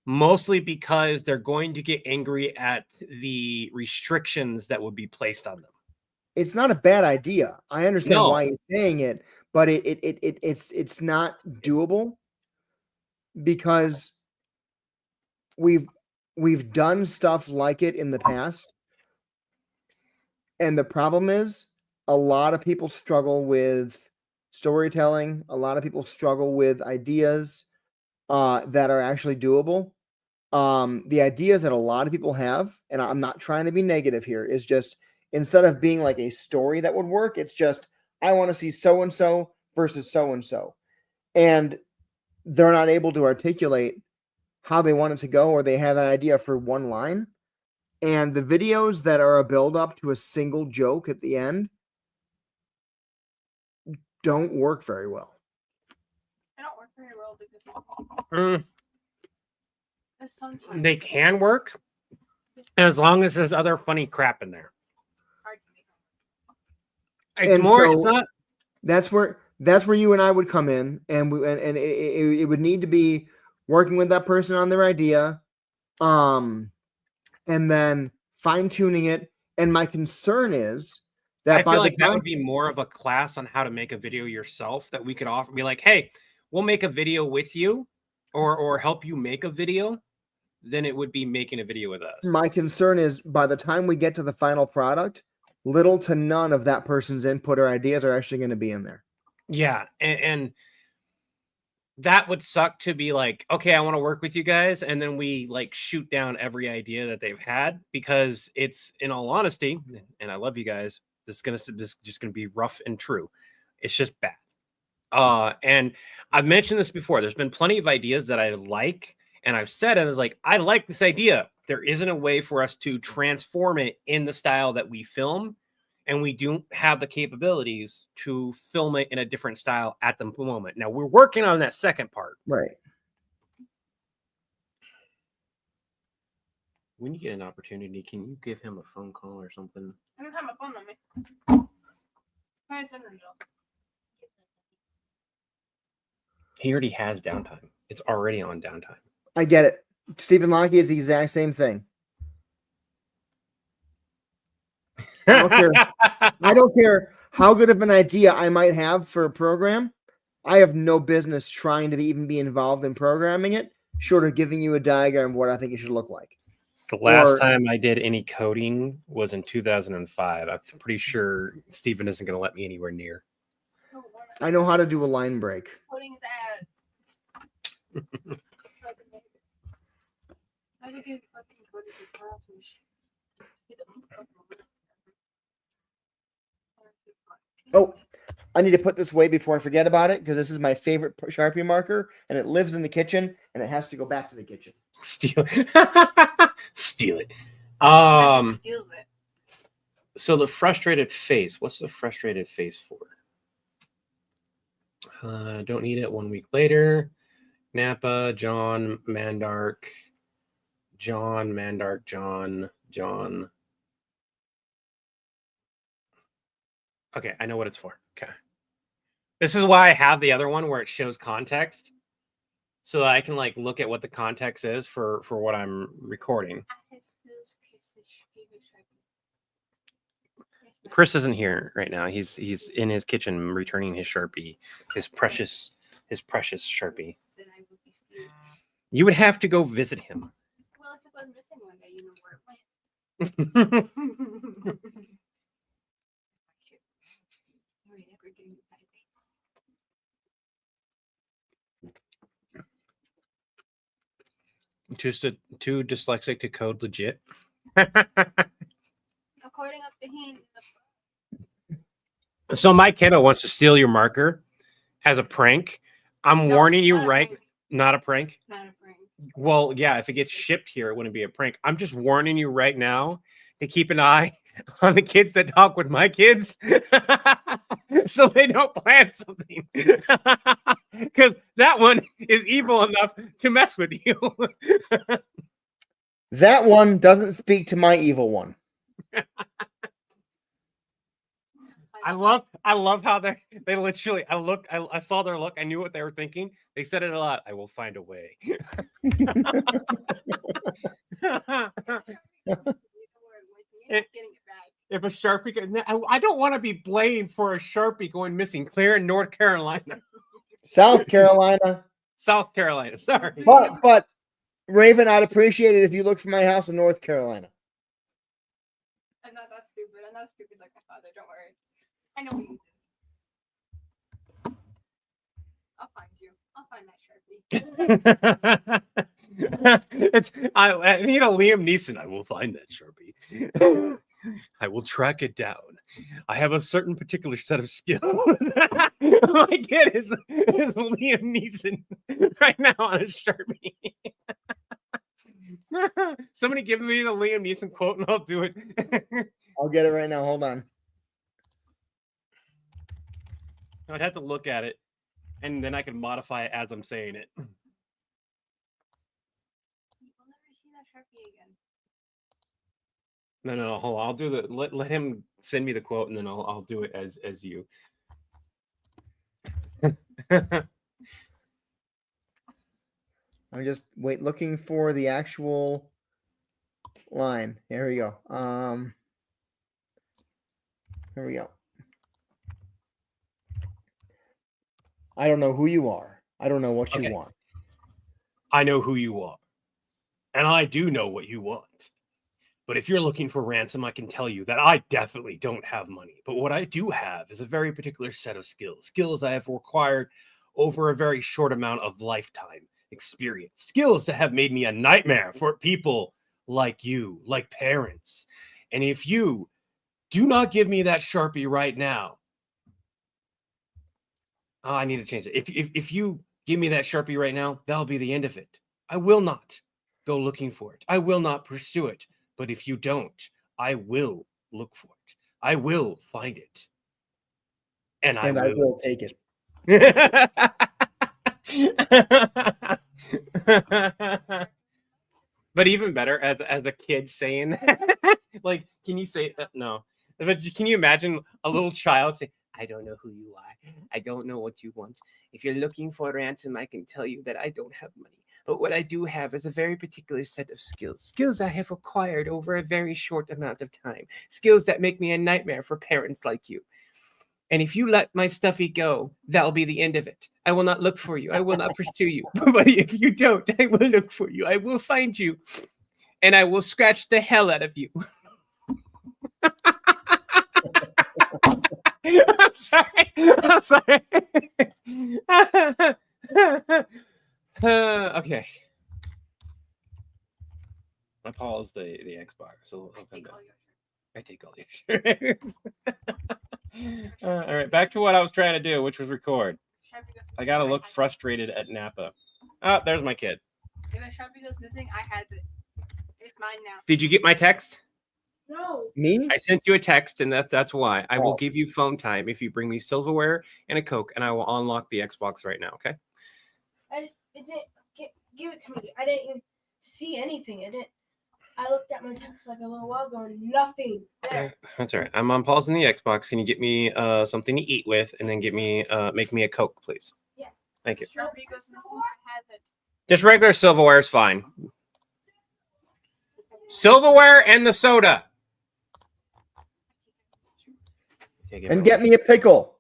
Mostly because they're going to get angry at the restrictions that would be placed on them. It's not a bad idea. I understand No. why he's saying it, but it's not doable because we've done stuff like it in the past. And the problem is a lot of people struggle with storytelling. A lot of people struggle with ideas that are actually doable. The ideas that a lot of people have, and I'm not trying to be negative here, is just instead of being like a story that would work, it's just I want to see so-and-so versus so-and-so. And they're not able to articulate how they want it to go, or they have an idea for one line. And the videos that are a build up to a single joke at the end don't work very well. I don't work very well because there's sometimes They can work as long as there's other funny crap in there. hard to make. It's And more. so- It's not. That's where you and I would come in, and it would need to be working with that person on their idea, and then fine tuning it. And my concern is that I by feel the like that time, would be more of a class on how to make a video yourself that we could offer. Be like, hey, we'll make a video with you, or help you make a video. Then it would be making a video with us. my concern is by the time we get to the final product, little to none of that person's input or ideas are actually going to be in there. Yeah, and that would suck to be like, okay, I want to work with you guys, and then we like shoot down every idea that they've had, because it's, in all honesty, and I love you guys, this is just gonna be rough and true. It's just bad. And I've mentioned this before. There's been plenty of ideas that I like, and I've said it as like, I like this idea. There isn't a way for us to transform it in the style that we film, and we don't have the capabilities to film it in a different style at the moment. Now we're working on that second part. Right. When you get an opportunity, can you give him a phone call or something? I don't have my phone on me. My it's under job. He already has downtime. It's already on downtime. I get it. Stephen Locke is the exact same thing. I don't care how good of an idea I might have for a program. I have no business trying to even be involved in programming it, short of giving you a diagram of what I think it should look like. The last time I did any coding was in 2005. I'm pretty sure Stephen isn't going to let me anywhere near. No, I know how to do a line break. putting that. I would give fucking coding to class and shit. Oh, I need to put this away before I forget about it, because this is my favorite Sharpie marker, and it lives in the kitchen, and it has to go back to the kitchen. Steal it. Steal it. Steals it. So the frustrated face. What's the frustrated face for? Don't need it. 1 week later. Napa, John, Mandark, John. Okay, I know what it's for. Okay. This is why I have the other one where it shows context, so that I can like look at what the context is for what I'm recording. Chris isn't here right now. He's in his kitchen returning his Sharpie, his precious Sharpie. Then I would be stealing. You would have to go visit him. Well, if it was missing one day, you know where it went. Sorry, never getting it back. Too dyslexic to code legit. According up the hint. So my kiddo wants to steal your marker as a prank. I'm No, warning you not a right. prank. Not a prank. Not a prank. Well, yeah, if it gets shipped here, it wouldn't be a prank. I'm just warning you right now to keep an eye on the kids that talk with my kids so they don't plan something. Because that one is evil enough to mess with you. That one doesn't speak to my evil one. I love how they literally, I saw their look, I knew what they were thinking. They said it a lot. I will find a way. If a Sharpie I don't want to be blamed for a Sharpie going missing. Clear in North Carolina. South Carolina. South Carolina, sorry. But Raven, I'd appreciate it if you look for my house in North Carolina. I'm not that stupid. I'm not stupid like my father. Don't worry. I know what you did. I'll find you. I'll find that Sharpie. I need a Liam Neeson. I will find that Sharpie. I will track it down. I have a certain particular set of skills. My kid is Liam Neeson right now on a Sharpie. Somebody give me the Liam Neeson quote and I'll do it. I'll get it right now. Hold on. I'd have to look at it, and then I can modify it as I'm saying it. We'll never see that Sharpie again. No, hold on. I'll do the let him send me the quote, and then I'll do it as you. I'm just looking for the actual line. Here we go. Here we go. I don't know who you are. I don't know what you Okay. want. I know who you are, and I do know what you want. But if you're looking for ransom, I can tell you that I definitely don't have money. But what I do have is a very particular set of skills I have acquired over a very short amount of lifetime experience, skills that have made me a nightmare for people like you, like parents. And if you do not give me that Sharpie right now, I need to change it. If you give me that Sharpie right now, that'll be the end of it. I will not go looking for it. I will not pursue it. But if you don't, I will look for it. I will find it. And I will take it. But even better, as a kid saying that, like, can you say no? But can you imagine a little child saying, I don't know who you are. I don't know what you want. If you're looking for ransom, I can tell you that I don't have money. But what I do have is a very particular set of skills I have acquired over a very short amount of time, skills that make me a nightmare for parents like you. And if you let my stuffy go, that'll be the end of it. I will not look for you. I will not pursue you. But if you don't, I will look for you. I will find you. And I will scratch the hell out of you. I'm sorry. I'm sorry. Okay. My Paul is the Xbox, so I'll come down. I take all your shirts. All right, back to what I was trying to do, which was record. I gotta look frustrated at Napa. Oh, there's my kid. If a Sharpie goes missing, I have it. It's mine now. Did you get my text? No. Me? I sent you a text, and that's why. I will Oh. give you phone time if you bring me silverware and a Coke, and I will unlock the Xbox right now, okay? It didn't give it to me. I didn't even see anything. I looked at my text like a little while ago and nothing there. That's all right. I'm on pause in the Xbox. Can you get me something to eat with, and then make me a Coke, please? Yeah. Thank you. Sharpie goes missing, I have it. Just regular silverware is fine. Silverware and the soda. Okay, And get me a pickle.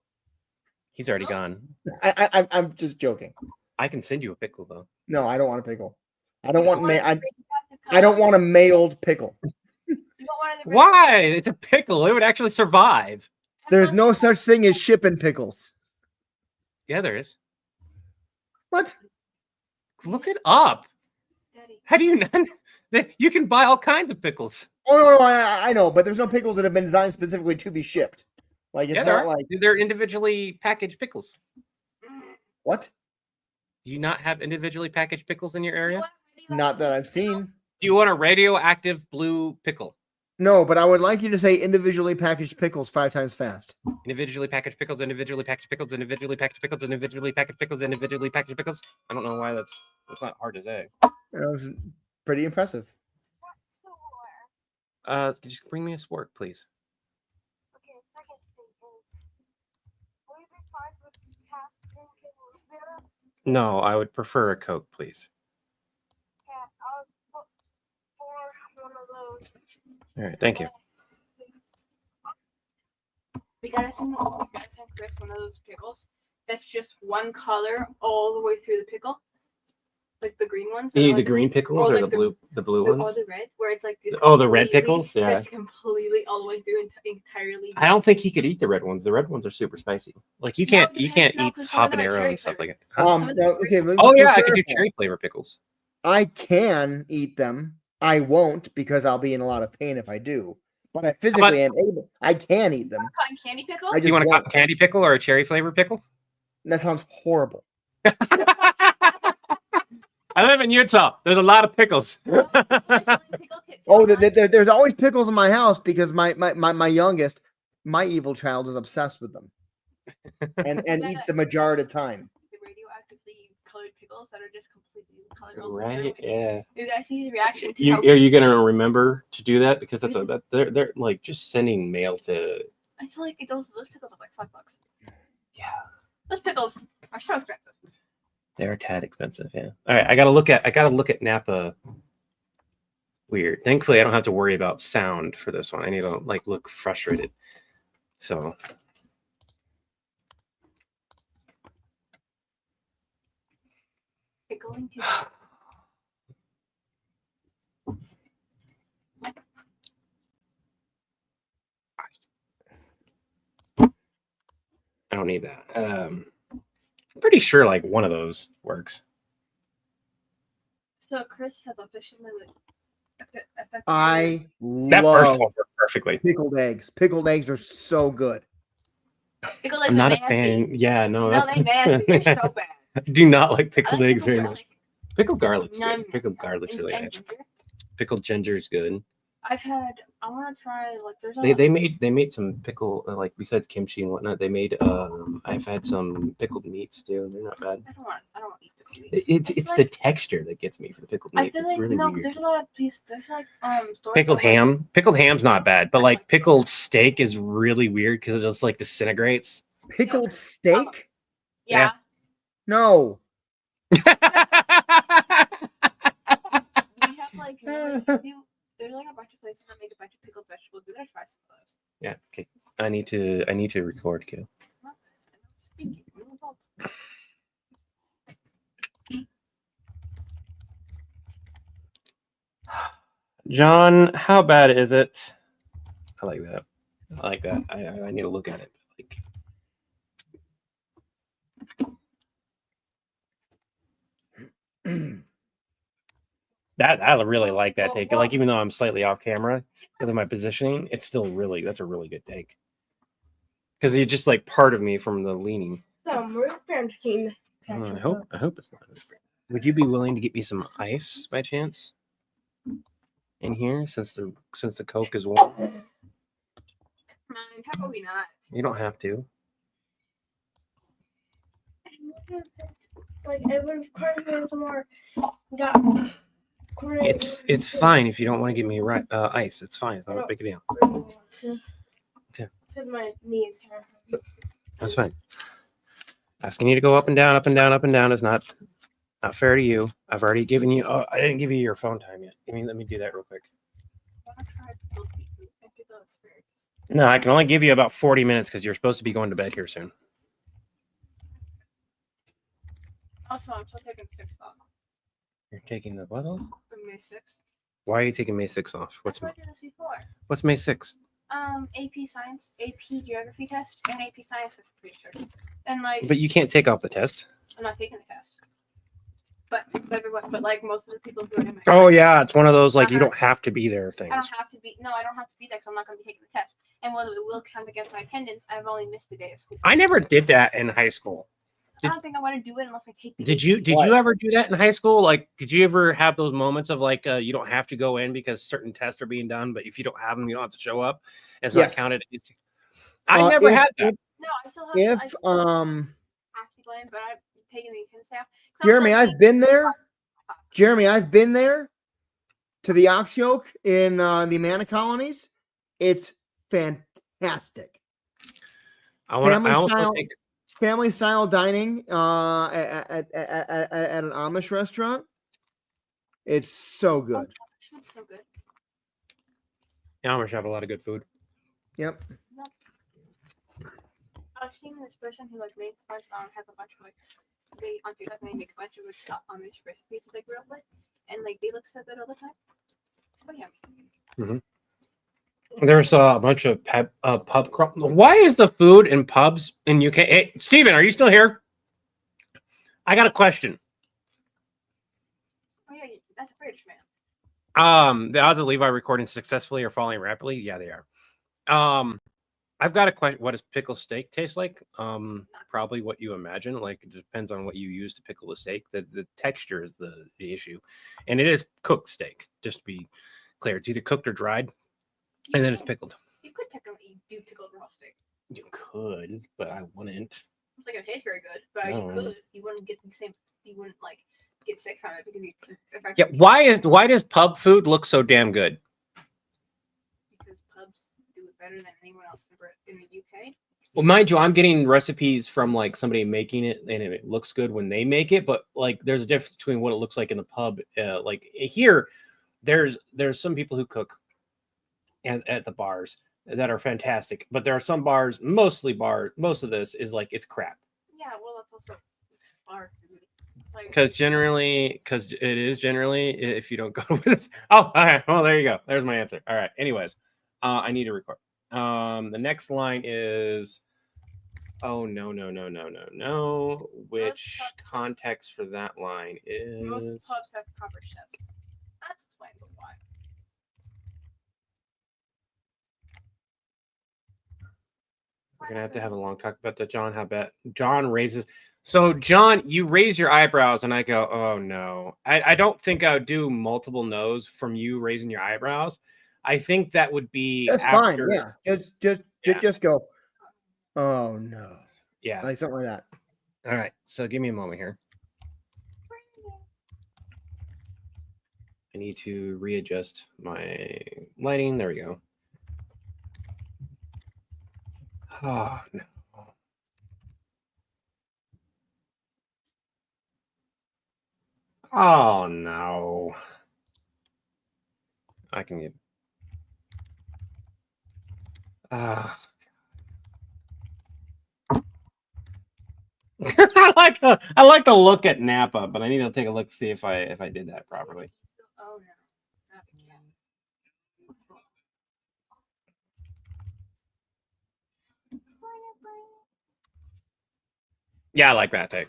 He's already gone. I'm just joking. I can send you a pickle though. No, I don't want a pickle. I don't want I don't want a mailed pickle. You want one of the Why? It's a pickle. It would actually survive. There's no such thing as shipping pickles. Yeah, there is. What? Look it up. Daddy. How do you not? You can buy all kinds of pickles. Oh no, I know, but there's no pickles that have been designed specifically to be shipped. Like it's Yeah, not like they're individually packaged pickles. what? Do you not have individually packaged pickles in your area? Not that I've seen. Do you want a radioactive blue pickle? No, but I would like you to say individually packaged pickles 5 times fast. Individually packaged pickles, individually packaged pickles, individually packaged pickles, individually packaged pickles, individually packaged pickles. I don't know why that's not hard to say. That was pretty impressive. Just bring me a spork, please. Okay, second thing is, will you be fine with half drinking root beer? No, I would prefer a Coke, please. Yeah, I'll put for one of those. All right, thank you. We gotta send Chris one of those pickles that's just one color all the way through the pickle. Like the green ones. You need the green pickles or or like the blue or ones? the red, where it's like this Oh, the red completely- pickles? Yeah. That's completely all the way through entirely. I don't think he could eat the red ones. The red ones are super spicy. Like you can't eat 'cause some of them are habanero cherry and stuff like flavored. that. Huh? Some of them No, are okay. very- Oh yeah, I could do clarify. cherry flavor pickles. I can eat them. I won't because I'll be in a lot of pain if I do. But I physically am able. I can eat them. Cotton candy pickle. I Do you want a just cotton candy pickle or a cherry flavor pickle? That sounds horrible. I I live in Utah. There's a lot of pickles. Oh, there's always pickles in my house because my youngest, my evil child, is obsessed with them, and eats the majority of the time. The radioactively colored pickles that are just completely colorful. Right? Yeah. You guys see his reaction to Are you gonna remember to do that? Because they're like just sending mail to. It's like those pickles are like $5. Yeah. Those pickles are so expensive. They're a tad expensive, yeah. All right, I gotta look at Napa. Weird. Thankfully, I don't have to worry about sound for this one. I need to like look frustrated. So Pickling. I don't need that. I'm pretty sure like one of those works. So Chris has officially I That first love one worked perfectly. pickled eggs. Pickled eggs are so good. Pickled I'm eggs not are a nasty. fan. Yeah, no, No, that's they're nasty. They're so bad. I do not like I pickled like eggs pickled very much. garlic. Pickled garlic's Nom, good. Pickled garlic's really and nice. ginger. Pickled ginger's good. I want to try like there's a. They made some pickle like besides kimchi and whatnot. They made I've had some pickled meats too. They're not bad. I don't want to eat pickled meats. It's like, the texture that gets me for the pickled I meats. feel It's like really no, weird. there's a lot of pieces. There's like stores Pickled that, like, ham. Pickled ham's not bad, but like pickled steak is really weird because it just like disintegrates. Pickled steak? Yeah. No. We have like there's like a bunch of places that make a bunch of pickled vegetables. We gotta try some of those. Yeah. Okay. I need to record, Q. John, how bad is it? I like that. I like that. I need to look at it. Like, I really like that take. Like, even though I'm slightly off camera because of my positioning, it's still that's a really good take. Because you're just like part of me from the leaning. Some real French team. I hope it's not. Would you be willing to get me some ice by chance? In here, since the Coke is warm. Man, how about we not? You don't have to. Like everyone's crying some more. Got It's fine if you don't want to give me ice. It's fine. It's not a big deal. Okay. Because my knees hurt. That's fine. Asking you to go up and down, up and down, up and down is not fair to you. I've already given you. Oh, I didn't give you your phone time yet. Let me do that real quick. No, I can only give you about 40 minutes because you're supposed to be going to bed here soon. Also, I'm still taking 6 off. You're taking the what off? May 6th. Why are you taking May 6th off? That's what I did this before. What's May 6th? AP Science, AP Geography test, and AP Science test, I'm pretty sure. And like, But you can't take off the test. I'm not taking the test. But like most of the people who are in my Oh yeah, it's one of those like you Uh-huh. don't have to be there things. I don't have to be there because I'm not going to be taking the test. And whether it will count against my attendance, I've only missed a day of school. I never did that in high school. I don't think I want to do it unless I take the. Did you ever do that in high school? Like, did you ever have those moments of like you don't have to go in because certain tests are being done, but if you don't have them, you don't have to show up. It's Yes. not counted. I never had that. No, I still have. If I still have to go in, but I've taken the attendance out. Jeremy, I've been there. Jeremy, I've been there to the Ox Yoke in the Amana colonies. It's fantastic. Family style dining at an Amish restaurant. It's so good. It's so good. Yeah, Amish have a lot of good food. Yep. I've seen this person who like makes has a bunch of like they on TikTok and they make a bunch of Amish recipes that they grew up with, and like they look so good all the time. So yummy. There's a bunch of pub. Why is the food in pubs in UK? Hey, Steven, are you still here? I got a question. Oh yeah, that's a British man. The odds of Levi recording successfully are falling rapidly. Yeah, they are. I've got a question. What does pickle steak taste like? Probably what you imagine. Like it depends on what you use to pickle the steak. The texture is the issue, and it is cooked steak. Just to be clear, it's either cooked or dried, and then it's pickled. You could technically do pickled raw steak. You could, but I wouldn't. It's like it tastes very good, but No. you could. You wouldn't get the same. You wouldn't like get sick from it because you. Yeah. Why does pub food look so damn good? Because pubs do it better than anyone else in the UK. Well, mind you, I'm getting recipes from like somebody making it, and it looks good when they make it. But like, there's a difference between what it looks like in the pub. Like here, there's some people who cook at the bars that are fantastic, but there are some bars, most of this is like it's crap. Yeah, well, that's also bar food. Like, Because it is generally, if you don't go with this. Oh, all right. Well, there you go. There's my answer. All right. Anyways, I need to record. The next line is, oh no. Which context for that line is? most pubs have proper chefs. That's explains why. We're gonna have to have a long talk about that, John. How about John raises? So, John, you raise your eyebrows, and I go, "Oh no!" I don't think I would do multiple no's from you raising your eyebrows. I think that would be That's after, fine. Yeah. Just go. Oh no. Yeah. Like something like that. All right. So, give me a moment here. I need to readjust my lighting. There we go. Oh no. Oh no. I can get. I like to look at Napa, but I need to take a look to see if I did that properly. Oh no, not again. Yeah, I like that take.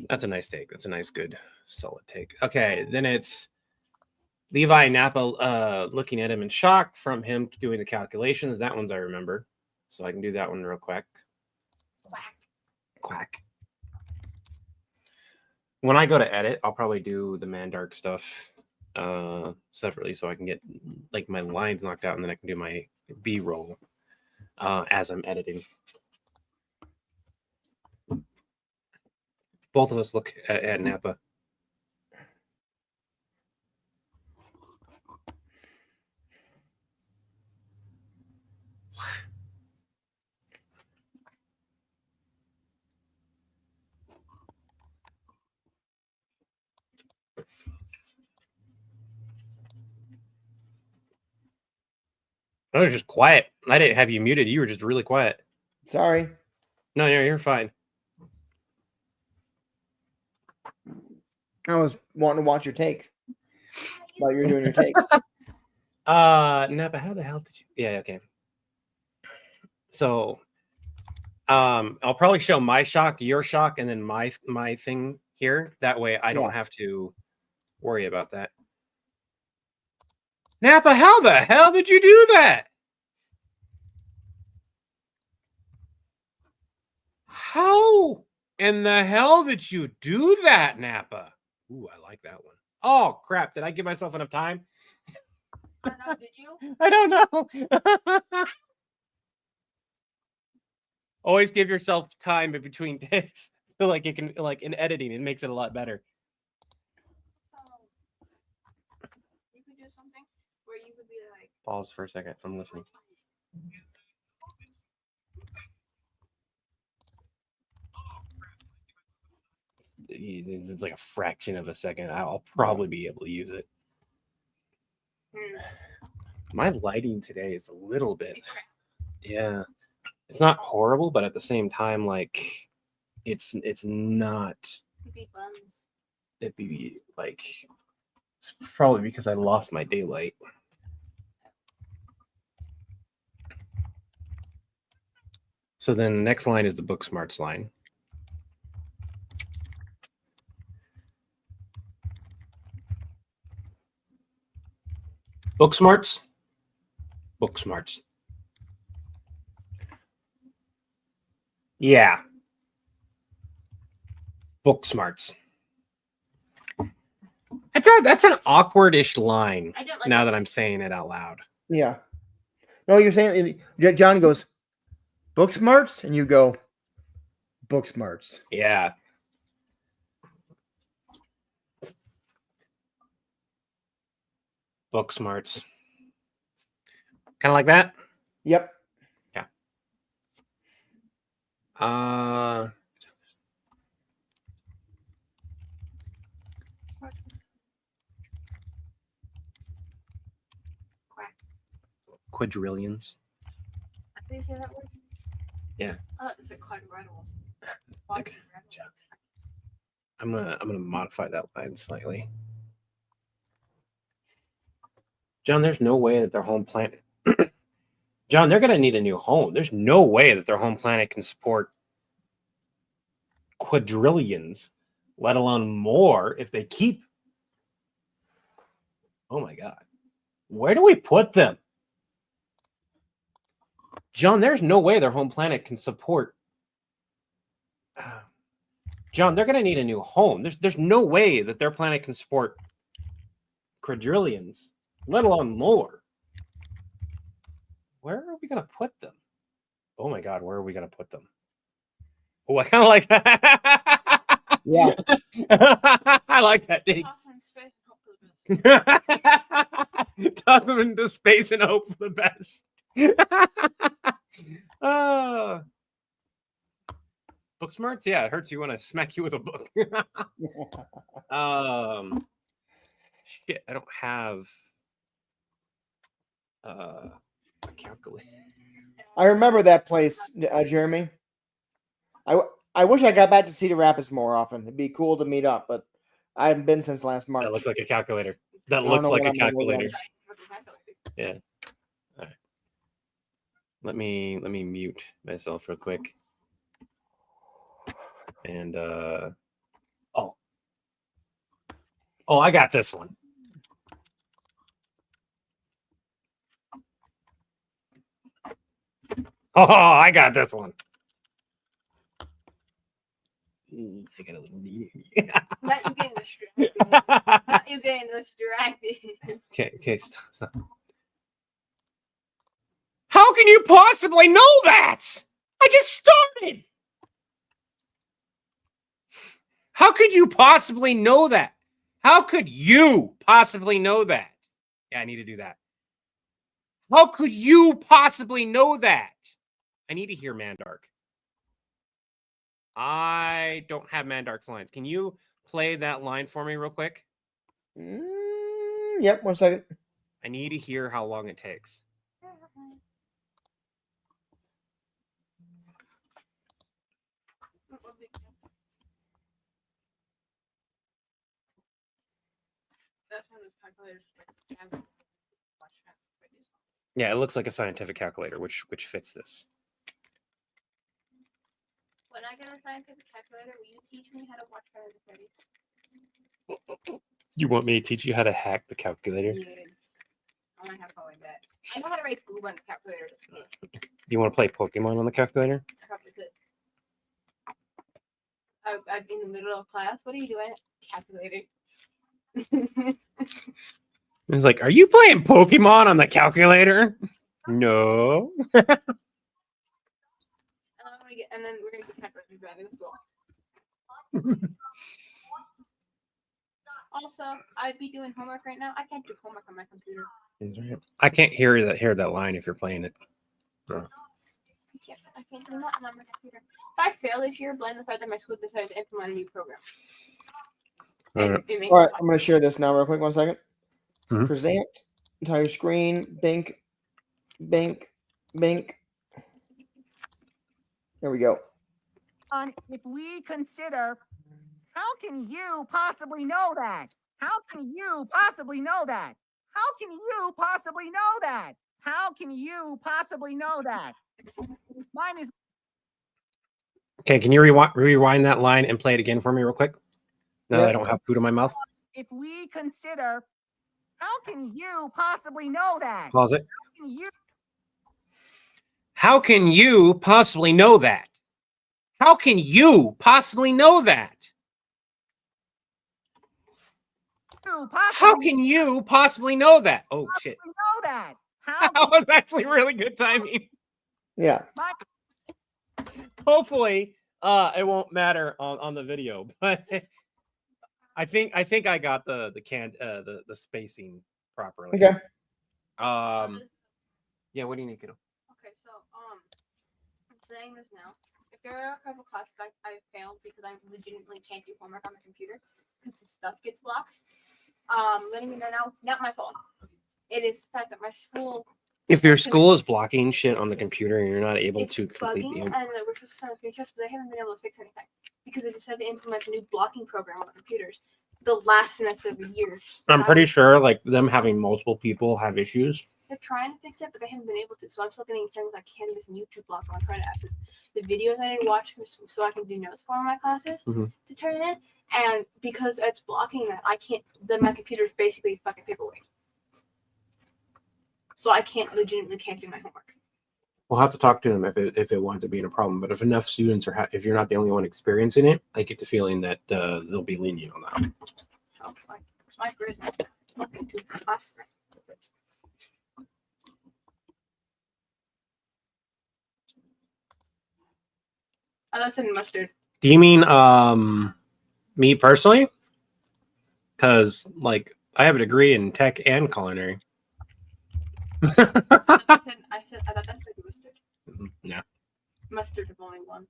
That's a nice take. That's a nice, good, solid take. Okay, then it's Levi and Napa looking at him in shock from him doing the calculations. That one's I remember. So I can do that one real quick. Quack. When I go to edit, I'll probably do the Mandark stuff separately so I can get like my lines knocked out, and then I can do my B-roll as I'm editing. Both of us look at Napa. I was just quiet. I didn't have you muted. You were just really quiet. Sorry. No, you're fine. I was wanting to watch your take while you're doing your take. Napa, how the hell did you? Yeah, okay. So, I'll probably show my shock, your shock, and then my thing here. That way, I don't have to worry about that. Napa, how the hell did you do that? How in the hell did you do that, Napa? Ooh, I like that one. Oh, crap. Did I give myself enough time? I don't know, did you? I don't know. Always give yourself time in between takes. So like it can, like in editing, it makes it a lot better. You could do something where you could be like. Pause for a second. I'm listening. It's like a fraction of a second. I'll probably be able to use it. My lighting today is a little bit, yeah. It's not horrible, but at the same time, like, it's not. It'd be like, it's probably because I lost my daylight. So then the next line is the book smarts line. Book smarts. Book smarts. Yeah. Book smarts. That's an awkward-ish line. I don't like Now that. that I'm saying it out loud. Yeah. No, you're saying John goes book smarts, and you go book smarts. Yeah. Book smarts. Kind of like that. Yep. Quack. Quadrillions. Did you say that word? Yeah. Oh, it's a quadrilateral. Okay. I'm gonna modify that line slightly. John, there's no way that their home planet. John, they're gonna need a new home. There's no way that their home planet can support quadrillions, let alone more, if they keep. Oh my God, where do we put them? John, there's no way their home planet can support. John, they're gonna need a new home. There's no way that their planet can support quadrillions, let alone more. Where are we gonna put them? Oh my God, where are we gonna put them? Oh, I kind of like that. Yeah. I like that, Dave. Toss them in space and hope for the best. Toss them into space and hope for the best. Book smarts? Yeah, it hurts you when I smack you with a book. Shit, I don't have a calculator. I remember that place, Jeremy. I wish I got back to Cedar Rapids more often. It'd be cool to meet up, but I haven't been since last March. That looks like a calculator. That don't looks know like what a I'm gonna look calculator. at. Yeah. All right. Let me mute myself real quick. And oh, I got this one. Oh, I got this one. I got a little Not you getting distracted. Not you getting distracted. Okay, stop. How can you possibly know that? I just started. How could you possibly know that? How could you possibly know that? Yeah, I need to do that. How could you possibly know that? I need to hear Mandark. I don't have Mandark's lines. Can you play that line for me real quick? Yep, 1 second. I need to hear how long it takes. Yeah, it looks like a scientific calculator, which fits this. When I get a scientific calculator, will you teach me how to watch Friday the 30th? You want me to teach you how to hack the calculator? Yeah. I want to have fun like that. I know how to write Google on the calculator. Do you want to play Pokemon on the calculator? I probably could. I'd be in the middle of class. What are you doing? Calculating. It's like, are you playing Pokemon on the calculator? No. And then we're gonna get calculators back in school. Also, I'd be doing homework right now. I can't do homework on my computer. I can't hear that line if you're playing it. I can't do nothing on my computer. If I fail this year, blame the fact that my school decided to implement a new program. All right. All right, I'm going to share this now real quick. 1 second. Mhm. Present, entire screen, bink. There we go. If we consider, how can you possibly know that? How can you possibly know that? How can you possibly know that? How can you possibly know that? Mine is Okay, can you rewind that line and play it again for me real quick? Now that I don't have food in my mouth. if we consider, how can you possibly know that? Pause it. How can you How can you possibly know that? How can you possibly know that? You How possibly can you possibly know that? Oh shit. know that. How That was actually really good timing. Yeah. Hopefully, it won't matter on the video, but I think I got the spacing properly. Okay. Yeah, what do you need, kiddo? Okay, so I'm saying this now. If there are a couple classes I failed because I legitimately can't do homework on my computer because the stuff gets blocked, letting me know now, not my fault. It is the fact that my school. If your school is blocking shit on the computer and you're not able It's to complete bugging, and we're supposed to send a screenshot, but they haven't been able to fix anything because they decided to implement a new blocking program on the computers the last semester of the year. I'm pretty sure like them having multiple people have issues. They're trying to fix it, but they haven't been able to. So I'm still getting things like Canvas and YouTube block. I'm trying to add the videos I need to watch so I can do notes for my classes to turn it in. And because it's blocking that, I can't. Then my computer is basically fucking paperweight. So I legitimately can't do my homework. We'll have to talk to them if it winds up being a problem. But if enough students are, if you're not the only one experiencing it, I get the feeling that they'll be lenient on that. Oh, my grid is fucking too fast. Oh, that's in mustard. Do you mean me personally? Because like I have a degree in tech and culinary. I thought that's like mustard. Yeah. Mustard of only one.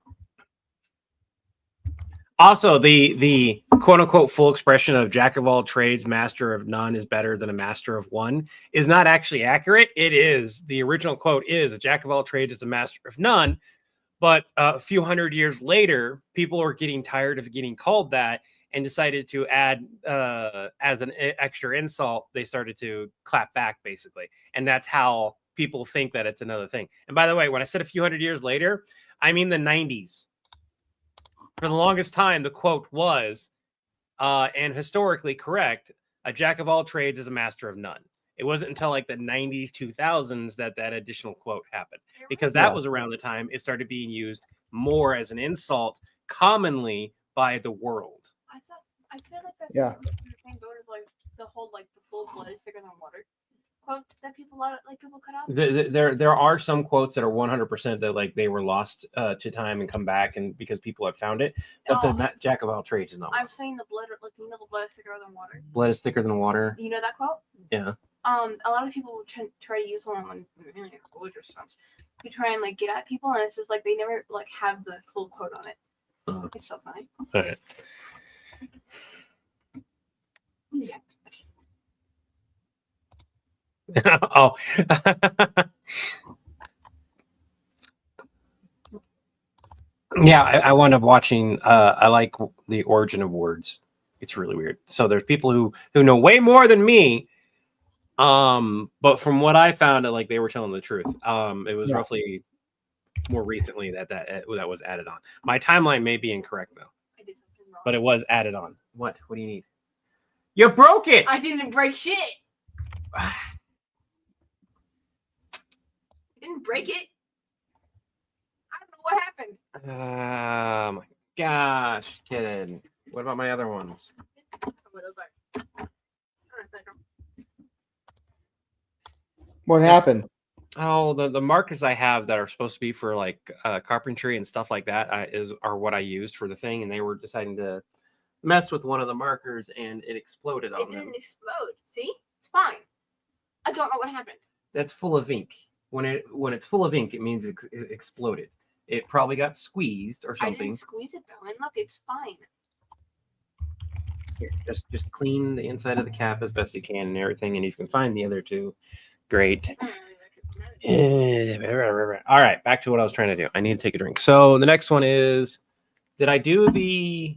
Also, the quote unquote full expression of jack of all trades, master of none is better than a master of one is not actually accurate. It is. The original quote is a jack of all trades is a master of none. But a few hundred years later, people are getting tired of getting called that and decided to add as an extra insult. They started to clap back, basically. And that's how people think that it's another thing. And by the way, when I said a few hundred years later, I mean the 90s. For the longest time, the quote was, and historically correct, a jack of all trades is a master of none. It wasn't until like the 90s, 2000s that additional quote happened, because that was around the time it started being used more as an insult, commonly by the world. I feel like that's Yeah. the same boat as like the whole like the full blood is thicker than water quote that people cut off. There are some quotes that are 100% that like they were lost to time and come back, and because people have found it. But the jack of all trades is not. I'm saying the blood, like you know, the blood is thicker than water. Blood is thicker than water. You know that quote? Yeah. A lot of people try to use them on religious stuff. You try and like get at people, and it's just like they never like have the full quote on it. It's so funny. All right. Yeah. Oh. Yeah, I wound up watching. I like the origin of words. It's really weird. So there's people who know way more than me. But from what I found, like they were telling the truth. It was roughly more recently that was added on. My timeline may be incorrect though. I did something wrong. But it was added on. What? What do you need? You broke it. I didn't break shit. I didn't break it. I don't know what happened. Oh my gosh, kid. What about my other ones? What happened? Oh, the markers I have that are supposed to be for like carpentry and stuff like that are what I used for the thing, and they were deciding to mess with one of the markers, and it exploded on them. It didn't explode. See, it's fine. I don't know what happened. That's full of ink. When it's full of ink, it means it exploded. It probably got squeezed or something. I didn't squeeze it though, and look, it's fine. Here, just clean the inside of the cap as best you can and everything, and if you can find the other two, great. All right, back to what I was trying to do. I need to take a drink. So the next one is, did I do the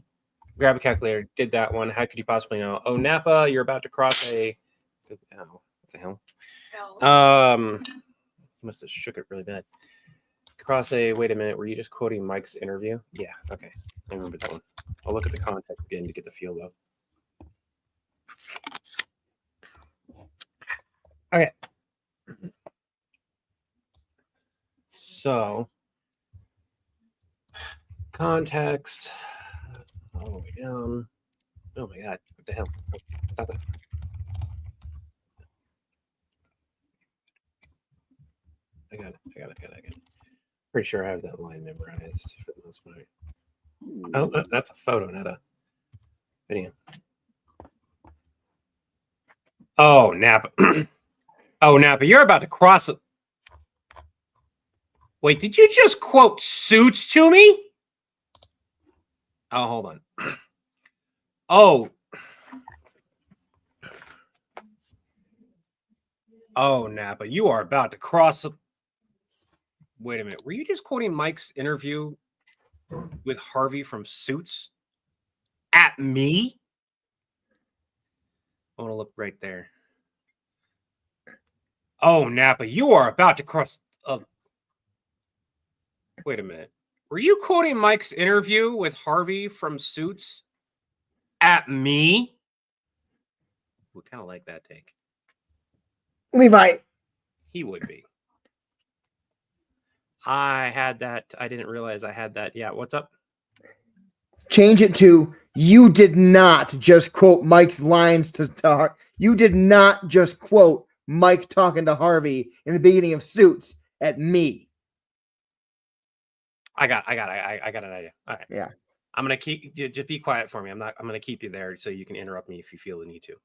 grab a calculator? Did that one? How could you possibly know? Oh, Napa, you're about to cross a. Oh, what the hell? You must have shook it really bad. Cross a. Wait a minute. Were you just quoting Mike's interview? Yeah. Okay. I remember that one. I'll look at the context again to get the feel though. Okay. So context all the way down. Oh my god, what the hell? Stop it. I got it. Pretty sure I have that line memorized for the most part. Oh, that's a photo, not a video. Oh, Napa. Oh, Napa, you're about to cross it. Wait, did you just quote Suits to me? Oh, hold on. Oh. Oh, Napa, you are about to cross. Wait a minute. Were you just quoting Mike's interview with Harvey from Suits at me? I want to look right there. Oh, Napa, you are about to cross. Wait a minute. Were you quoting Mike's interview with Harvey from Suits at me? We kind of like that take. Levi. He would be. I had that. I didn't realize I had that. Yeah, what's up? Change it to you did not just quote Mike's lines to you did not just quote Mike talking to Harvey in the beginning of Suits at me. I got an idea. All right. Yeah. I'm gonna keep you. Just be quiet for me. I'm gonna keep you there so you can interrupt me if you feel the need to.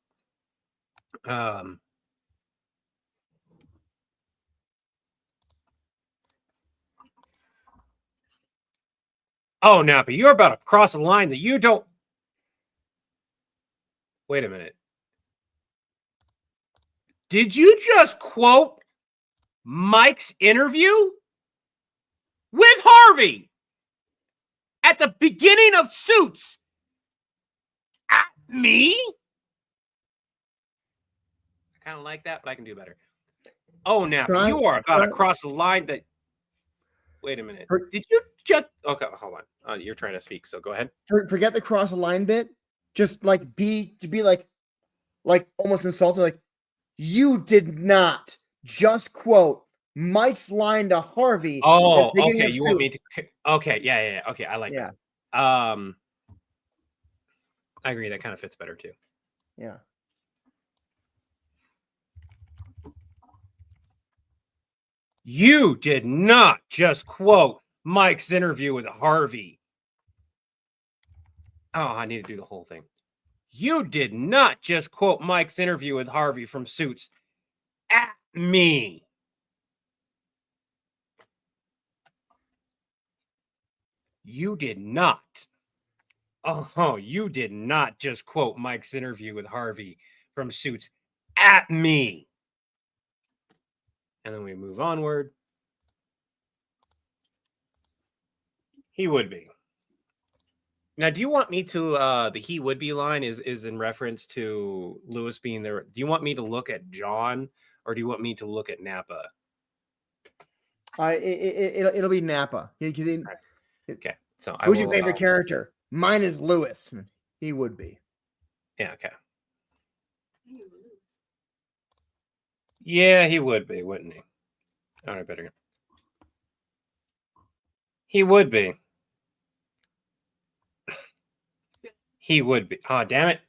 Oh, Napa, you're about to cross a line that you don't. Wait a minute. Did you just quote Mike's interview with Harvey at the beginning of Suits at me? I kind of like that, but I can do better. Oh, Napa, you are about to cross a line that. Wait a minute. Did you just? Okay, hold on. You're trying to speak, so go ahead. Forget the cross the line bit. Just like be like almost insulted. Like you did not just quote Mike's line to Harvey. Oh, okay. You want me to? Okay, yeah. Okay, I like that. I agree. That kind of fits better too. Yeah. You did not just quote Mike's interview with Harvey. Oh, I need to do the whole thing. You did not just quote Mike's interview with Harvey from Suits at me. You did not. Oh, you did not just quote Mike's interview with Harvey from Suits at me. And then we move onward. He would be. Now, do you want me to, the he would be line is in reference to Lewis being there. Do you want me to look at John or do you want me to look at Napa? It'll be Napa. Okay. So who's your favorite character? Mine is Lewis. He would be. Yeah, okay. Yeah, he would be, wouldn't he? All right, better. He would be. He would be. Oh, damn it.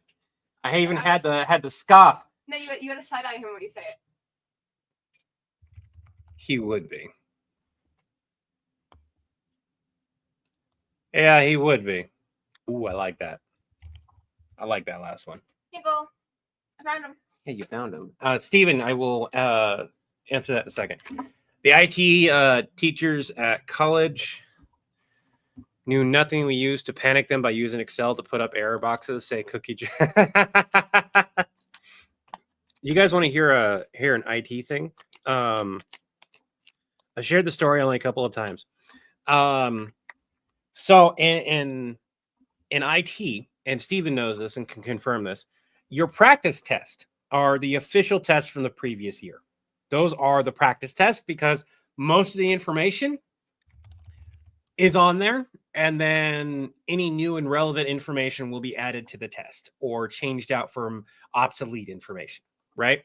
I even had the scoff. No, you gotta side eye him when you say it. He would be. Yeah, he would be. Ooh, I like that. I like that last one. Here you go. I found him. Hey, you found him. Steven, I will answer that in a second. The IT teachers at college knew nothing. We used to panic them by using Excel to put up error boxes, say cookie. You guys want to hear an IT thing? I shared the story only a couple of times. So in IT, and Steven knows this and can confirm this, your practice tests are the official tests from the previous year. Those are the practice tests because most of the information is on there, and then any new and relevant information will be added to the test or changed out from obsolete information, right?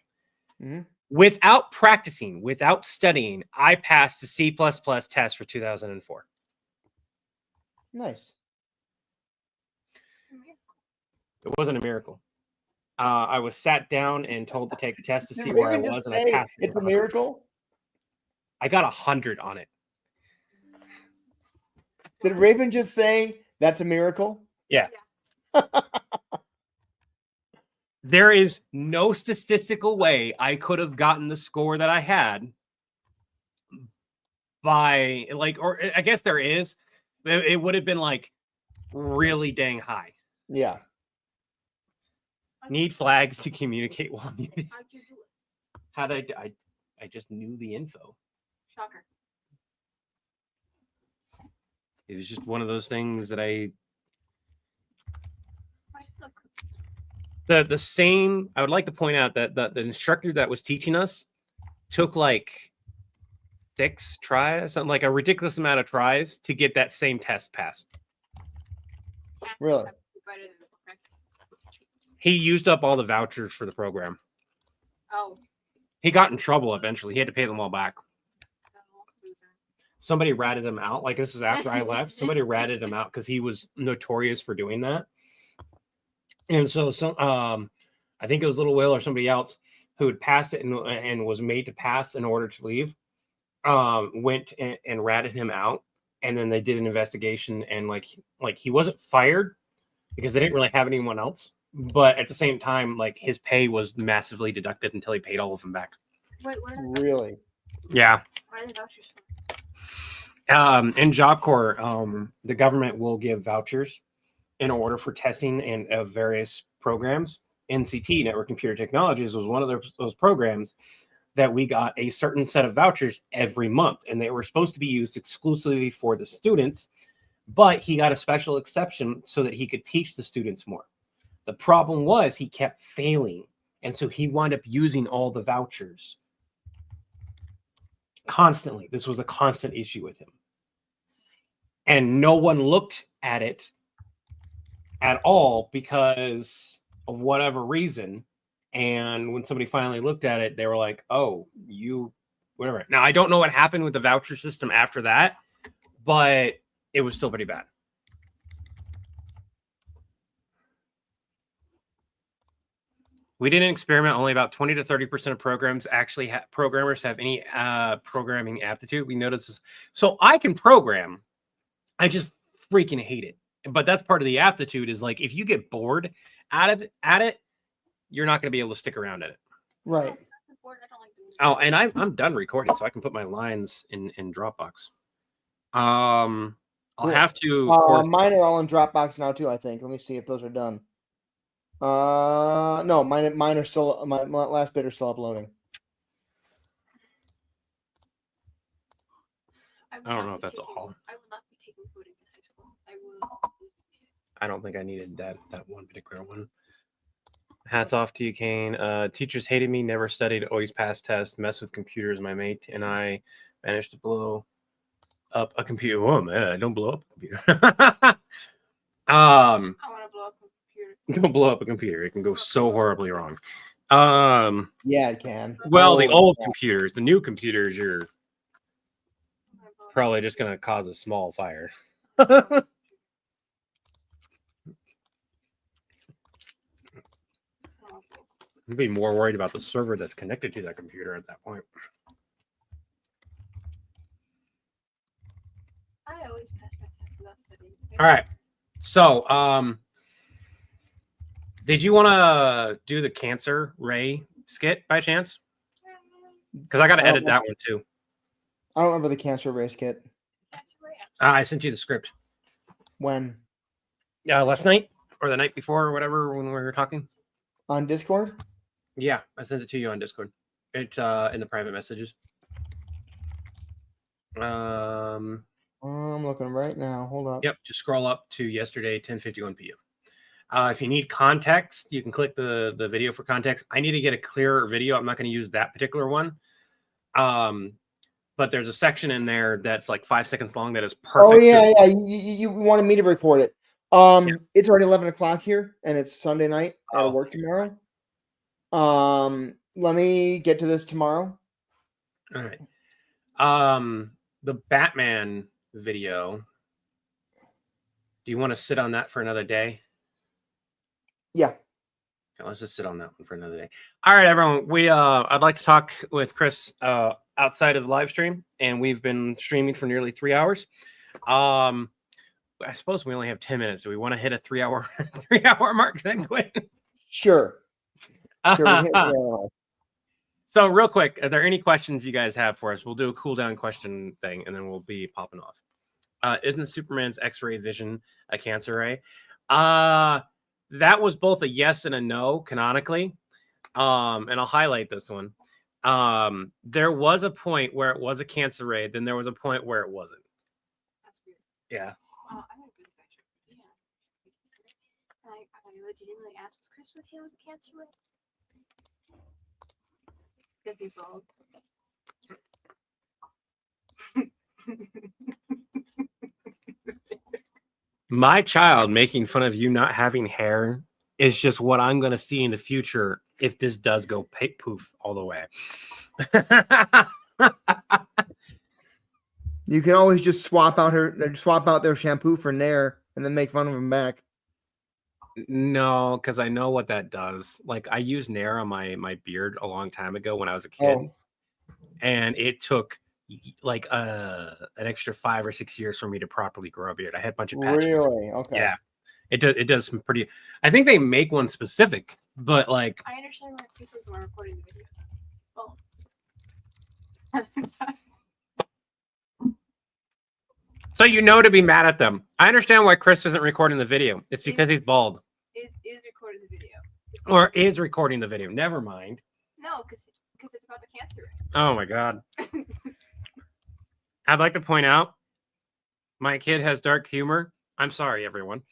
Mm-hmm. Without practicing, without studying, I passed the C++ test for 2004. Nice. It wasn't a miracle. I was sat down and told to take the test to see Did where I Raven was, just and I say passed. it's a miracle? I got 100 on it. Did Raven just say that's a miracle? Yeah. There is no statistical way I could have gotten the score that I had by like, or I guess there is. It would have been like really dang high. Yeah. Need flags to communicate while muted. How'd you do it? How did I just knew the info. Shocker. It was just one of those things that Why still the same. I would like to point out that the instructor that was teaching us took like 6 tries, something like a ridiculous amount of tries to get that same test passed. Really? better than the professor? He used up all the vouchers for the program. Oh, He got in trouble eventually. He had to pay them all back. no, loser. Somebody ratted him out. Like, this is after I left. Somebody ratted him out because he was notorious for doing that. And so I think it was Little Will or somebody else who had passed it and was made to pass in order to leave. Went and ratted him out, and then they did an investigation, and like he wasn't fired because they didn't really have anyone else, but at the same time, like, his pay was massively deducted until he paid all of them back. Wait, what are the Really? Yeah. what are the vouchers for? In Job Corps, the government will give vouchers in order for testing and of various programs. NCT, Network Computer Technologies, was one of those programs that we got a certain set of vouchers every month, and they were supposed to be used exclusively for the students, but he got a special exception so that he could teach the students more. The problem was he kept failing, and so he wound up using all the vouchers constantly. This was a constant issue with him, and no one looked at it at all because of whatever reason. And when somebody finally looked at it, they were like, oh, you, whatever. Now, I don't know what happened with the voucher system after that, but it was still pretty bad. We did an experiment. Only about 20 to 30% of programs actually programmers have any programming aptitude. We noticed this. So I can program. I just freaking hate it. But that's part of the aptitude, is like, if you get bored at it, you're not going to be able to stick around at it. Right. Oh, and I'm done recording, so I can put my lines in Dropbox. I'll Cool. have to. Of course, Mine are all in Dropbox now too, I think. Let me see if those are done. No, mine are still. My last bit are still uploading. I don't know if that's all. I will not be taking coding in high school. I will. I don't think I needed that one particular one. Hats off to you, Kane. Teachers hated me, never studied, always passed tests, messed with computers. My mate and I managed to blow up a computer. Oh man, don't blow up a computer. I want to blow up a computer. Don't blow up a computer. It can go so horribly wrong. Yeah, it can. Well, the Oh, old yeah. computers, the new computers, you're probably just gonna cause a small fire. I'd be more worried about the server that's connected to that computer at that point. I always pass my test without studying. All right. So, did you want to do the Cancer Ray skit by chance? Because I got to edit that one too. I don't remember the cancer race kit. I sent you the script. When? Last night or the night before or whatever when we were talking. On Discord? Yeah, I sent it to you on Discord. It's in the private messages. I'm looking right now. Hold up. Yep, just scroll up to yesterday, 10:51 p.m. If you need context, you can click the video for context. I need to get a clearer video. I'm not going to use that particular one. But there's a section in there that's like 5 seconds long that is perfect. Oh yeah. You wanted me to record it. Yeah. It's already 11 o'clock here, and it's Sunday night. I Oh. gotta work tomorrow. let me get to this tomorrow. All right. The Batman video. Do you want to sit on that for another day? Yeah. Okay, let's just sit on that one for another day. All right, everyone. I'd like to talk with Chris outside of the live stream, and we've been streaming for nearly 3 hours. I suppose we only have 10 minutes. Do we want to hit a 3 hour 3 hour mark then quit? Sure. Sure, we hit the So real quick, are there any questions you guys have for us? We'll do a cool down question thing, and then we'll be popping off. Isn't Superman's X-ray vision a cancer ray? That was both a yes and a no canonically. And I'll highlight this one. There was a point where it was a cancer ray, then there was a point where it wasn't. That's weird. Yeah. I'm gonna be better. Yeah. I legitimately asked, was Chris okay with the cancer ray? Because he's bald. My child making fun of you not having hair is just what I'm going to see in the future if this does go poof all the way. You can always just swap out their shampoo for Nair and then make fun of them back. No, because I know what that does. Like I used Nair on my beard a long time ago when I was a kid, and it took like an extra 5 or 6 years for me to properly grow a beard. I had a bunch of patches. Really? Okay. Yeah. It does some pretty. I think they make one specific, but like. I understand why Chris is not recording the video. Well. So you know to be mad at them. I understand why Chris isn't recording the video. It's because he's bald. Is recording the video. Or is recording the video. Never mind. No, because it's about the cancer ray. Oh my god. I'd like to point out my kid has dark humor. I'm sorry, everyone.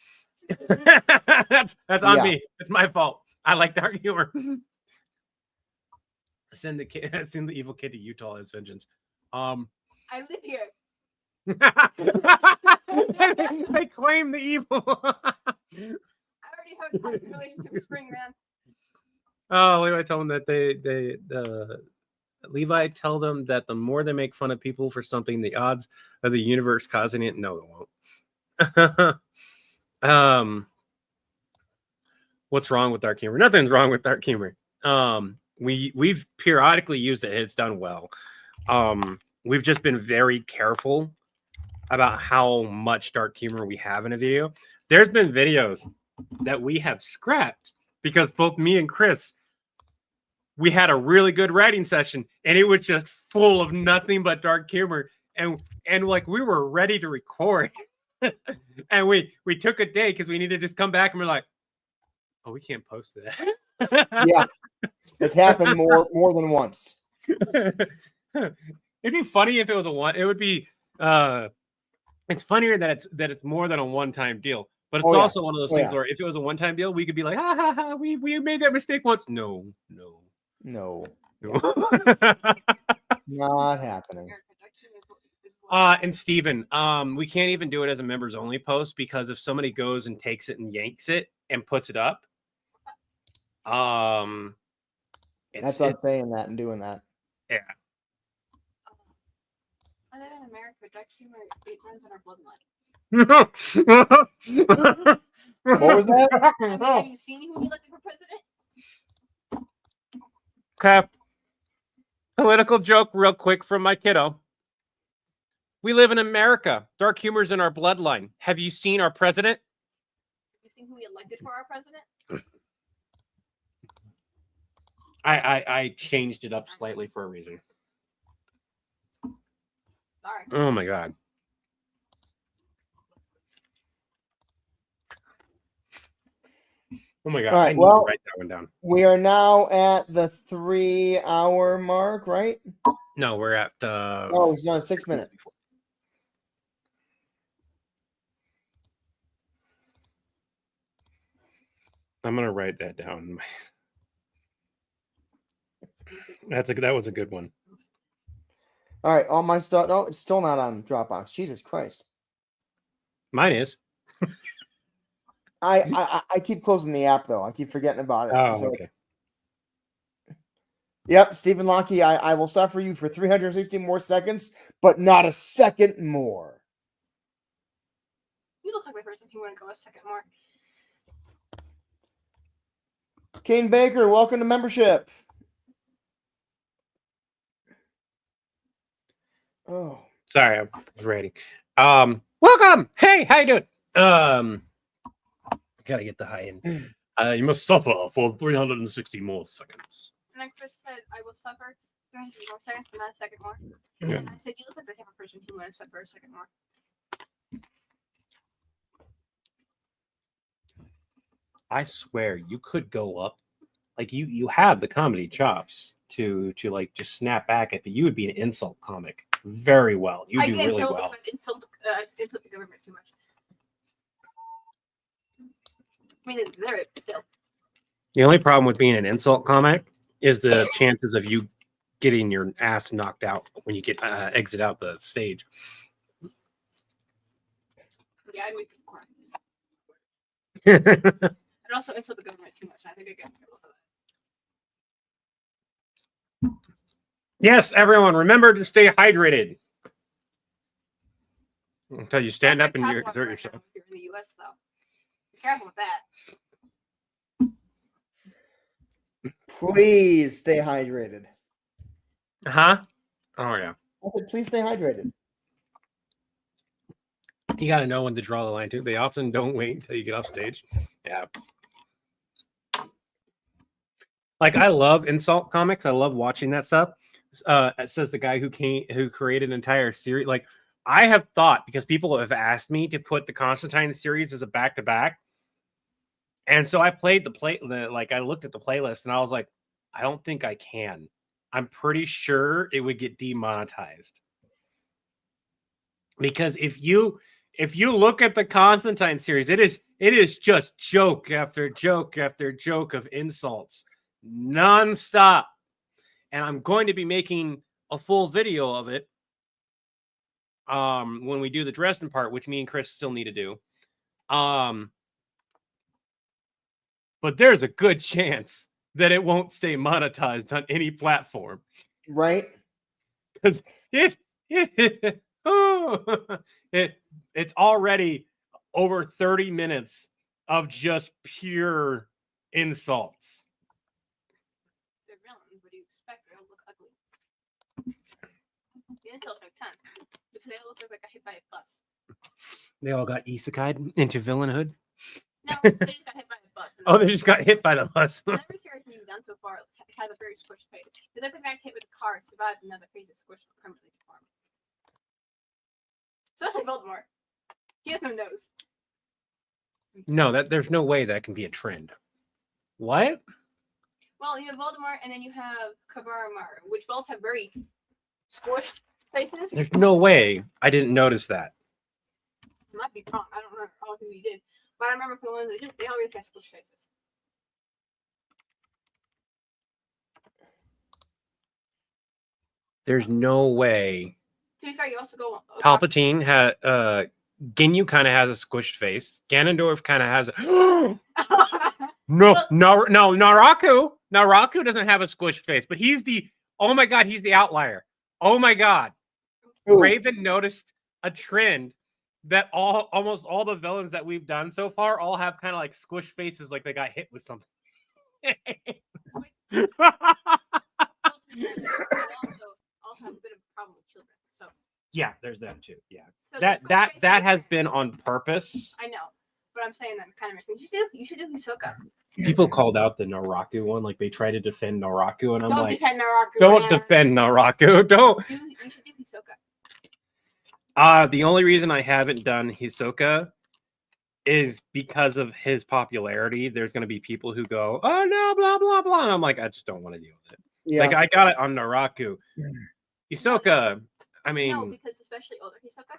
that's on me. It's my fault. I like dark humor. Send the evil kid to Utah as vengeance. I live here. They claim the evil. I already have a toxic relationship with Spring Man. Oh, Levi told them that Levi tell them that the more they make fun of people for something, the odds of the universe causing it. No, it won't. What's wrong with dark humor? Nothing's wrong with dark humor. We've periodically used it. It's done well. We've just been very careful about how much dark humor we have in a video. There's been videos that we have scrapped because both me and Chris, we had a really good writing session and it was just full of nothing but dark humor. And like we were ready to record. And we took a day because we needed to just come back and we're like, oh, we can't post that. Yeah. It's happened more than once. It'd be funny if it was a one. It would be it's funnier that it's more than a one-time deal. But it's also one of those things where if it was a one-time deal, we could be like, ha ha ha, we made that mistake once. No. Not happening. And Steven, we can't even do it as a members only post because if somebody goes and takes it and yanks it and puts it up, that's what I'm saying that and doing that. Yeah. Other than America, dark humor, it runs in our bloodline. What was that? I mean, have you seen who we elected for president? Okay. Political joke real quick from my kiddo. We live in America. Dark humor's in our bloodline. Have you seen our president? Have you seen who we elected for our president? I changed it up slightly for a reason. Sorry. Oh my god. Oh my god. All right, I need well, to write that one down. We are now at the 3 hour mark, right? No, we're at the Oh, it's not 6 minutes. I'm gonna write that down. That was a good one. All right, all my stuff. No, it's still not on Dropbox. Jesus Christ. Mine is. I keep closing the app though. I keep forgetting about it. Oh, So okay. Yep, Stephen Locke, I will suffer you for 360 more seconds, but not a second more. You look like the person who want to go a second more. Kane Baker, welcome to membership. Oh, Sorry, I was reading. Welcome. Hey, how you doing? Gotta get the high end. You must suffer for 360 more seconds. And then Chris said, I will suffer 300 more seconds, but not a second more. Yeah. And I said, you look like the type of person who want to suffer a second more. I swear you could go up. Like you have the comedy chops to like just snap back at you would be an insult comic very well. You I do get really killed well. if I insult the government too much. I mean, it's there still. The only problem with being an insult comic is the chances of you getting your ass knocked out when you get exit out the stage. Yeah, I'd make people cry. I'd also insult the government too much. And I think I get killed for that. Yes, everyone, remember to stay hydrated until you stand up and you exert yourself. If you're in the U.S., though, be careful with that. please stay hydrated. Huh? Oh yeah. I said, please stay hydrated. You got to know when to draw the line too. They often don't wait until you get off stage. Yeah. Like I love insult comics. I love watching that stuff. It says the guy who created an entire series. Like I have thought, because people have asked me to put the Constantine series as a back-to-back. And so I played I looked at the playlist and I was like, I don't think I can. I'm pretty sure it would get demonetized. Because if you look at the Constantine series, it is just joke after joke after joke of insults nonstop. And I'm going to be making a full video of it when we do the Dresden part, which me and Chris still need to do. But there's a good chance that it won't stay monetized on any platform. Right? Because it's already over 30 minutes of just pure insults. They're villains. What do you expect? They don't look ugly. The insults make sense because they all look like I hit by a bus. They all got isekai'd into villainhood. No, they just got hit by a bus. Oh, they just got hit by the bus. Every character you've done so far has a very squished face. They look like I hit with a car, survived, and now their face is squished or permanently deformed. Especially Voldemort. He has no nose. No, there's no way that can be a trend. What? Well, you have Voldemort, and then you have Kabaramar, which both have very squished faces. There's no way I didn't notice that. I might be wrong. I don't remember who you did, but I remember for the ones that did, they always have squished faces. There's no way. To be fair, you also go. Palpatine had Ginyu kind of has a squished face. Ganondorf kind of has a Naraku. Naraku doesn't have a squished face, but he's the outlier. Oh my god. Ooh. Raven noticed a trend that almost all the villains that we've done so far all have kind of like squished faces, like they got hit with something. Also have a bit of a problem with children. So Yeah, there's that too. Yeah, so that has been on purpose. I know, but I'm saying that kind of makes sense. You should do Hisoka. People called out the Naraku one, like they tried to defend Naraku, and I'm Don't like, defend Naraku. don't man. defend Naraku. Don't. You should do Hisoka. The only reason I haven't done Hisoka is because of his popularity. There's going to be people who go, oh no, blah blah blah, and I'm like, I just don't want to deal with it. Yeah. Like I got it on Naraku. Hisoka, I mean, No, because especially older Hisoka.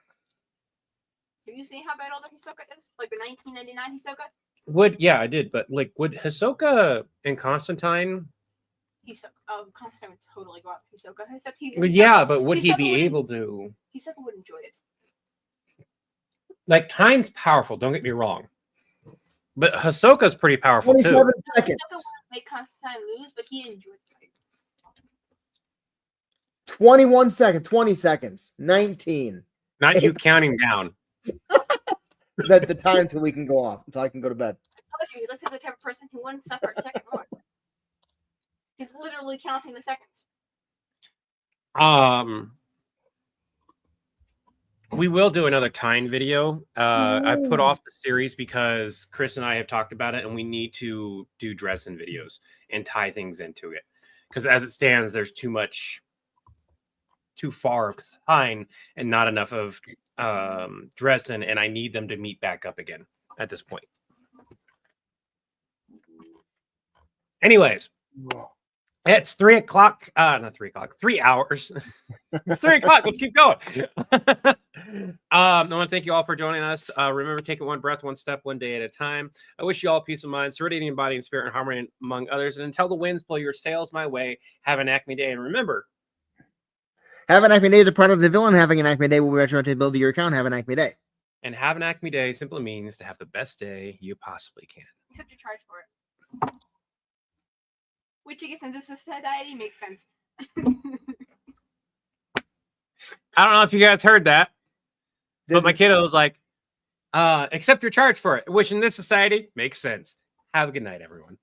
Have you seen how bad older Hisoka is? Like the 1999 Hisoka? I did, but like, would Hisoka and Constantine? Constantine would totally go out with Hisoka. Except But would he Hisoka be wouldn't- able to? Hisoka would enjoy it. Like, time's powerful. Don't get me wrong, but Hisoka's pretty powerful 27 too. seconds. Hisoka wouldn't make Constantine lose, but he enjoyed the fight. 21 seconds, 20 seconds, 19. Not you counting down. The time till we can go off, until I can go to bed. I told you, this is the type of person who wouldn't suffer a second more. He's literally counting the seconds. We will do another time video. I put off the series because Chris and I have talked about it, and we need to do dress-in videos and tie things into it. Because as it stands, there's too far of time and not enough of dress-in, and I need them to meet back up again at this point. Anyways, it's 3 o'clock. Not 3 o'clock. 3 hours. It's 3 o'clock. Let's keep going. I want to thank you all for joining us. Remember, take it one breath, one step, one day at a time. I wish you all peace of mind, serenity in body and spirit, and harmony among others. And until the winds blow your sails my way, have an Acme day. And remember, Have an Acme Day is a product of the villain. Having an Acme Day will retroactive to your account. Have an Acme Day. and have an Acme day simply means to have the best day you possibly can. Except you charge for it. Which, I guess, in this society makes sense. I don't know if you guys heard that, but my kiddo was like, accept your charge for it, which in this society makes sense. Have a good night, everyone.